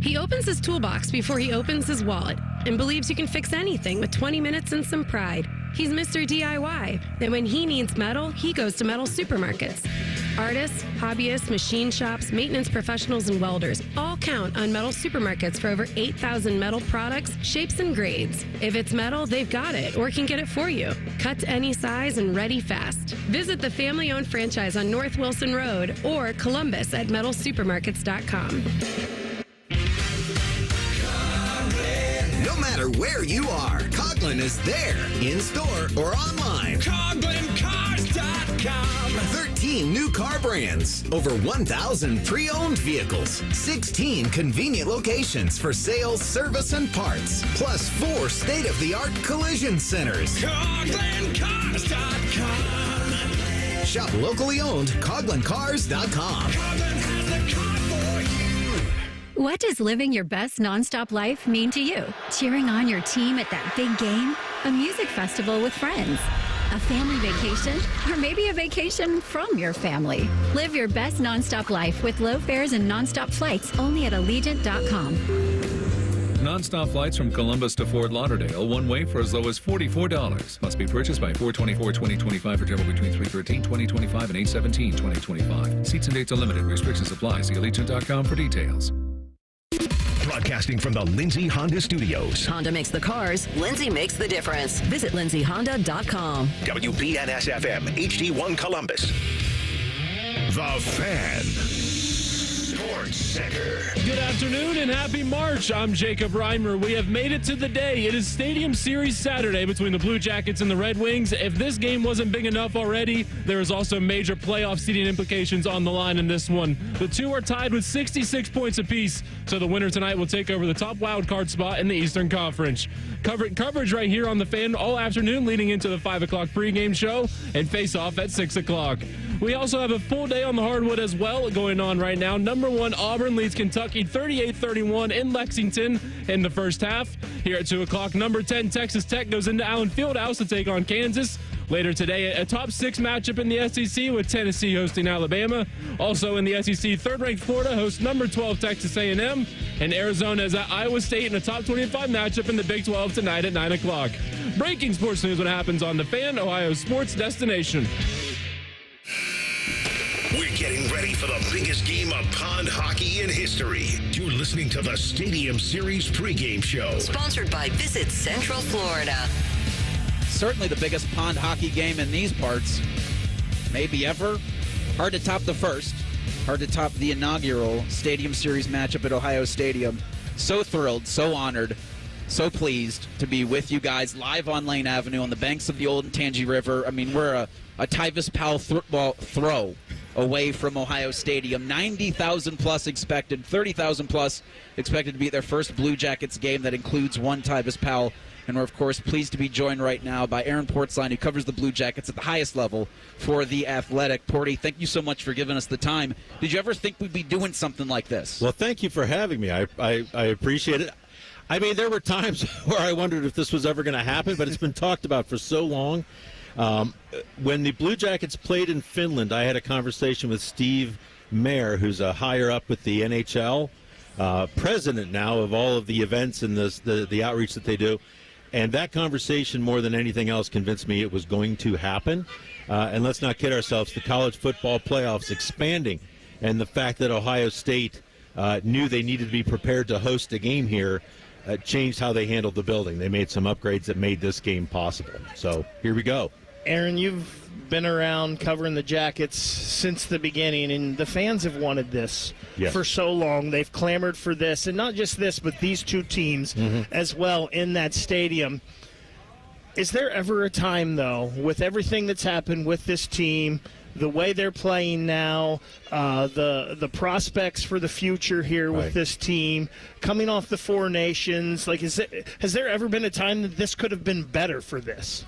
He opens his toolbox before he opens his wallet and believes you can fix anything with 20 minutes and some pride. He's Mr. DIY, and when he needs metal, he goes to metal supermarkets. Artists, hobbyists, machine shops, maintenance professionals, and welders all count on metal supermarkets for over 8,000 metal products, shapes, and grades. If it's metal, they've got it or can get it for you. Cut to any size and ready fast. Visit the family-owned franchise on North Wilson Road or Columbus at metalsupermarkets.com. No matter where you are, Coughlin is there, in store or online. CoughlinCars.com. 13 new car brands, over 1,000 pre-owned vehicles, 16 convenient locations for sales, service, and parts, plus 4 state-of-the-art collision centers. CoughlinCars.com. Shop locally owned, CoughlinCars.com. Coughlin has the car for you. What does living your best nonstop life mean to you? Cheering on your team at that big game? A music festival with friends? A family vacation? Or maybe a vacation from your family? Live your best nonstop life with low fares and nonstop flights only at Allegiant.com. Non-stop flights from Columbus to Fort Lauderdale, one way for as low as $44. Must be purchased by 4/24/2025 for travel between 3/13/2025 and 8/17/2025. Seats and dates are limited. Restrictions apply. See Allegiant.com for details. Broadcasting from the Lindsay Honda Studios. Honda makes the cars. Lindsay makes the difference. Visit lindsayhonda.com. WBNS-FM, HD1 Columbus. The Fan. Sports Center. Good afternoon and happy March. I'm Jacob Reimer. We have made it to the day. It is Stadium Series Saturday between the Blue Jackets and the Red Wings. If this game wasn't big enough already, there is also major playoff seeding implications on the line in this one. The two are tied with 66 points apiece, so the winner tonight will take over the top wild card spot in the Eastern Conference. Coverage right here on the Fan all afternoon leading into the 5 o'clock pregame show and face-off at 6 o'clock. We also have a full day on the hardwood as well going on right now. Number 1 Auburn leads Kentucky 38-31 in Lexington in the first half. Here at 2 o'clock, number 10 Texas Tech goes into Allen Fieldhouse to take on Kansas. Later today, a top 6 matchup in the SEC with Tennessee hosting Alabama. Also in the SEC, third-ranked Florida hosts number 12 Texas A&M. And Arizona is at Iowa State in a top 25 matchup in the Big 12 tonight at 9 o'clock. Breaking sports news when it happens on the Fan, Ohio's sports destination. We're getting ready for the biggest game of pond hockey in history. You're listening to the Stadium Series pregame show. Sponsored by Visit Central Florida. Certainly the biggest pond hockey game in these parts, maybe ever. Hard to top the first. Hard to top the inaugural Stadium Series matchup at Ohio Stadium. So thrilled, so honored, so pleased to be with you guys live on Lane Avenue on the banks of the Old Tangi River. I mean, we're a Tyvis Powell throw away from Ohio Stadium. 90,000 plus expected, 30,000 plus expected to be at their first Blue Jackets game that includes one Tyvis Powell. And we're, of course, pleased to be joined right now by Aaron Portzline, who covers the Blue Jackets at the highest level for The Athletic. Porty, thank you so much for giving us the time. Did you ever think we'd be doing something like this? Well, thank you for having me. I appreciate it. I mean, there were times where I wondered if this was ever going to happen, but it's been talked about for so long. When the Blue Jackets played in Finland, I had a conversation with Steve Mayer, who's a higher up with the NHL, president now of all of the events and the outreach that they do. And that conversation, more than anything else, convinced me it was going to happen. And let's not kid ourselves, the college football playoffs expanding, and the fact that Ohio State knew they needed to be prepared to host a game here changed how they handled the building. They made some upgrades that made this game possible. So here we go. Aaron, you've been around covering the Jackets since the beginning, and the fans have wanted this for so long. They've clamored for this, and not just this, but these two teams as well in that stadium. Is there ever a time, though, with everything that's happened with this team, the way they're playing now, the prospects for the future here with this team, coming off the Four Nations, has there ever been a time that this could have been better for this?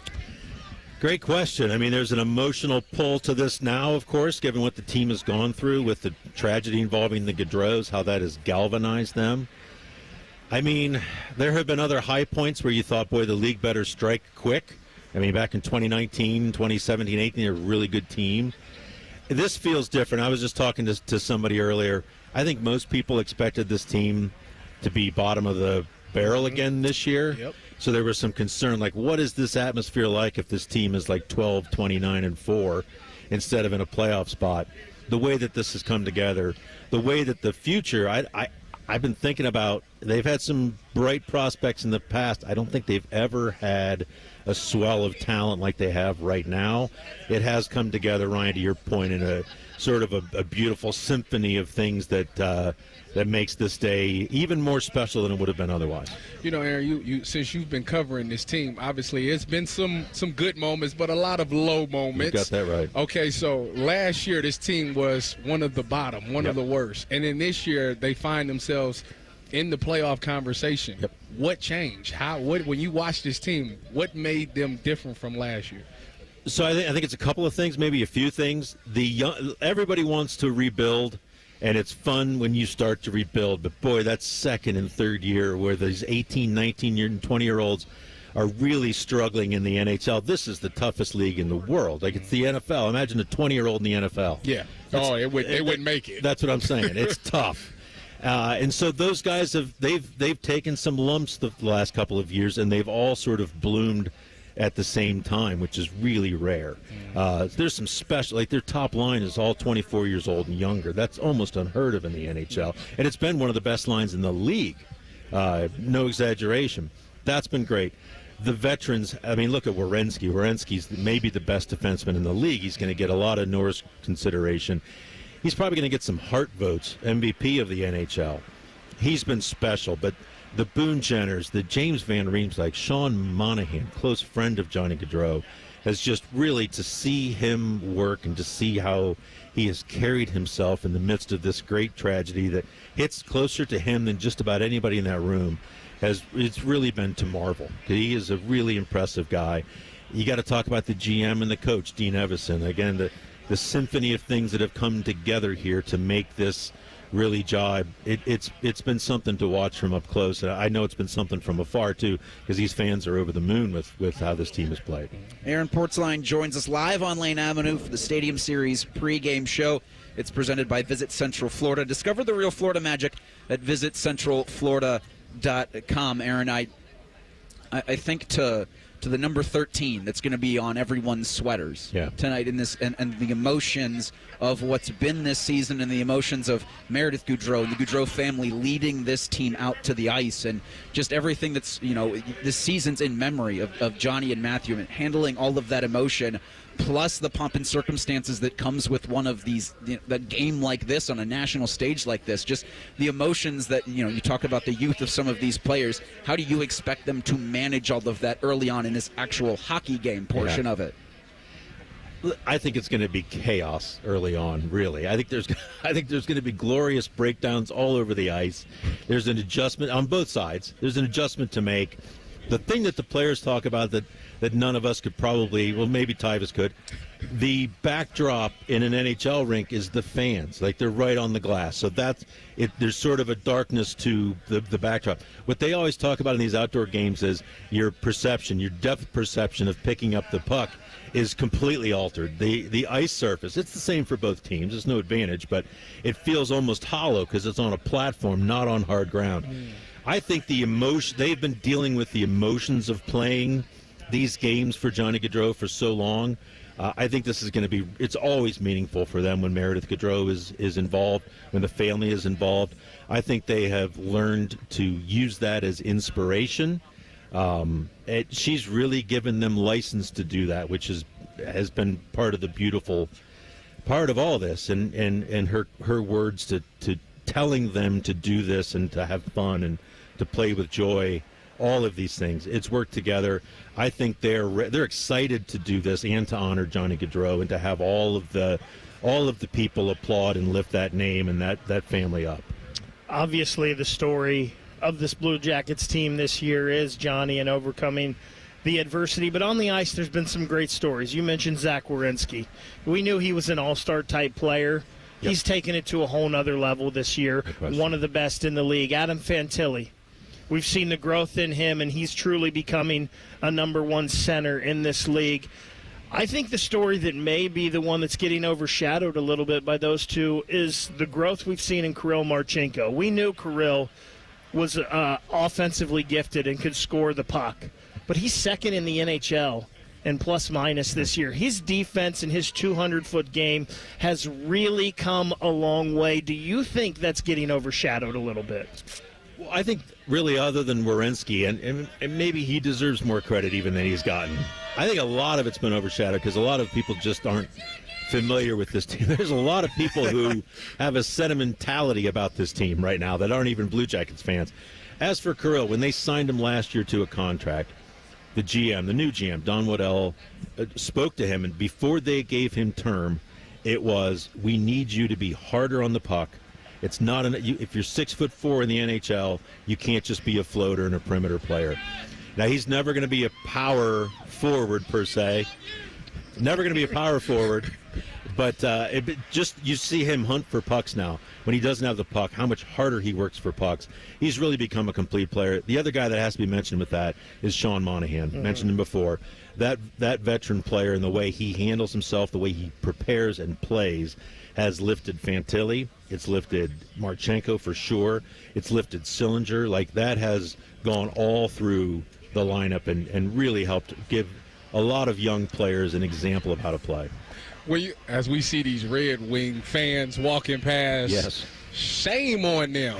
Great question. I mean, there's an emotional pull to this now, of course, given what the team has gone through with the tragedy involving the Gaudreaus, how that has galvanized them. I mean, there have been other high points where you thought, boy, the league better strike quick. I mean, back in 2019, 2017, 18, they're a really good team. This feels different. I was just talking to somebody earlier. I think most people expected this team to be bottom of the barrel again this year. Yep. So there was some concern, like, what is this atmosphere like if this team is like 12, 29, and 4 instead of in a playoff spot? The way that this has come together, the way that the future, I've been thinking about, they've had some bright prospects in the past. I don't think they've ever had a swell of talent like they have right now. It has come together, Ryan, to your point, in a sort of a beautiful symphony of things that makes this day even more special than it would have been otherwise. You know, Aaron, you since you've been covering this team, obviously it's been some good moments, but a lot of low moments. You got that right. Okay, so last year this team was one of the bottom, one of the worst. And then this year they find themselves in the playoff conversation. Yep. What changed? When you watch this team, what made them different from last year? So I think it's a couple of things, maybe a few things. Everybody wants to rebuild, and it's fun when you start to rebuild. But, boy, that's second and third year where these 18, 19, and 20-year-olds are really struggling in the NHL. This is the toughest league in the world. Like, it's the NFL. Imagine a 20-year-old in the NFL. Yeah. They wouldn't make it. That's what I'm saying. It's tough. And so those guys they've taken some lumps the last couple of years, and they've all sort of bloomed at the same time, which is really rare. There's some special, like their top line is all 24 years old and younger. That's almost unheard of in the NHL, and it's been one of the best lines in the league. No exaggeration. That's been great. The veterans, I mean, look at Werenski. Werenski's maybe the best defenseman in the league. He's going to get a lot of Norris consideration. He's probably going to get some Hart votes, MVP of the NHL. He's been special, but the Boone Jenners, the James Van Riemsdyk, Sean Monahan, close friend of Johnny Gaudreau, has just really, to see him work and to see how he has carried himself in the midst of this great tragedy that hits closer to him than just about anybody in that room, it's really been to marvel. He is a really impressive guy. You got to talk about the GM and the coach, Dean Evison. Again, the symphony of things that have come together here to make this really jibe. It's been something to watch from up close. I know it's been something from afar, too, because these fans are over the moon with how this team has played. Aaron Portzline joins us live on Lane Avenue for the Stadium Series pregame show. It's presented by Visit Central Florida. Discover the real Florida magic at visitcentralflorida.com. Aaron, I think to the number 13 that's going to be on everyone's sweaters tonight in this, and the emotions of what's been this season, and the emotions of Meredith Gaudreau and the Gaudreau family leading this team out to the ice, and just everything that's, this season's in memory of Johnny and Matthew, and handling all of that emotion, plus the pomp and circumstances that comes with one of these, that game like this on a national stage like this, just the emotions that, you talk about the youth of some of these players. How do you expect them to manage all of that early on in this actual hockey game portion of it? I think it's going to be chaos early on, really. I think there's going to be glorious breakdowns all over the ice. There's an adjustment on both sides. There's an adjustment to make. The thing that the players talk about that none of us could probably, well, maybe Tyvis could, the backdrop in an NHL rink is the fans. Like, they're right on the glass. So that's it. There's sort of a darkness to the backdrop. What they always talk about in these outdoor games is your perception, your depth perception of picking up the puck is completely altered. The ice surface, it's the same for both teams. There's no advantage, but it feels almost hollow because it's on a platform, not on hard ground. I think they've been dealing with the emotions of playing these games for Johnny Gaudreau for so long. I think this is going to be, it's always meaningful for them when Meredith Gaudreau is involved, when the family is involved. I think they have learned to use that as inspiration. She's really given them license to do that, which has been part of the beautiful part of all this, and her words to telling them to do this and to have fun and to play with joy, all of these things. It's worked together. I think they're excited to do this and to honor Johnny Gaudreau and to have all of the people applaud and lift that name and that family up. Obviously, the story of this Blue Jackets team this year is Johnny and overcoming the adversity. But on the ice, there's been some great stories. You mentioned Zach Werenski. We knew he was an all-star type player. Yep. He's taken it to a whole nother level this year, one of the best in the league. Adam Fantilli, we've seen the growth in him, and he's truly becoming a number one center in this league. I think the story that may be the one that's getting overshadowed a little bit by those two is the growth we've seen in Kirill Marchenko. We knew Kirill was offensively gifted and could score the puck. But he's second in the NHL and plus-minus this year. His defense and his 200-foot game has really come a long way. Do you think that's getting overshadowed a little bit? Well, I think really other than Werenski, and maybe he deserves more credit even than he's gotten, I think a lot of it's been overshadowed because a lot of people just aren't familiar with this team. There's a lot of people who have a sentimentality about this team right now that aren't even Blue Jackets fans. As for Kirill, when they signed him last year to a contract, the new GM, Don Waddell, spoke to him, and before they gave him term, it was, we need you to be harder on the puck. It's not if you're 6'4" in the NHL, you can't just be a floater and a perimeter player. Now, he's never going to be a power forward per se. Never going to be a power forward. But you see him hunt for pucks now. When he doesn't have the puck, how much harder he works for pucks. He's really become a complete player. The other guy that has to be mentioned with that is Sean Monahan. Mm-hmm. Mentioned him before. That veteran player and the way he handles himself, the way he prepares and plays, has lifted Fantilli. It's lifted Marchenko for sure. It's lifted Sillinger. Like, that has gone all through the lineup and really helped give a lot of young players an example of how to play. As we see these Red Wing fans walking past, yes, shame on them.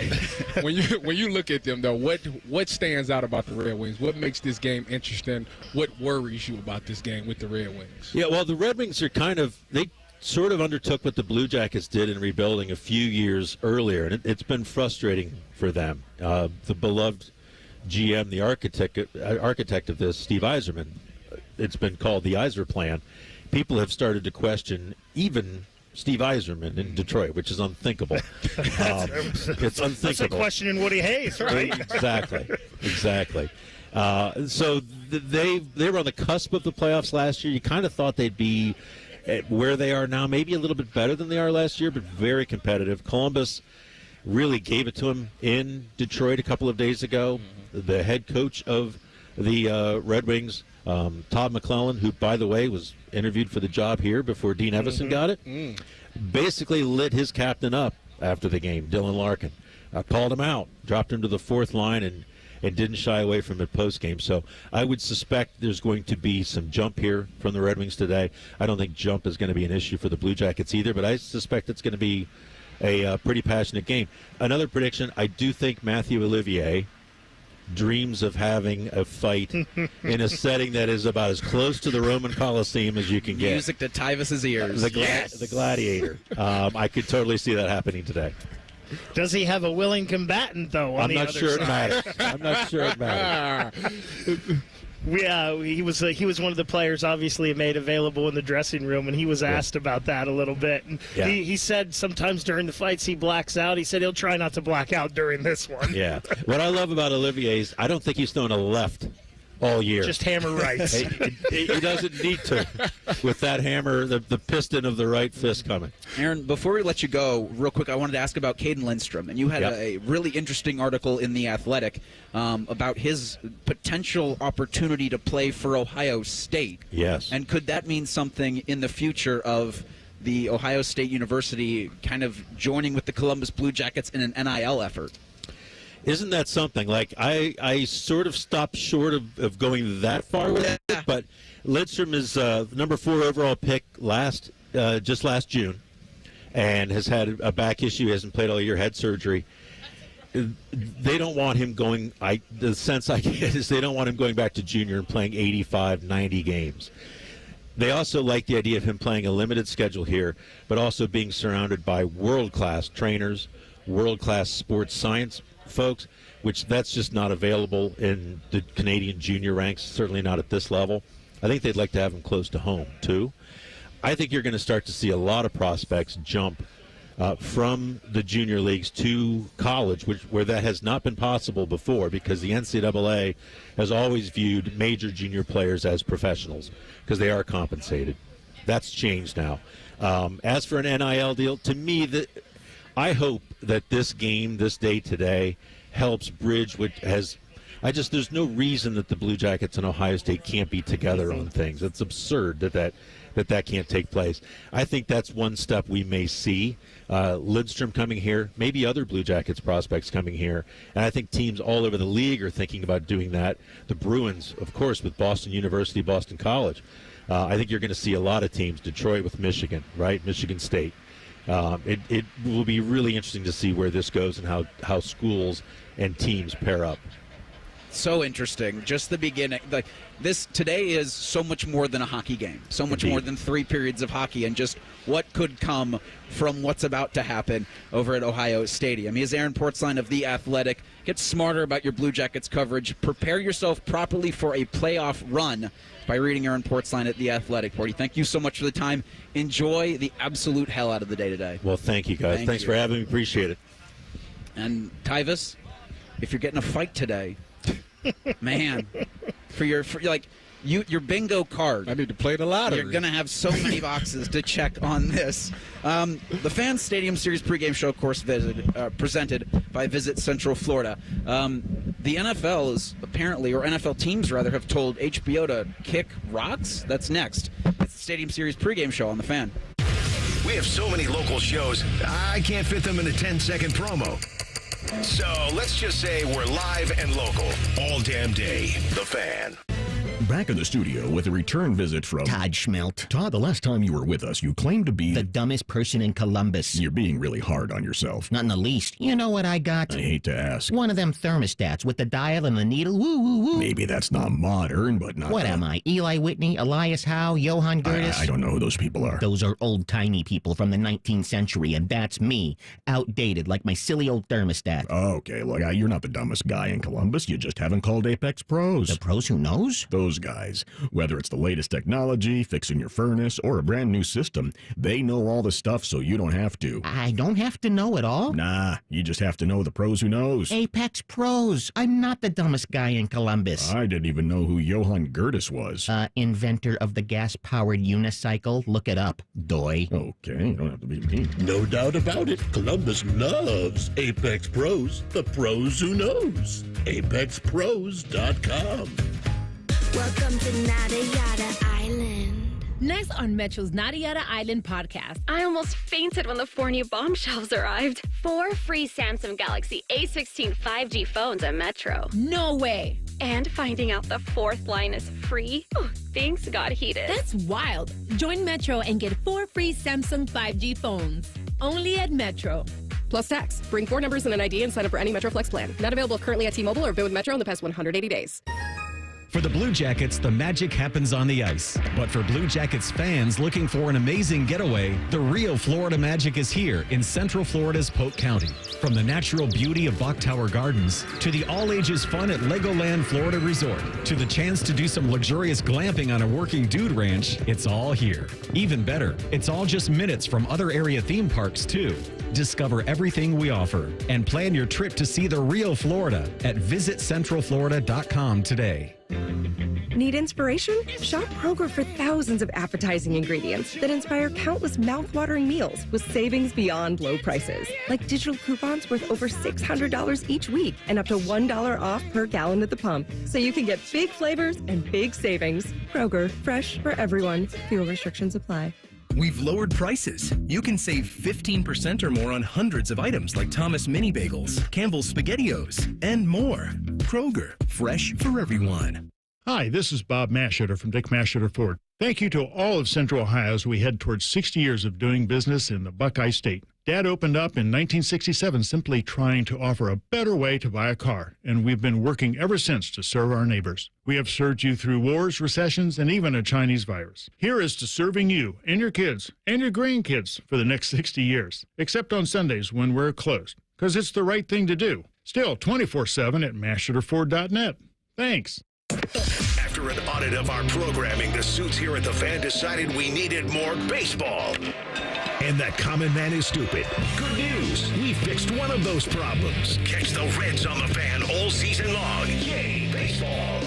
when you look at them, though, what stands out about the Red Wings? What makes this game interesting? What worries you about this game with the Red Wings? Yeah, well, the Red Wings are they sort of undertook what the Blue Jackets did in rebuilding a few years earlier, and it's been frustrating for them. The beloved GM, the architect of this, Steve Yzerman, it's been called the Yzer Plan. People have started to question even Steve Yzerman in Detroit, which is unthinkable. It's unthinkable. That's a question in Woody Hayes, right? Exactly. So they were on the cusp of the playoffs last year. You kind of thought they'd be at where they are now, maybe a little bit better than they are last year, but very competitive. Columbus really gave it to them in Detroit a couple of days ago. Mm-hmm. The head coach of the Red Wings, Todd McClellan, who, by the way, was interviewed for the job here before Dean Evison got it, basically lit his captain up after the game, Dylan Larkin. Called him out, dropped him to the fourth line, and didn't shy away from it postgame. So I would suspect there's going to be some jump here from the Red Wings today. I don't think jump is going to be an issue for the Blue Jackets either, but I suspect it's going to be a pretty passionate game. Another prediction, I do think Matthew Olivier dreams of having a fight in a setting that is about as close to the Roman Coliseum as you can get. Music to Tyvis's ears. The Gladiator. I could totally see that happening today. Does he have a willing combatant, though, on the other side? I'm not sure it matters. He was one of the players obviously made available in the dressing room, and he was asked about that a little bit. And he said sometimes during the fights he blacks out. He said he'll try not to black out during this one. Yeah. What I love about Olivier is I don't think he's thrown a left all year. Just hammer rights. He doesn't need to with that hammer, the piston of the right fist coming. Aaron, before we let you go, real quick, I wanted to ask about Caden Lindstrom. And you had a really interesting article in The Athletic about his potential opportunity to play for Ohio State. Yes. And could that mean something in the future of the Ohio State University kind of joining with the Columbus Blue Jackets in an NIL effort? Isn't that something? Like, I sort of stopped short of going that far with it, but Lindstrom is number 4 overall pick just last June, and has had a back issue. He hasn't played all year, had surgery. They don't want him going, the sense I get is they don't want him going back to junior and playing 85, 90 games. They also like the idea of him playing a limited schedule here, but also being surrounded by world-class trainers, world-class sports science folks, which that's just not available in the Canadian junior ranks, certainly not at this level. I think they'd like to have him close to home, too. I think you're going to start to see a lot of prospects jump from the junior leagues to college, where that has not been possible before because the NCAA has always viewed major junior players as professionals because they are compensated. That's changed now. As for an NIL deal, to me, I hope that this game, this day today, helps bridge what has. There's no reason that the Blue Jackets and Ohio State can't be together on things. It's absurd that that can't take place. I think that's one step we may see. Lindstrom coming here, maybe other Blue Jackets prospects coming here, and I think teams all over the league are thinking about doing that. The Bruins, of course, with Boston University, Boston College. I think you're going to see a lot of teams, Detroit with Michigan, right? Michigan State. It will be really interesting to see where this goes and how schools and teams pair up. So interesting. Just the beginning. Like this today is so much more than a hockey game. So much more than 3 periods of hockey, and just what could come from what's about to happen over at Ohio Stadium. He is Aaron Portzline of The Athletic. Get smarter about your Blue Jackets coverage. Prepare yourself properly for a playoff run by reading Aaron Portzline at The Athletic. Porty, thank you so much for the time. Enjoy the absolute hell out of the day today. Well, thank you, guys. Thanks for having me. Appreciate it. And Tyvis, if you're getting a fight today, man, for your bingo card. I need to play the lottery. You're going to have so many boxes to check on this. The Fan Stadium Series pregame show, of course, presented by Visit Central Florida. The NFL is apparently, or NFL teams rather, have told HBO to kick rocks. That's next. It's the Stadium Series pregame show on The Fan. We have so many local shows, I can't fit them in a 10-second promo. So let's just say we're live and local all damn day. The Fan. Back in the studio with a return visit from Todd Schmeldt. Todd, the last time you were with us, you claimed to be the dumbest person in Columbus. You're being really hard on yourself. Not in the least. You know what I got? I hate to ask. One of them thermostats with the dial and the needle. Woo, woo, woo. Maybe that's not modern, but not... What am I? Eli Whitney, Elias Howe, Johann Gertis? I don't know who those people are. Those are old-timey people from the 19th century, and that's me. Outdated, like my silly old thermostat. Okay, look, you're not the dumbest guy in Columbus. You just haven't called Apex Pros. The pros who knows? Those guys. Whether it's the latest technology, fixing your furnace, or a brand new system, they know all the stuff so you don't have to. I don't have to know it all? Nah, you just have to know the pros who knows. Apex Pros. I'm not the dumbest guy in Columbus. I didn't even know who Johann Gertis was. Inventor of the gas-powered unicycle. Look it up, doy. Okay, you don't have to be me. No doubt about it. Columbus loves Apex Pros. The pros who knows. ApexPros.com. Welcome to Nada Yada Island. Next on Metro's Nada Yada Island podcast. I almost fainted when the 4 new bombshells arrived. 4 free Samsung Galaxy A16 5G phones at Metro. No way. And finding out the 4th line is free. Oh, things got heated. That's wild. Join Metro and get 4 free Samsung 5G phones. Only at Metro. Plus tax. Bring 4 numbers and an ID and sign up for any Metro Flex plan. Not available currently at T-Mobile or been with Metro in the past 180 days. For the Blue Jackets, the magic happens on the ice. But for Blue Jackets fans looking for an amazing getaway, the real Florida magic is here in Central Florida's Polk County. From the natural beauty of Bok Tower Gardens, to the all-ages fun at Legoland Florida Resort, to the chance to do some luxurious glamping on a working dude ranch, it's all here. Even better, it's all just minutes from other area theme parks, too. Discover everything we offer and plan your trip to see the real Florida at visitcentralflorida.com today. Need inspiration? Shop Kroger for thousands of appetizing ingredients that inspire countless mouth-watering meals with savings beyond low prices. Like digital coupons worth over $600 each week and up to $1 off per gallon at the pump. So you can get big flavors and big savings. Kroger, fresh for everyone. Fuel restrictions apply. We've lowered prices. You can save 15% or more on hundreds of items like Thomas Mini Bagels, Campbell's SpaghettiOs, and more. Kroger, fresh for everyone. Hi, this is Bob Masheter from Dick Masheter Ford. Thank you to all of Central Ohio as we head towards 60 years of doing business in the Buckeye State. Dad opened up in 1967 simply trying to offer a better way to buy a car, and we've been working ever since to serve our neighbors. We have served you through wars, recessions, and even a Chinese virus. Here is to serving you and your kids and your grandkids for the next 60 years, except on Sundays when we're closed, because it's the right thing to do. Still 24/7 at masheterford.net. Thanks. After an audit of our programming, the suits here at The Fan decided we needed more baseball. And that common man is stupid. Good news, we fixed one of those problems. Catch the Reds on The Fan all season long. Yay, baseball.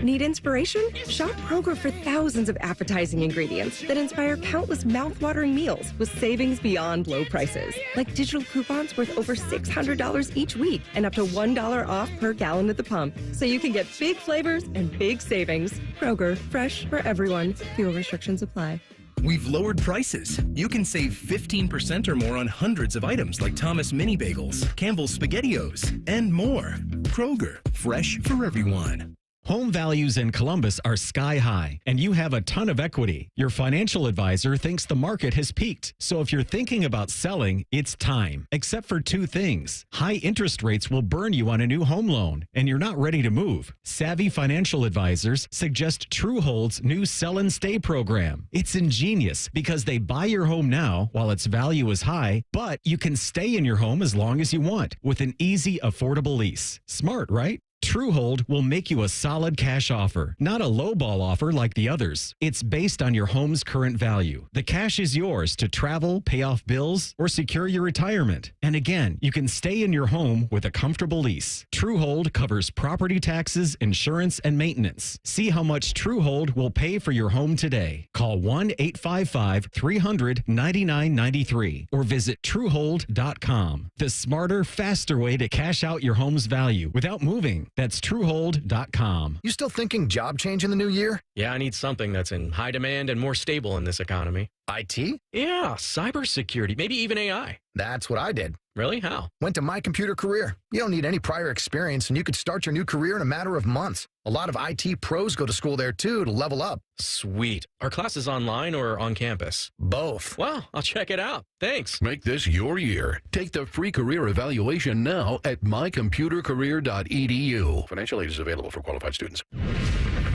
Need inspiration? Shop Kroger for thousands of appetizing ingredients that inspire countless mouth-watering meals with savings beyond low prices. Like digital coupons worth over $600 each week and up to $1 off per gallon at the pump. So you can get big flavors and big savings. Kroger, fresh for everyone. Fuel restrictions apply. We've lowered prices. You can save 15% or more on hundreds of items like Thomas Mini Bagels, Campbell's SpaghettiOs, and more. Kroger, fresh for everyone. Home values in Columbus are sky high, and you have a ton of equity. Your financial advisor thinks the market has peaked. So if you're thinking about selling, it's time. Except for two things. High interest rates will burn you on a new home loan, and you're not ready to move. Savvy financial advisors suggest Truehold's new Sell and Stay program. It's ingenious because they buy your home now while its value is high, but you can stay in your home as long as you want with an easy, affordable lease. Smart, right? Truehold will make you a solid cash offer, not a lowball offer like the others. It's based on your home's current value. The cash is yours to travel, pay off bills, or secure your retirement. And again, you can stay in your home with a comfortable lease. Truehold covers property taxes, insurance, and maintenance. See how much Truehold will pay for your home today. Call 1-855-300-9993 or visit Truehold.com. The smarter, faster way to cash out your home's value without moving. That's Truehold.com. You still thinking job change in the new year? Yeah, I need something that's in high demand and more stable in this economy. IT? Yeah, cybersecurity, maybe even AI. That's what I did. Really? How? Went to My Computer Career. You don't need any prior experience, and you could start your new career in a matter of months. A lot of IT pros go to school there, too, to level up. Sweet. Are classes online or on campus? Both. Well, I'll check it out. Thanks. Make this your year. Take the free career evaluation now at mycomputercareer.edu. Financial aid is available for qualified students.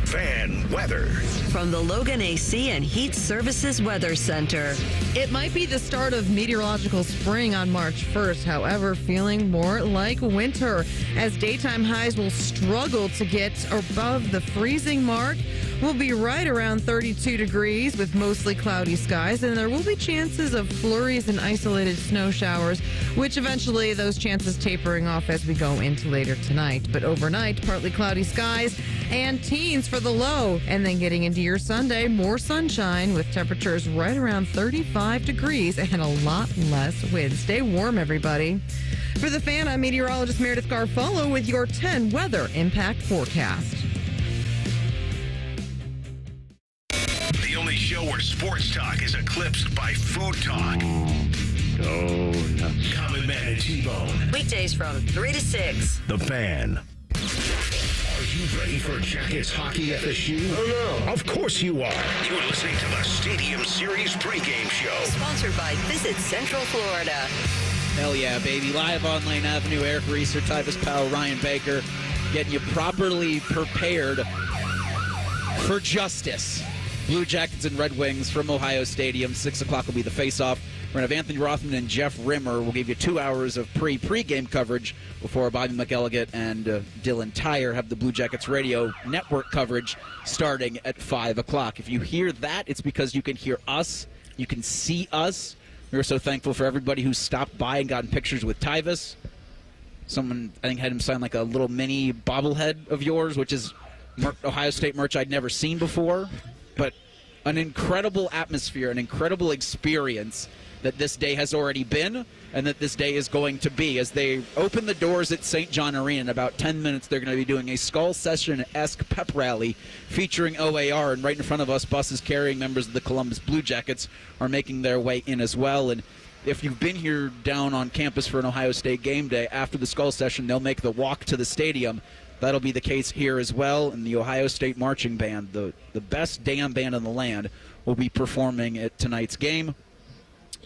Fan weather. From the Logan AC and Heat Services Weather Center. It might be the start of meteorological spring on March 1st, however, feeling more like winter, as daytime highs will struggle to get above the freezing mark. We'll be right around 32 degrees with mostly cloudy skies, and there will be chances of flurries and isolated snow showers, which eventually those chances tapering off as we go into later tonight. But overnight, partly cloudy skies and teens for the low, and then getting into your Sunday, more sunshine with temperatures right around 35 degrees and a lot less wind. Stay warm, everybody. For The Fan, I'm meteorologist Meredith Garfolo with your 10 weather impact forecast. The only show where sports talk is eclipsed by food talk. Oh, nuts. Common Man and T-Bone. Weekdays from 3 to 6. The Fan. Are you ready for Jackets hockey FSU? Oh, no. Of course you are. You're listening to the Stadium Series pregame show. Sponsored by Visit Central Florida. Hell yeah, baby. Live on Lane Avenue, Eric Rieser, Tyvis, Powell, Ryan Baker, getting you properly prepared for justice. Blue Jackets and Red Wings from Ohio Stadium. 6 o'clock will be the face-off. We're going to have Anthony Rothman and Jeff Rimmer. We'll give you 2 hours of pre-game coverage before Bobby McElligott and Dylan Tyre have the Blue Jackets radio network coverage starting at 5 o'clock. If you hear that, it's because you can hear us. You can see us. We're so thankful for everybody who stopped by and gotten pictures with Tyvis. Someone, I think, had him sign like a little mini bobblehead of yours, which is Ohio State merch I'd never seen before. But an incredible atmosphere, an incredible experience that this day has already been and that this day is going to be. As they open the doors at St. John Arena in about 10 minutes, they're going to be doing a Skull Session-esque pep rally featuring OAR, and right in front of us, buses carrying members of the Columbus Blue Jackets are making their way in as well. And if you've been here down on campus for an Ohio State game day, after the Skull Session, they'll make the walk to the stadium. That'll be the case here as well. And the Ohio State Marching Band, the best damn band in the land, will be performing at tonight's game.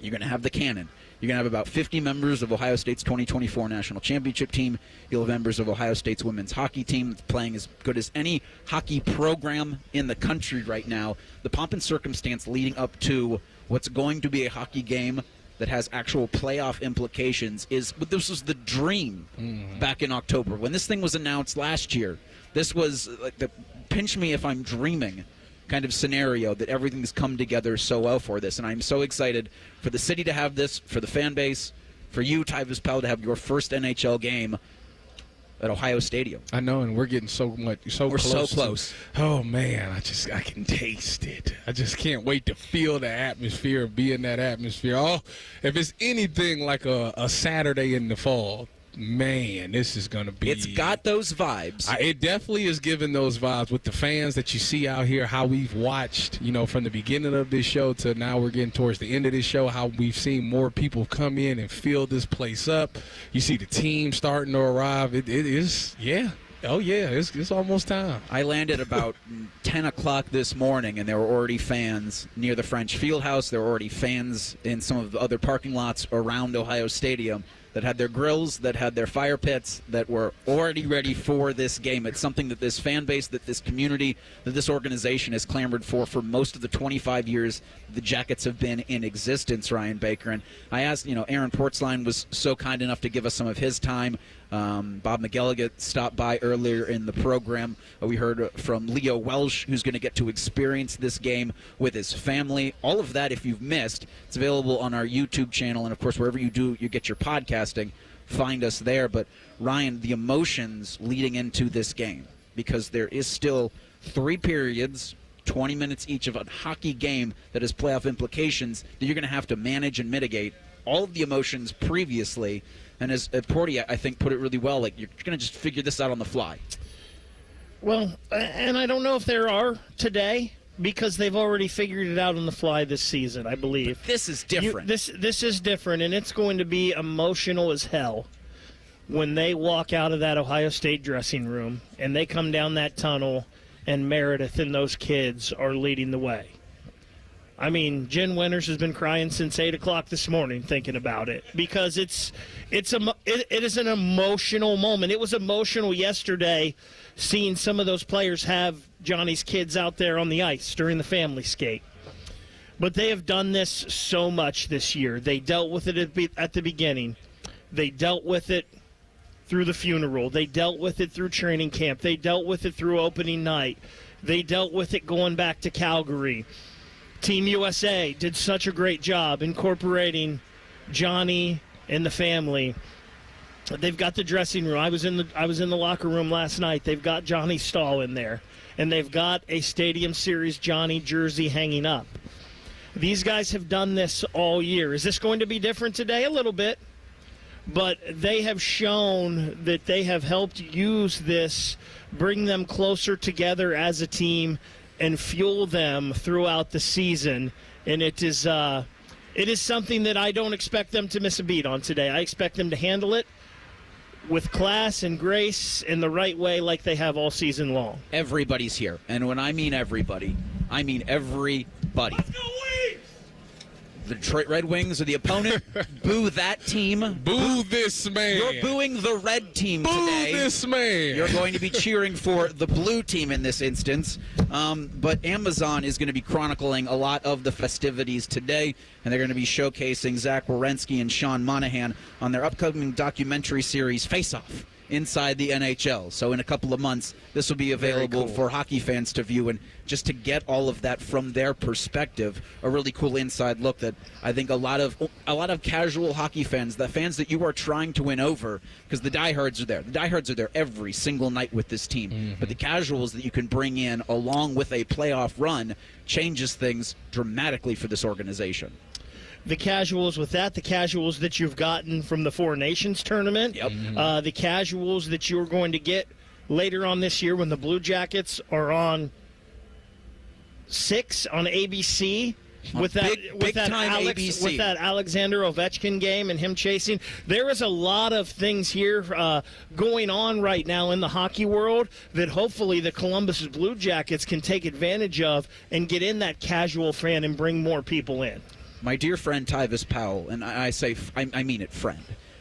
You're going to have the cannon. You're going to have about 50 members of Ohio State's 2024 National Championship team. You'll have members of Ohio State's women's hockey team that's playing as good as any hockey program in the country right now. The pomp and circumstance leading up to what's going to be a hockey game that has actual playoff implications this was the dream back in October. When this thing was announced last year, this was like the pinch me if I'm dreaming kind of scenario that everything's come together so well for this. And I'm so excited for the city to have this, for the fan base, for you, Tyvis Powell, to have your first NHL game at Ohio Stadium. I know, and we're getting so We're close. so close. Oh man, I can taste it. I just can't wait to feel the atmosphere, be in that atmosphere. Oh, if it's anything like a Saturday in the fall, man, this is going to be... It's got those vibes. It definitely is giving those vibes with the fans that you see out here, how we've watched, from the beginning of this show to now we're getting towards the end of this show, how we've seen more people come in and fill this place up. You see the team starting to arrive. It is, yeah. Oh, yeah, it's almost time. I landed about 10 o'clock this morning, and there were already fans near the French Fieldhouse. There were already fans in some of the other parking lots around Ohio Stadium that had their grills, that had their fire pits, that were already ready for this game. It's something that this fan base, that this community, that this organization has clamored for most of the 25 years the Jackets have been in existence, Ryan Baker. And I asked, Aaron Portzline was so kind enough to give us some of his time. Bob McGilligan stopped by earlier in the program. We heard from Leo Welsh, who's going to get to experience this game with his family. All of that, if you've missed, it's available on our YouTube channel. And, of course, wherever you get your podcasting, find us there. But, Ryan, the emotions leading into this game, because there is still 3 periods, 20 minutes each of a hockey game that has playoff implications that you're going to have to manage and mitigate. All of the emotions previously. And as Porty, I think, put it really well, like you're going to just figure this out on the fly. Well, and I don't know if there are today because they've already figured it out on the fly this season, I believe. But this is different. This is different, and it's going to be emotional as hell when they walk out of that Ohio State dressing room and they come down that tunnel and Meredith and those kids are leading the way. I mean, Jen Winters has been crying since 8 o'clock this morning thinking about it because it is an emotional moment. It was emotional yesterday seeing some of those players have Johnny's kids out there on the ice during the family skate. But they have done this so much this year. They dealt with it at the beginning. They dealt with it through the funeral. They dealt with it through training camp. They dealt with it through opening night. They dealt with it going back to Calgary. Team USA did such a great job incorporating Johnny and the family. They've got the dressing room. I was in the locker room last night. They've got Johnny Stahl in there, and they've got a Stadium Series Johnny jersey hanging up. These guys have done this all year. Is this going to be different today? A little bit. But they have shown that they have helped use this, bring them closer together as a team, and fuel them throughout the season. And it is something that I don't expect them to miss a beat on today. I expect them to handle it with class and grace in the right way like they have all season long. Everybody's here. And when I mean everybody, I mean everybody. Let's go Wings! The Detroit Red Wings are the opponent. Boo that team. Boo this man. You're booing the red team today. Boo this man. You're going to be cheering for the blue team in this instance. But Amazon is going to be chronicling a lot of the festivities today, and they're going to be showcasing Zach Werenski and Sean Monahan on their upcoming documentary series, Face Off, inside the NHL. So in a couple of months, this will be available for hockey fans to view, and just to get all of that from their perspective, a really cool inside look that I think a lot of casual hockey fans, the fans that you are trying to win over, because the diehards are there. The diehards are there every single night with this team. Mm-hmm. But the casuals that you can bring in along with a playoff run changes things dramatically for this organization. The casuals with that, the casuals that you've gotten from the Four Nations tournament, yep. The casuals that you're going to get later on this year when the Blue Jackets are on 6 on ABC with that Alexander Ovechkin game and him chasing. There is a lot of things here going on right now in the hockey world that hopefully the Columbus Blue Jackets can take advantage of and get in that casual fan and bring more people in. My dear friend Tyvis Powell, and I mean it, friend,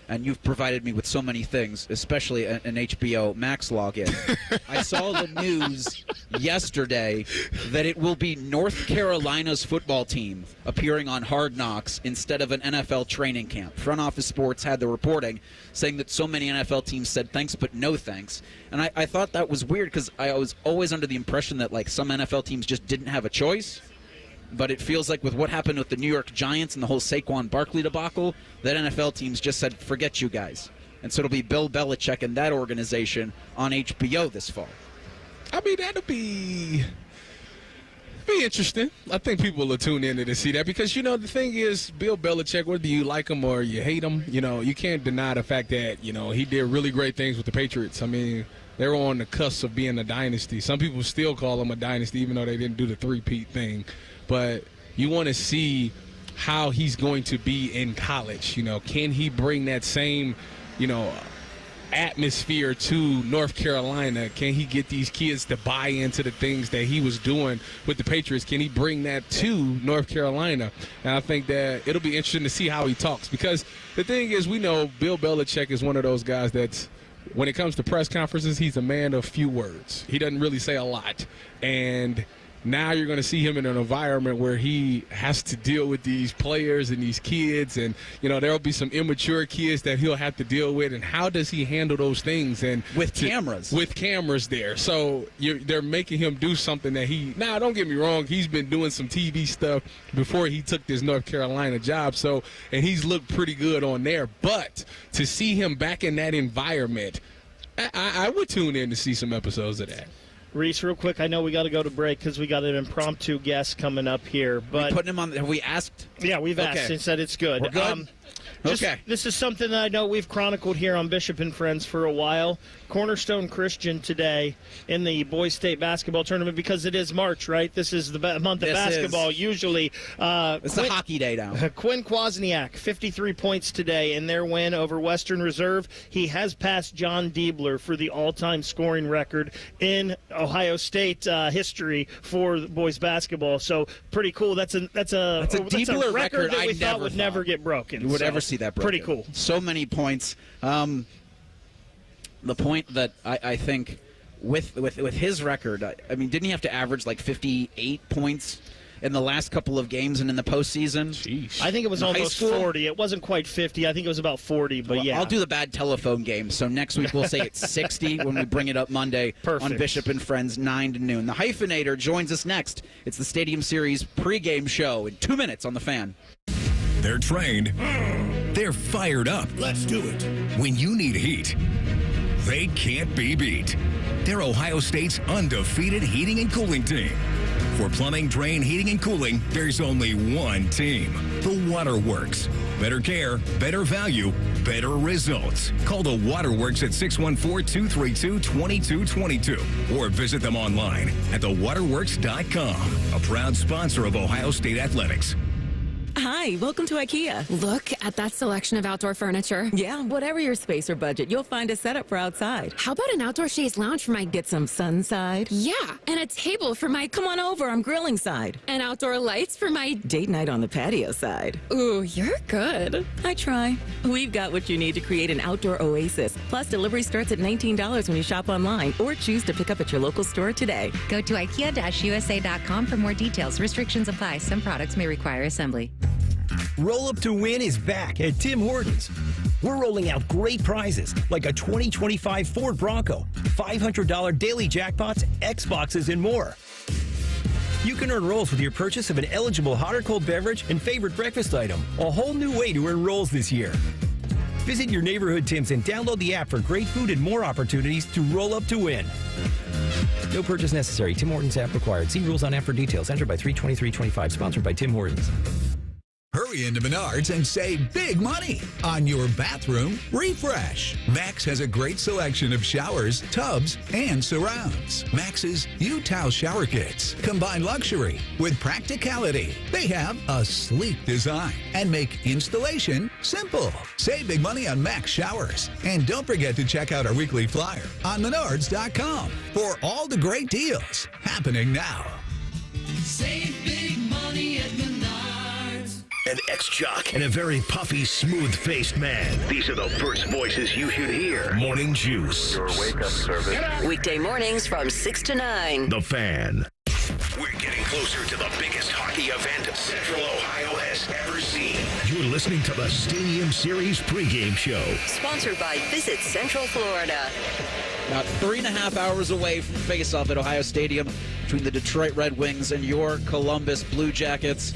and you've provided me with so many things, especially an HBO Max login. I saw the news yesterday that it will be North Carolina's football team appearing on Hard Knocks instead of an NFL training camp. Front Office Sports had the reporting saying that so many NFL teams said thanks but no thanks. And I thought that was weird because I was always under the impression that like some NFL teams just didn't have a choice. But it feels like with what happened with the New York Giants and the whole Saquon Barkley debacle, that NFL teams just said, forget you guys. And so it'll be Bill Belichick and that organization on HBO this fall. I mean, that'll be interesting. I think people will tune in to see that because, the thing is, Bill Belichick, whether you like him or you hate him, you can't deny the fact that, he did really great things with the Patriots. I mean, they were on the cusp of being a dynasty. Some people still call them a dynasty, even though they didn't do the three-peat thing. But you want to see how he's going to be in college. Can he bring that same, atmosphere to North Carolina? Can he get these kids to buy into the things that he was doing with the Patriots? Can he bring that to North Carolina? And I think that it'll be interesting to see how he talks because the thing is, we know Bill Belichick is one of those guys that's, when it comes to press conferences, he's a man of few words. He doesn't really say a lot. And now you're going to see him in an environment where he has to deal with these players and these kids, and there'll be some immature kids that he'll have to deal with. And how does he handle those things? And with cameras there, so they're making him do something that now don't get me wrong, he's been doing some TV stuff before he took this North Carolina job. So and he's looked pretty good on there, but to see him back in that environment, I would tune in to see some episodes of that. Reese, real quick, I know we got to go to break because we got an impromptu guest coming up here. But putting him on. Have we asked? Yeah, we've asked and said it's good. We're good? Okay. This is something that I know we've chronicled here on Bishop and Friends for a while. Cornerstone Christian today in the boys state basketball tournament because it is March, right? This is the month of basketball. Usually, it's a hockey day now. Quinn Kwasniak, 53 points today in their win over Western Reserve. He has passed John Diebler for the all-time scoring record in Ohio State history for boys basketball. So pretty cool. That's a Diebler record that we I thought would never get broken. You would ever see that broken. Pretty cool. So many points. The point that I think with his record, I mean, didn't he have to average like 58 points in the last couple of games and in the postseason? Jeez. I think it was almost 40. It wasn't quite 50. I think it was about 40, but yeah. I'll do the bad telephone game. So next week we'll say it's 60 when we bring it up Monday on Bishop and Friends, 9 to noon. The Hyphenator joins us next. It's the Stadium Series pregame show in 2 minutes on The Fan. They're trained. They're fired up. Let's do it. When you need heat, they can't be beat. They're Ohio State's undefeated heating and cooling team. For plumbing, drain, heating, and cooling, there's only one team. The Waterworks. Better care, better value, better results. Call the Waterworks at 614-232-2222 or visit them online at thewaterworks.com. A proud sponsor of Ohio State Athletics. Hi, welcome to IKEA. Look at that selection of outdoor furniture. Yeah, whatever your space or budget, you'll find a setup for outside. How about an outdoor chaise lounge for my get some sun side? Yeah, and a table for my come on over, I'm grilling side. And outdoor lights for my date night on the patio side. Ooh, you're good. I try. We've got what you need to create an outdoor oasis. Plus, delivery starts at $19 when you shop online or choose to pick up at your local store today. Go to IKEA-USA.com for more details. Restrictions apply. Some products may require assembly. Roll Up to Win is back at Tim Hortons. We're rolling out great prizes like a 2025 Ford Bronco, $500 daily jackpots, Xboxes, and more. You can earn rolls with your purchase of an eligible hot or cold beverage and favorite breakfast item. A whole new way to earn rolls this year. Visit your neighborhood Tim's and download the app for great food and more opportunities to roll up to win. No purchase necessary. Tim Hortons app required. See rules on app for details. Entered by 3/23/25. Sponsored by Tim Hortons. Hurry into Menards and save big money on your bathroom refresh. Max has a great selection of showers, tubs, and surrounds. Max's U-Towel shower kits combine luxury with practicality. They have a sleek design and make installation simple. Save big money on Max showers. And don't forget to check out our weekly flyer on Menards.com for all the great deals happening now. Save big money at Menards. An ex-jock and a very puffy, smooth-faced man. These are the first voices you should hear. Morning Juice. Your wake-up service. Weekday mornings from 6 to 9. The Fan. We're getting closer to the biggest hockey event Central Ohio has ever seen. You're listening to the Stadium Series pregame show. Sponsored by Visit Central Florida. About 3.5 hours away from face-off at Ohio Stadium between the Detroit Red Wings and your Columbus Blue Jackets.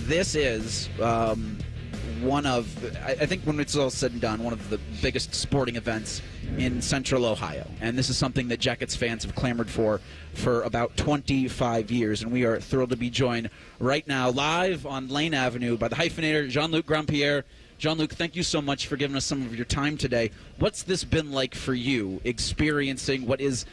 This is I think when it's all said and done, one of the biggest sporting events in Central Ohio. And this is something that Jackets fans have clamored for about 25 years. And we are thrilled to be joined right now live on Lane Avenue by the hyphenator, Jean-Luc Grandpierre. Jean-Luc, thank you so much for giving us some of your time today. What's this been like for you, experiencing what is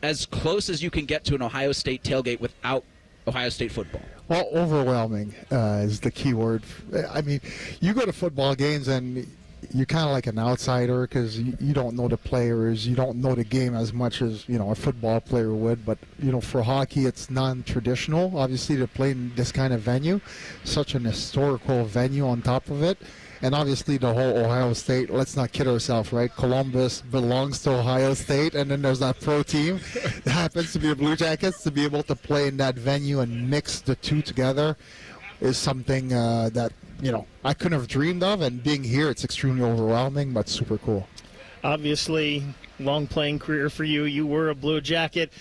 as close as you can get to an Ohio State tailgate without Ohio State football? Well, overwhelming is the key word. I mean, you go to football games and you're kind of like an outsider because you don't know the players, you don't know the game as much as, a football player would. But, for hockey, it's non-traditional, obviously, to play in this kind of venue, such an historical venue on top of it. And obviously the whole Ohio State, let's not kid ourselves, right? Columbus belongs to Ohio State, and then there's that pro team that happens to be the Blue Jackets. To be able to play in that venue and mix the two together is something that, I couldn't have dreamed of. And being here, it's extremely overwhelming, but super cool. Obviously, long playing career for you. You were a Blue Jacket.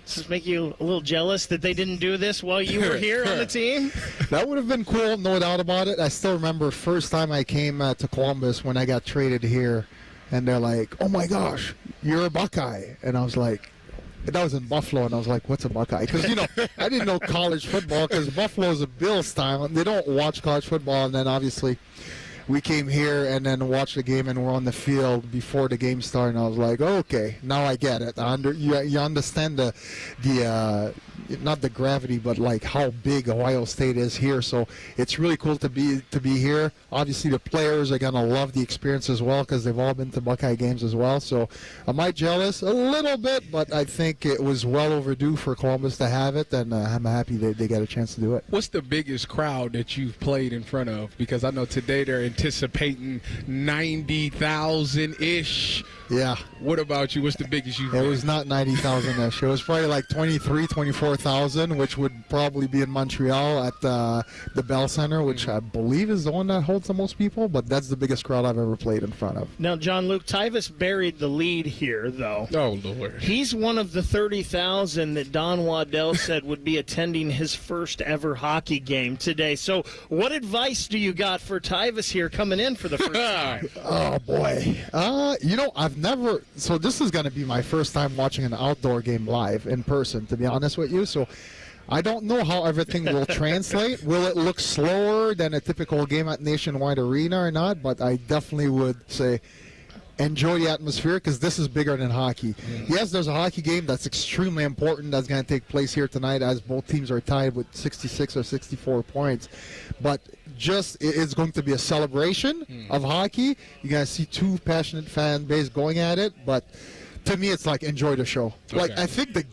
Does this make you a little jealous that they didn't do this while you were here on the team? That would have been cool, no doubt about it. I still remember first time I came to Columbus when I got traded here, and they're like, oh my gosh, you're a Buckeye. And I was like, that was in Buffalo, and I was like, what's a Buckeye? Because, I didn't know college football because Buffalo is a Bills town. They don't watch college football, and then obviously we came here and then watched the game and we're on the field before the game started, and I was like, oh, okay, now I get it. You understand the not the gravity, but like how big Ohio State is here. So it's really cool to be here. Obviously, the players are gonna love the experience as well because they've all been to Buckeye games as well. So am I jealous? A little bit, but I think it was well overdue for Columbus to have it, and I'm happy they got a chance to do it. What's the biggest crowd that you've played in front of? Because I know today they're anticipating 90,000-ish. Yeah. What about you? What's the biggest you've played? It was not 90,000-ish. It was probably like 24,000, which would probably be in Montreal at the Bell Center, which I believe is the one that holds the most people, but that's the biggest crowd I've ever played in front of. Now, Jean-Luc, Tyvis buried the lead here, though. Oh, Lord. He's one of the 30,000 that Don Waddell said would be attending his first ever hockey game today. So what advice do you got for Tyvis here coming in for the first time? Oh, boy. I've never, so this is going to be my first time watching an outdoor game live in person, to be honest with you. So I don't know how everything will translate. Will it look slower than a typical game at Nationwide Arena or not? But I definitely would say enjoy the atmosphere because this is bigger than hockey. Yes, there's a hockey game that's extremely important that's going to take place here tonight as both teams are tied with 66 or 64 points. But it's going to be a celebration of hockey. You're going to see two passionate fan base going at it, but to me, it's like enjoy the show. Okay. Like I think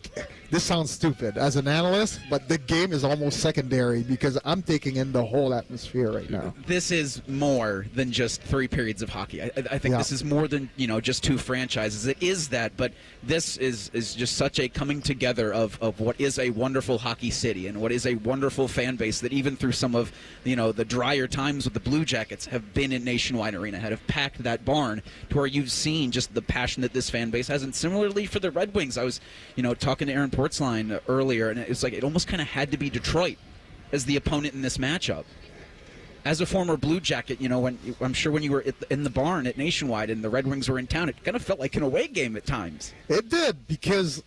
this sounds stupid as an analyst, but the game is almost secondary because I'm taking in the whole atmosphere right now. This is more than just 3 periods of hockey. I think this is more than just 2 franchises. It is that, but this is just such a coming together of what is a wonderful hockey city and what is a wonderful fan base that even through some of the drier times with the Blue Jackets have been in Nationwide Arena, have packed that barn to where you've seen just the passion that this fan base has. And similarly for the Red Wings, I was talking to Aaron Portzline earlier, and it's like it almost kind of had to be Detroit as the opponent in this matchup. As a former Blue Jacket, when I'm sure when you were in the barn at Nationwide and the Red Wings were in town, it kind of felt like an away game at times. It did, because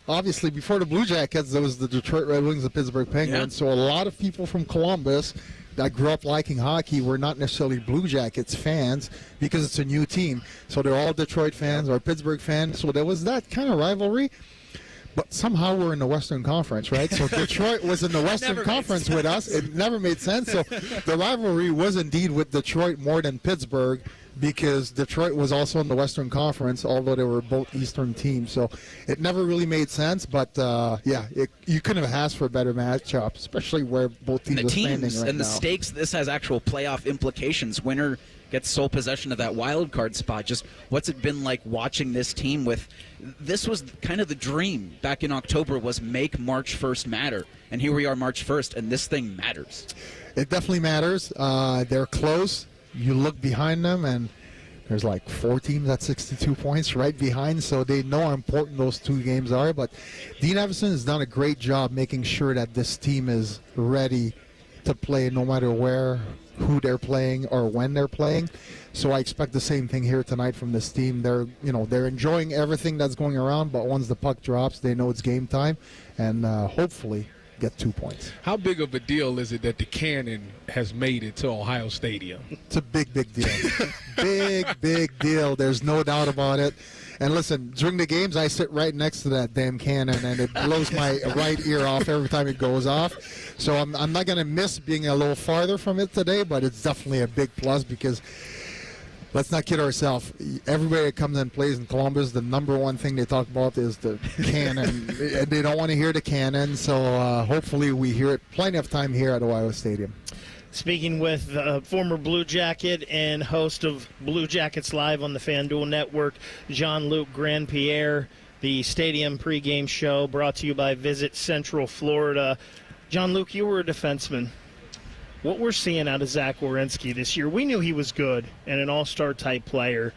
obviously before the Blue Jackets, there was the Detroit Red Wings, the Pittsburgh Penguins. Yeah. So a lot of people from Columbus that grew up liking hockey were not necessarily Blue Jackets fans because it's a new team. So they're all Detroit fans or Pittsburgh fans. So there was that kind of rivalry. But somehow we're in the Western Conference, right? So Detroit was in the Western Conference with us. It never made sense. So the rivalry was indeed with Detroit more than Pittsburgh because Detroit was also in the Western Conference, although they were both Eastern teams. So it never really made sense. But, you couldn't have asked for a better matchup, especially where both teams are standing right now. And the stakes, this has actual playoff implications. Winner gets sole possession of that wild card spot. Just what's it been like watching this team with this was kind of the dream back in October was make March 1st matter. And here we are March 1st, and this thing matters. It definitely matters. They're close. You look behind them, and there's like 4 teams at 62 points right behind, so they know how important those 2 games are. But Dean Evison has done a great job making sure that this team is ready to play no matter where, who they're playing, or when they're playing. So I expect the same thing here tonight from this team. They're enjoying everything that's going around, but once the puck drops, they know it's game time, and hopefully get 2 points. How big of a deal is it that the cannon has made it to Ohio Stadium? It's a big deal. big deal. There's no doubt about it. And listen, during the games, I sit right next to that damn cannon, and it blows my right ear off every time it goes off. So I'm not going to miss being a little farther from it today, but it's definitely a big plus because let's not kid ourselves. Everybody that comes and plays in Columbus, the number one thing they talk about is the cannon. And they don't want to hear the cannon, so hopefully we hear it plenty of time here at Ohio Stadium. Speaking with former Blue Jacket and host of Blue Jackets Live on the FanDuel Network, Jean-Luc Grandpierre, the Stadium pregame show brought to you by Visit Central Florida. Jean-Luc, you were a defenseman. What we're seeing out of Zach Werenski this year, we knew he was good and an all-star type player,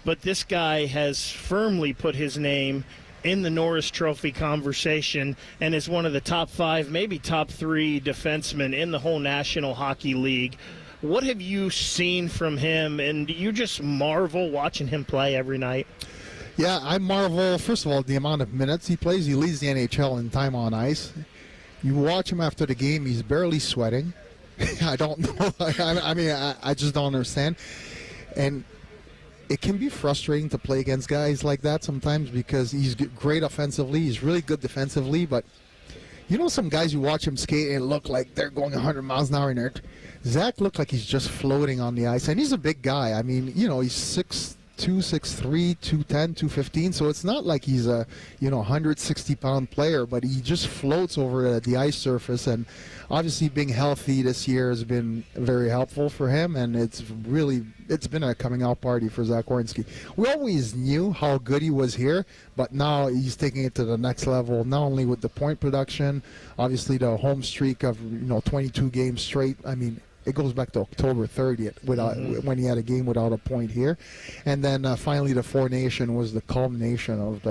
but this guy has firmly put his name in the Norris Trophy conversation and is one of the top 5, maybe top 3 defensemen in the whole National Hockey League. What have you seen from him, and do you just marvel watching him play every night? Yeah, I marvel, first of all, the amount of minutes he plays. He leads the NHL in time on ice. You watch him after the game, he's barely sweating. I don't know. I just don't understand. And it can be frustrating to play against guys like that sometimes because he's great offensively. He's really good defensively. But, some guys you watch him skate and look like they're going 100 miles an hour in there. Zach looked like he's just floating on the ice. And he's a big guy. I mean, he's 6'2", 6'3", 210, 215. So it's not like he's a 160-pound player, but he just floats over the ice surface. And obviously being healthy this year has been very helpful for him, and it's been a coming out party for Zach Werenski. We always knew how good he was here, but now he's taking it to the next level, not only with the point production, obviously the home streak of 22 games straight. I mean, it goes back to October 30th when he had a game without a point here. And then finally the Four Nation was the culmination of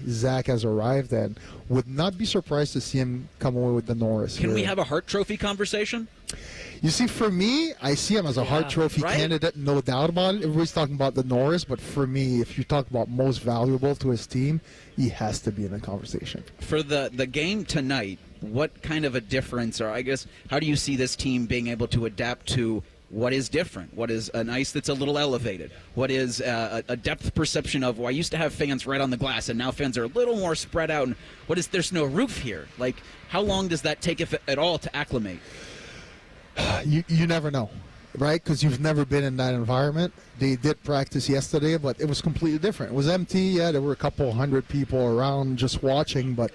Zach has arrived, and would not be surprised to see him come away with the Norris. Can we have a Hart Trophy conversation? You see, for me, I see him as a Hart Trophy candidate, no doubt about it. Everybody's talking about the Norris, but for me, if you talk about most valuable to his team, he has to be in the conversation. For the game tonight, what kind of a difference, or I guess, how do you see this team being able to adapt to what is different? What is an ice that's a little elevated? What is a depth perception of, I used to have fans right on the glass, and now fans are a little more spread out, and there's no roof here? Like, how long does that take, if at all, to acclimate? You never know, right? Because you've never been in that environment. They did practice yesterday, but it was completely different. It was empty. Yeah, there were a couple hundred people around just watching, but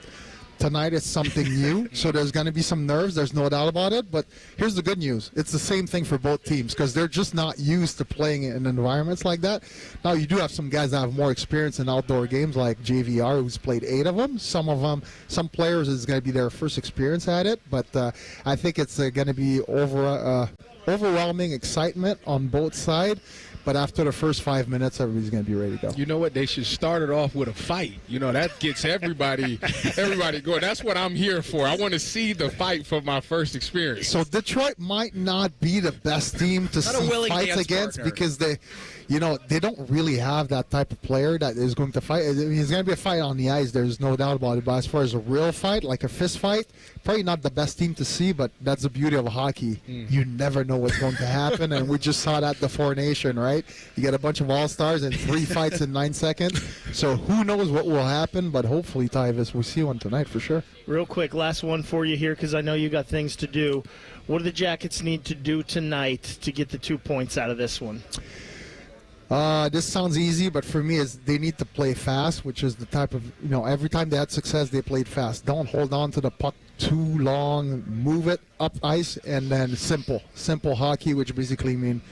tonight it's something new, so there's going to be some nerves. There's no doubt about it. But here's the good news. It's the same thing for both teams because they're just not used to playing in environments like that. Now, you do have some guys that have more experience in outdoor games like JVR, who's played 8 of them. Some players, is going to be their first experience at it. But I think it's going to be overwhelming excitement on both sides. But after the first 5 minutes, everybody's going to be ready to go. You know what? They should start it off with a fight. That gets everybody going. That's what I'm here for. I want to see the fight for my first experience. So Detroit might not be the best team to see fights against because they don't really have that type of player that is going to fight. I mean, it's going to be a fight on the ice. There's no doubt about it. But as far as a real fight, like a fist fight, probably not the best team to see, but that's the beauty of hockey. You never know what's going to happen, and we just saw that the Four Nation, right? You get a bunch of all-stars and 3 fights in 9 seconds. So who knows what will happen, but hopefully, Tyvis, we'll see one tonight for sure. Real quick, last one for you here because I know you got things to do. What do the Jackets need to do tonight to get the 2 points out of this one? This sounds easy, but for me, they need to play fast, which is the type of, every time they had success, they played fast. Don't hold on to the puck too long, move it up ice, and then simple hockey, which basically means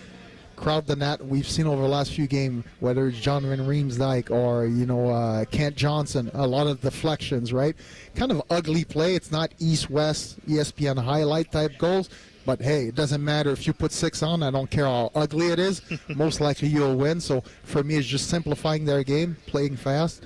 crowd the net. We've seen over the last few games, whether it's John Van Riemsdyk or, Kent Johnson, a lot of deflections, right? Kind of ugly play. It's not East-West, ESPN highlight type goals. But, hey, it doesn't matter if you put 6 on. I don't care how ugly it is. Most likely you'll win. So, for me, it's just simplifying their game, playing fast.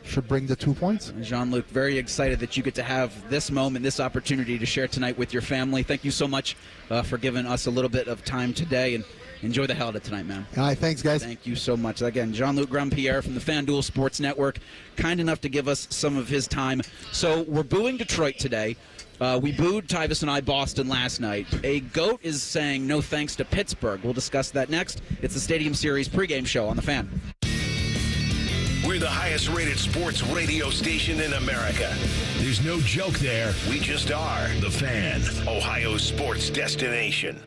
should bring the 2 points. Jean-Luc, very excited that you get to have this moment, this opportunity to share tonight with your family. Thank you so much for giving us a little bit of time today, and enjoy the hell out of tonight, man. All right, thanks, guys. Thank you so much. Again, Jean-Luc Grandpierre from the FanDuel Sports Network, kind enough to give us some of his time. So we're booing Detroit today. We booed Tyvis and I Boston last night. A GOAT is saying no thanks to Pittsburgh. We'll discuss that next. It's the Stadium Series pregame show on The Fan. We're the highest rated sports radio station in America. There's no joke there. We just are. The Fan, Ohio's sports destination.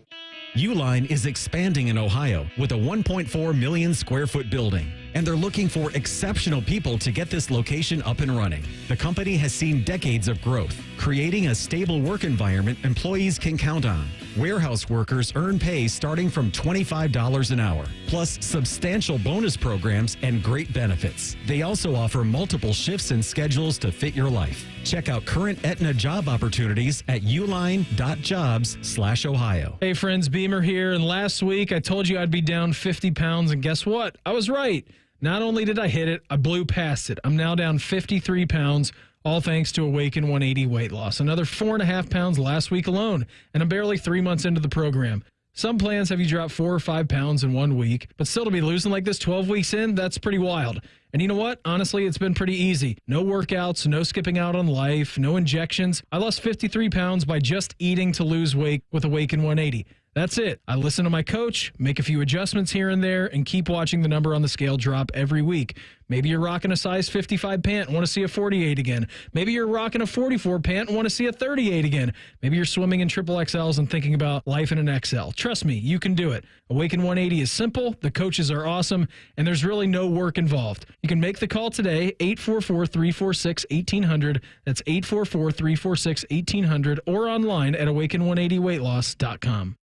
Uline is expanding in Ohio with a 1.4 million square foot building, and they're looking for exceptional people to get this location up and running. The company has seen decades of growth, creating a stable work environment employees can count on. Warehouse workers earn pay starting from $25 an hour, plus substantial bonus programs and great benefits. They also offer multiple shifts and schedules to fit your life. Check out current Aetna job opportunities at uline.jobs/Ohio. Hey friends, Beamer here, and last week I told you I'd be down 50 pounds, and guess what? I was right. Not only did I hit it, I blew past it. I'm now down 53 pounds, all thanks to Awaken 180 weight loss. Another 4.5 pounds last week alone, and I'm barely 3 months into the program. Some plans have you drop 4 or 5 pounds in 1 week, but still to be losing like this 12 weeks in, that's pretty wild. And you know what? Honestly, it's been pretty easy. No workouts, no skipping out on life, no injections. I lost 53 pounds by just eating to lose weight with Awaken 180. That's it. I listen to my coach, make a few adjustments here and there, and keep watching the number on the scale drop every week. Maybe you're rocking a size 55 pant and want to see a 48 again. Maybe you're rocking a 44 pant and want to see a 38 again. Maybe you're swimming in triple XLs and thinking about life in an XL. Trust me, you can do it. Awaken 180 is simple, the coaches are awesome, and there's really no work involved. You can make the call today, 844-346-1800. That's 844-346-1800, or online at awaken180weightloss.com.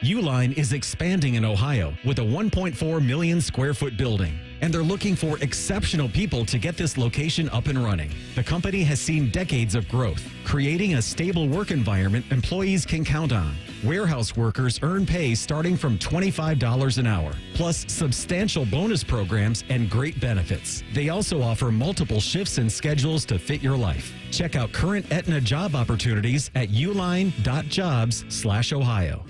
Uline is expanding in Ohio with a 1.4 million square foot building, and they're looking for exceptional people to get this location up and running. The company has seen decades of growth, creating a stable work environment employees can count on. Warehouse workers earn pay starting from $25 an hour, plus substantial bonus programs and great benefits. They also offer multiple shifts and schedules to fit your life. Check out current Aetna job opportunities at uline.jobs/Ohio.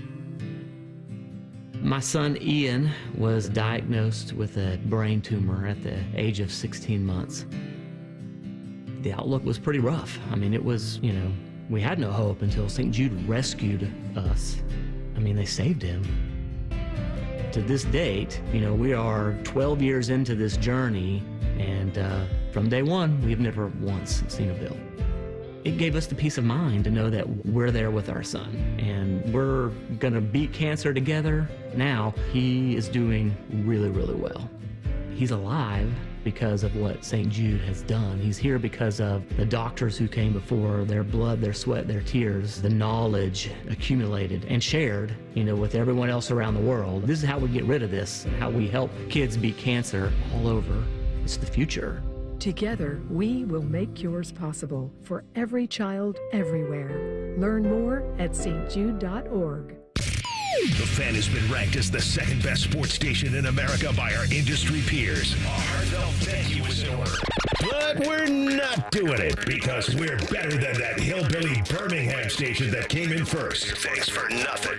My son Ian was diagnosed with a brain tumor at the age of 16 months. The outlook was pretty rough. I mean, it was, we had no hope until St. Jude rescued us. I mean, they saved him. To this date, we are 12 years into this journey, and from day one, we've never once seen a bill. It gave us the peace of mind to know that we're there with our son, and we're gonna beat cancer together. Now, he is doing really, really well. He's alive because of what St. Jude has done. He's here because of the doctors who came before, their blood, their sweat, their tears, the knowledge accumulated and shared, with everyone else around the world. This is how we get rid of this, how we help kids beat cancer all over. It's the future. Together, we will make yours possible for every child everywhere. Learn more at stjude.org. The Fan has been ranked as the second best sports station in America by our industry peers. A heartfelt thank you is in order. But we're not doing it because we're better than that hillbilly Birmingham station that came in first. Thanks for nothing.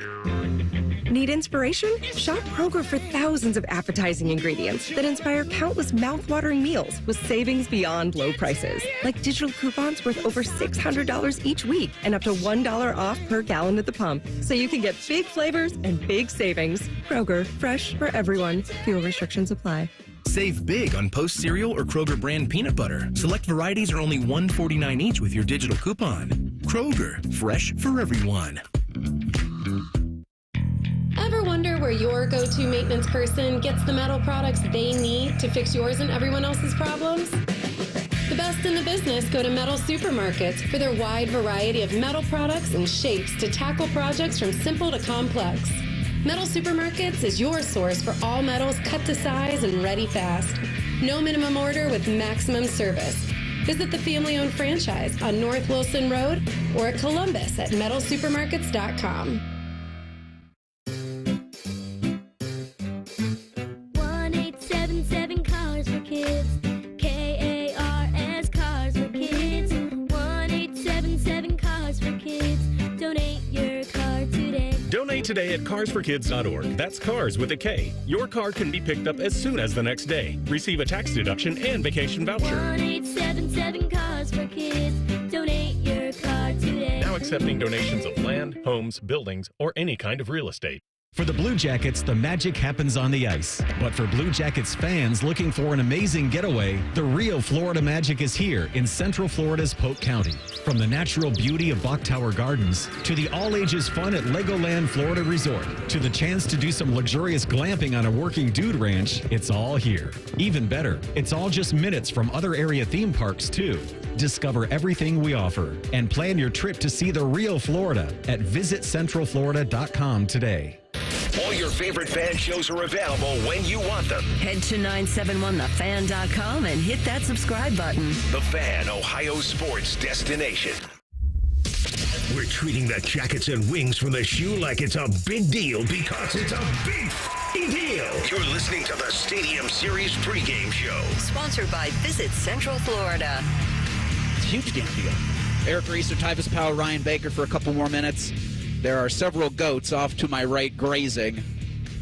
Need inspiration? Shop Kroger for thousands of appetizing ingredients that inspire countless mouth-watering meals with savings beyond low prices. Like digital coupons worth over $600 each week and up to $1 off per gallon at the pump. So you can get big flavors and big savings. Kroger, fresh for everyone. Fuel restrictions apply. Save big on Post cereal or Kroger brand peanut butter. Select varieties are only $1.49 each with your digital coupon. Kroger, fresh for everyone. Ever wonder where your go-to maintenance person gets the metal products they need to fix yours and everyone else's problems? The best in the business go to Metal Supermarkets for their wide variety of metal products and shapes to tackle projects from simple to complex. Metal Supermarkets is your source for all metals cut to size and ready fast. No minimum order with maximum service. Visit the family-owned franchise on North Wilson Road or at Columbus at metalsupermarkets.com. 1877 Cars for Kids, KARS. today at carsforkids.org. That's cars with a K. Your car can be picked up as soon as the next day. Receive a tax deduction and vacation voucher. 1-877 Cars for Kids. Donate your car today. Now accepting donations of land, homes, buildings, or any kind of real estate. For the Blue Jackets, the magic happens on the ice. But for Blue Jackets fans looking for an amazing getaway, the real Florida magic is here in Central Florida's Polk County. From the natural beauty of Bok Tower Gardens, to the all-ages fun at Legoland Florida Resort, to the chance to do some luxurious glamping on a working dude ranch, it's all here. Even better, it's all just minutes from other area theme parks, too. Discover everything we offer and plan your trip to see the real Florida at visitcentralflorida.com today. All your favorite fan shows are available when you want them. Head to 971thefan.com and hit that subscribe button. The Fan, Ohio sports destination. We're treating the jackets and wings from the shoe like it's a big deal because it's a big deal. You're listening to the Stadium Series pregame show. Sponsored by Visit Central Florida. It's a huge damn deal. Eric Rieser, Tyvis, Powell, Ryan Baker for a couple more minutes. There are several goats off to my right grazing,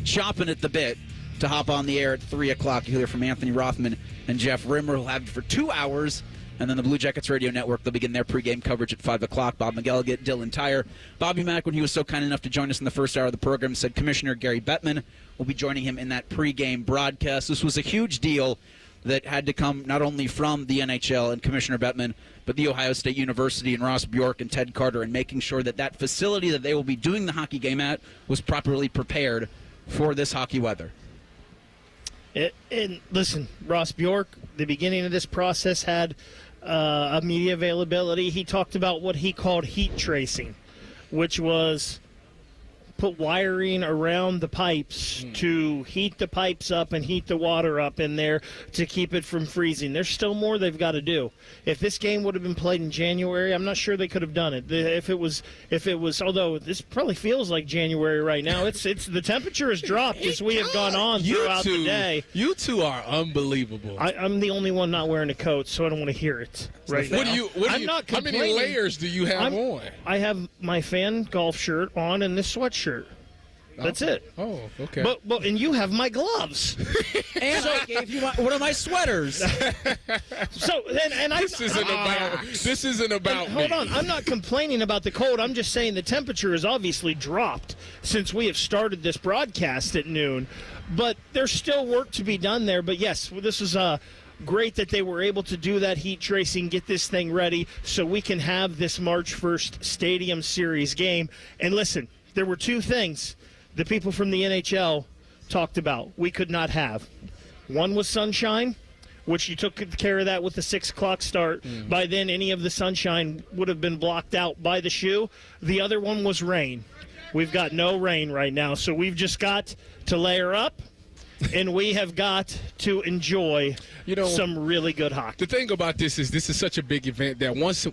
chomping at the bit to hop on the air at 3 o'clock. You'll hear from Anthony Rothman and Jeff Rimmer, who'll have it for 2 hours. And then the Blue Jackets Radio Network, they'll begin their pregame coverage at 5 o'clock. Bob McElligott, Dylan Tyre. Bobby Mack, when he was so kind enough to join us in the first hour of the program, said Commissioner Gary Bettman will be joining him in that pregame broadcast. This was a huge deal that had to come not only from the NHL and Commissioner Bettman, but the Ohio State University and Ross Bjork and Ted Carter, and making sure that that facility that they will be doing the hockey game at was properly prepared for this hockey weather. And listen, Ross Bjork, the beginning of this process had a media availability. He talked about what he called heat tracing, which was put wiring around the pipes to heat the pipes up and heat the water up in there to keep it from freezing. There's still more they've got to do. If this game would have been played in January, I'm not sure they could have done it. If it was, although this probably feels like January right now, it's the temperature has dropped as we have gone on throughout the day. You two are unbelievable. I'm the only one not wearing a coat, so I don't want to hear it right now. How many layers do you have on? I have my fan golf shirt on and this sweatshirt. That's it. Oh, okay. But and you have my gloves. And I gave you one of my sweaters. This isn't about Hold on. I'm not complaining about the cold. I'm just saying the temperature has obviously dropped since we have started this broadcast at noon. But there's still work to be done there. But yes, this is great that they were able to do that heat tracing, get this thing ready so we can have this March 1st Stadium Series game. And listen, there were two things the people from the NHL talked about we could not have. One was sunshine, which you took care of that with the 6 o'clock start. By then, any of the sunshine would have been blocked out by the shoe. The other one was rain. We've got no rain right now, so we've just got to layer up, and we have got to enjoy some really good hockey. The thing about this is such a big event that once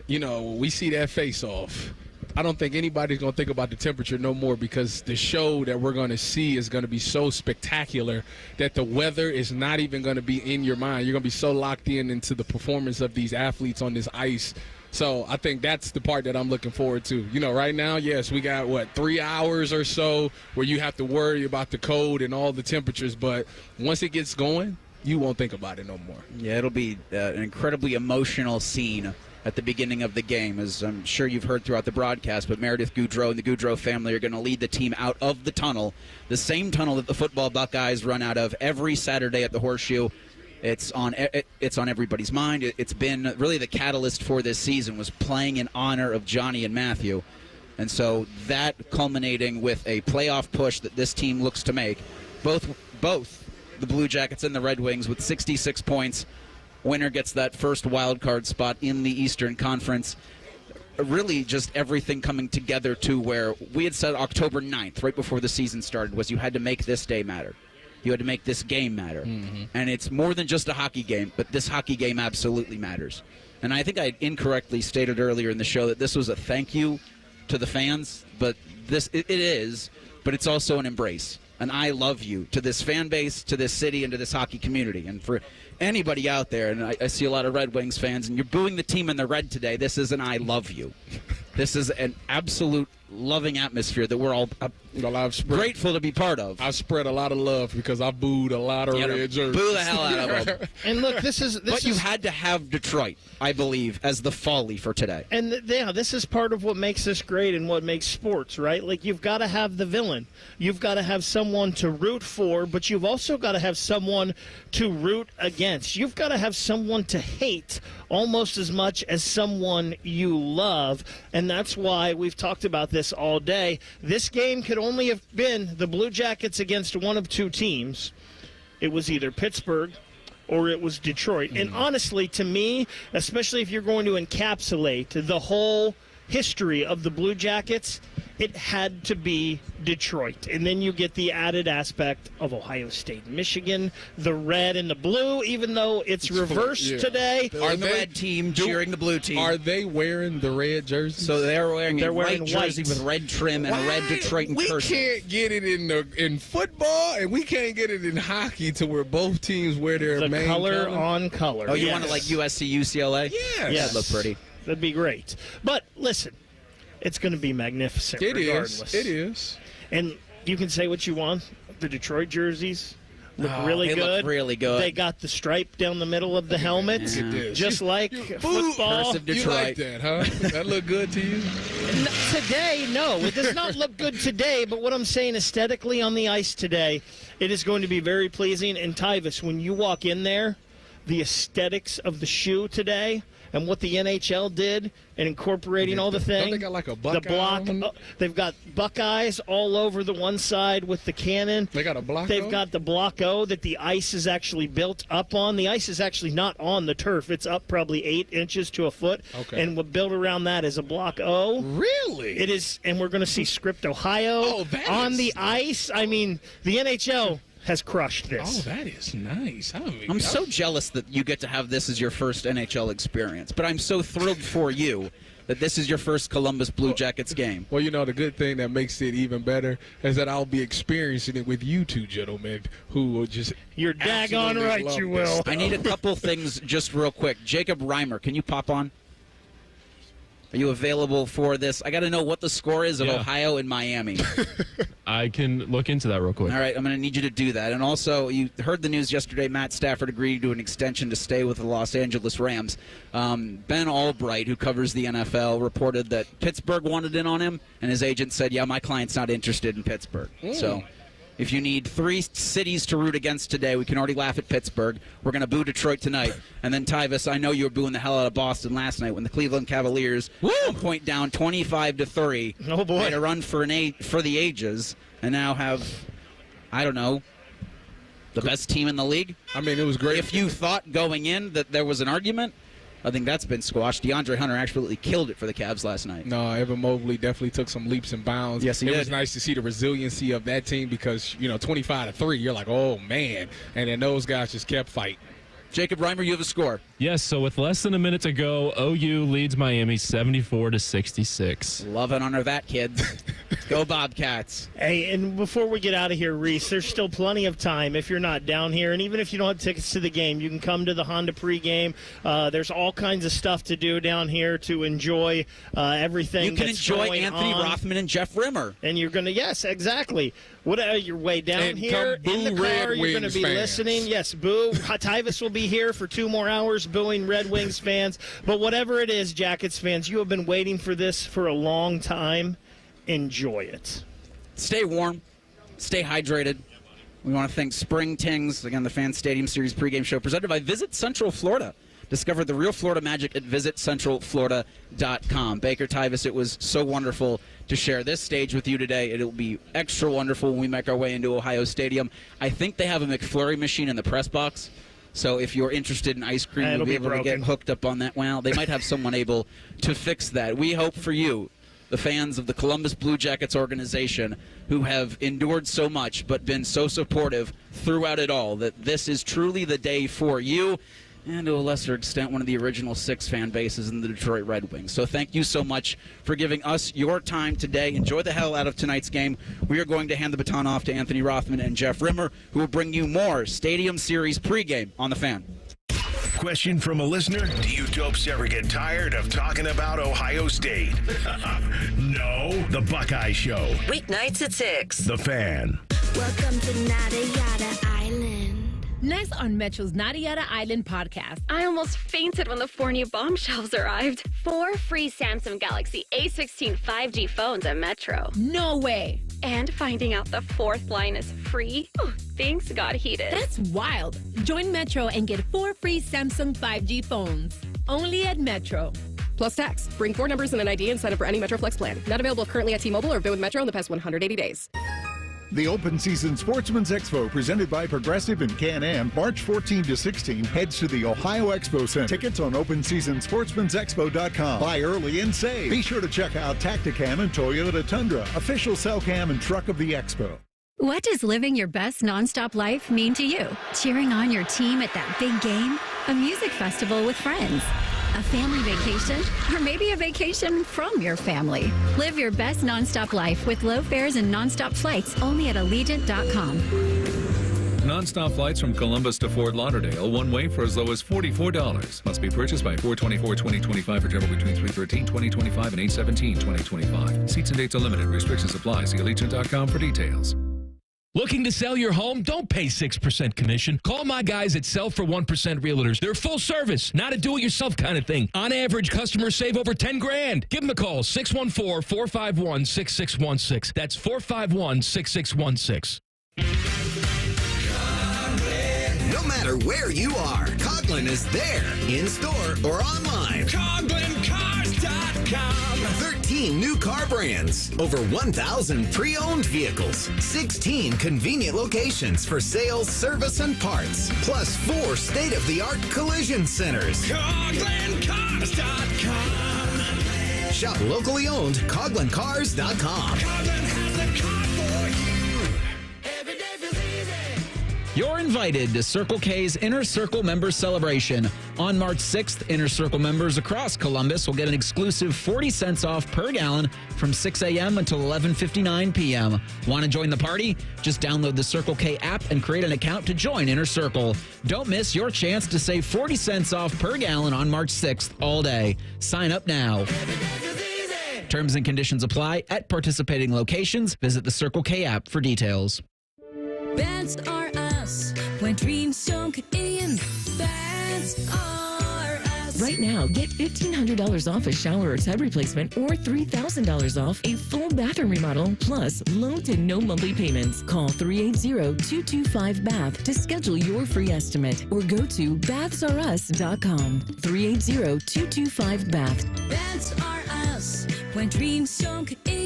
we see that face-off, I don't think anybody's going to think about the temperature no more, because the show that we're going to see is going to be so spectacular that the weather is not even going to be in your mind. You're going to be so locked into the performance of these athletes on this ice. So I think that's the part that I'm looking forward to. Right now, yes, we got, 3 hours or so where you have to worry about the cold and all the temperatures. But once it gets going, you won't think about it no more. Yeah, it'll be an incredibly emotional scene at the beginning of the game, as I'm sure you've heard throughout the broadcast, but Meredith Goudreau and the Goudreau family are going to lead the team out of the tunnel, the same tunnel that the football Buckeyes run out of every Saturday at the Horseshoe. It's on everybody's mind. It's been really the catalyst for this season, was playing in honor of Johnny and Matthew. And so that culminating with a playoff push that this team looks to make, both the Blue Jackets and the Red Wings with 66 points. Winner gets that first wild card spot in the Eastern Conference. Really just everything coming together to where we had said October 9th, right before the season started, was you had to make this day matter. You had to make this game matter. Mm-hmm. And it's more than just a hockey game, but this hockey game absolutely matters. And I think I incorrectly stated earlier in the show that this was a thank you to the fans, but it is, but it's also an embrace. An I love you to this fan base, to this city, and to this hockey community. And for anybody out there, and I see a lot of Red Wings fans, and you're booing the team in the red today, this is an I love you. This is an absolute loving atmosphere that we're all grateful to be part of. I've spread a lot of love because I booed a lot of red jerseys. Boo the hell out of them. And look, but you had to have Detroit, I believe, as the folly for today. And this is part of what makes this great and what makes sports, right? Like, you've got to have the villain. You've got to have someone to root for, but you've also got to have someone to root against. You've got to have someone to hate almost as much as someone you love. And that's why we've talked about this all day. This game could only have been the Blue Jackets against one of two teams. It was either Pittsburgh or it was Detroit. And honestly, to me, especially if you're going to encapsulate the whole history of the Blue Jackets, it had to be Detroit. And then you get the added aspect of Ohio State, Michigan, the red and the blue, even though it's reversed today. Are the red team cheering the blue team? Are they wearing the red jersey? So they're wearing a white white jersey with red trim and a red Detroit in cursive. We can't get it in football, and we can't get it in hockey to where both teams wear their the main color on color. Oh, you want it like USC, UCLA? Yes. That'd look pretty. That'd be great. But listen, it's going to be magnificent regardless. It is. And you can say what you want. The Detroit jerseys look really they good. Look really good. They got the stripe down the middle of the helmet, just like football. Detroit. You like that, huh? That look good to you? Today, no. It does not look good today, but what I'm saying aesthetically on the ice today, it is going to be very pleasing. And Tyvis, when you walk in there, the aesthetics of the shoe today and what the NHL did and incorporating all the things. Don't they got like a Buckeye? The block. They've got Buckeyes all over the one side with the cannon. They got a block. They've got the block O that the ice is actually built up on. The ice is actually not on the turf. It's up probably 8 inches to a foot. Okay. And what built around that is a block O. Really? It is, and we're going to see Script Ohio on the ice. I mean, the NHL has crushed this. Oh, that is nice. I'm so jealous that you get to have this as your first NHL experience, but I'm so thrilled for you that this is your first Columbus Blue Jackets game. Well, you know, the good thing that makes it even better is that I'll be experiencing it with you two gentlemen who will just... You're daggone right you will. I need a couple things just real quick. Jacob Reimer, can you pop on? Are you available for this? I got to know what the score is of Ohio and Miami. I can look into that real quick. All right, I'm going to need you to do that. And also, you heard the news yesterday, Matt Stafford agreed to an extension to stay with the Los Angeles Rams. Ben Albright, who covers the NFL, reported that Pittsburgh wanted in on him, and his agent said, yeah, my client's not interested in Pittsburgh. So if you need 3 cities to root against today, we can already laugh at Pittsburgh. We're going to boo Detroit tonight. And then, Tyvis, I know you were booing the hell out of Boston last night when the Cleveland Cavaliers, 1 point down, 25-3. Oh, boy. Made a run for the ages, and now have, I don't know, the best team in the league. I mean, it was great. If you thought going in that there was an argument, I think that's been squashed. DeAndre Hunter absolutely killed it for the Cavs last night. No, Evan Mobley definitely took some leaps and bounds. Yes, he did. It was nice to see the resiliency of that team because, 25-3, you're like, oh, man. And then those guys just kept fighting. Jacob Reimer, you have a score. Yes, so with less than a minute to go, OU leads Miami 74-66. Love it under that, kids. Go Bobcats. Hey, and before we get out of here, Reese, there's still plenty of time if you're not down here. And even if you don't have tickets to the game, you can come to the Honda pregame. There's all kinds of stuff to do down here to enjoy everything. You can enjoy Anthony on. Rothman and Jeff Rimmer. And you're going to, yes, exactly. Your way down and here in the car, you're going to be fans. listening. Yes, boo. Tyvis will be here for 2 more hours booing Red Wings fans. But whatever it is, Jackets fans, you have been waiting for this for a long time. Enjoy it. Stay warm. Stay hydrated. We want to thank Spring Tings, again, the Fan Stadium Series pregame show presented by Visit Central Florida. Discover the real Florida magic at visitcentralflorida.com. Baker, Tyvis, it was so wonderful to share this stage with you today. It'll be extra wonderful when we make our way into Ohio Stadium. I think they have a McFlurry machine in the press box. So if you're interested in ice cream, you'll be able to get hooked up on that. Well, they might have someone able to fix that. We hope for you, the fans of the Columbus Blue Jackets organization, who have endured so much but been so supportive throughout it all, that this is truly the day for you. And to a lesser extent, one of the original 6 fan bases in the Detroit Red Wings. So thank you so much for giving us your time today. Enjoy the hell out of tonight's game. We are going to hand the baton off to Anthony Rothman and Jeff Rimmer, who will bring you more Stadium Series pregame on the Fan. Question from a listener: do you dopes ever get tired of talking about Ohio State? No. The Buckeye Show. Weeknights at 6. The Fan. Welcome to Nada Yada Island. Next on Metro's Nada Yada Island podcast. I almost fainted when the 4 new bombshells arrived. 4 free Samsung Galaxy A16 5G phones at Metro. No way. And finding out the 4th line is free. Oh, things got heated. That's wild. Join Metro and get 4 free Samsung 5G phones. Only at Metro. Plus tax. Bring 4 numbers and an ID and sign up for any Metro Flex plan. Not available currently at T-Mobile or have been with Metro in the past 180 days. The Open Season Sportsman's Expo, presented by Progressive and Can-Am, March 14 to 16, heads to the Ohio Expo Center. Tickets on OpenSeasonSportsman'sExpo.com. Buy early and save. Be sure to check out Tacticam and Toyota Tundra, official cell cam and truck of the Expo. What does living your best nonstop life mean to you? Cheering on your team at that big game? A music festival with friends? A family vacation? Or maybe a vacation from your family? Live your best nonstop life with low fares and nonstop flights only at Allegiant.com. Non-stop flights from Columbus to Fort Lauderdale, one way for as low as $44. Must be purchased by 4/24/2025 for travel between 3/13/2025 and 8/17/2025. Seats and dates are limited. Restrictions apply. See Allegiant.com for details. Looking to sell your home? Don't pay 6% commission. Call my guys at Sell for 1% Realtors. They're full service, not a do-it-yourself kind of thing. On average, customers save over $10,000. Give them a call, 614-451-6616. That's 451-6616. No matter where you are, Coughlin is there, in-store or online. CoughlinCars.com. 13 new car brands, over 1,000 pre-owned vehicles, 16 convenient locations for sales, service, and parts, plus 4 state-of-the-art collision centers. CoughlinCars.com. Shop locally owned, CoughlinCars.com. Coughlin has the car for you. You're invited to Circle K's Inner Circle Members Celebration. On March 6th, Inner Circle members across Columbus will get an exclusive 40 cents off per gallon from 6 a.m. until 11:59 p.m. Want to join the party? Just download the Circle K app and create an account to join Inner Circle. Don't miss your chance to save 40 cents off per gallon on March 6th all day. Sign up now. Terms and conditions apply at participating locations. Visit the Circle K app for details. Beds are us when dreams sunk in. Beds are us. Right now, get $1,500 off a shower or tub replacement or $3,000 off a full bathroom remodel, plus low to no monthly payments. Call 380-225-BATH to schedule your free estimate or go to bathsareus.com. 380-225-BATH. Beds are us when dreams sunk in.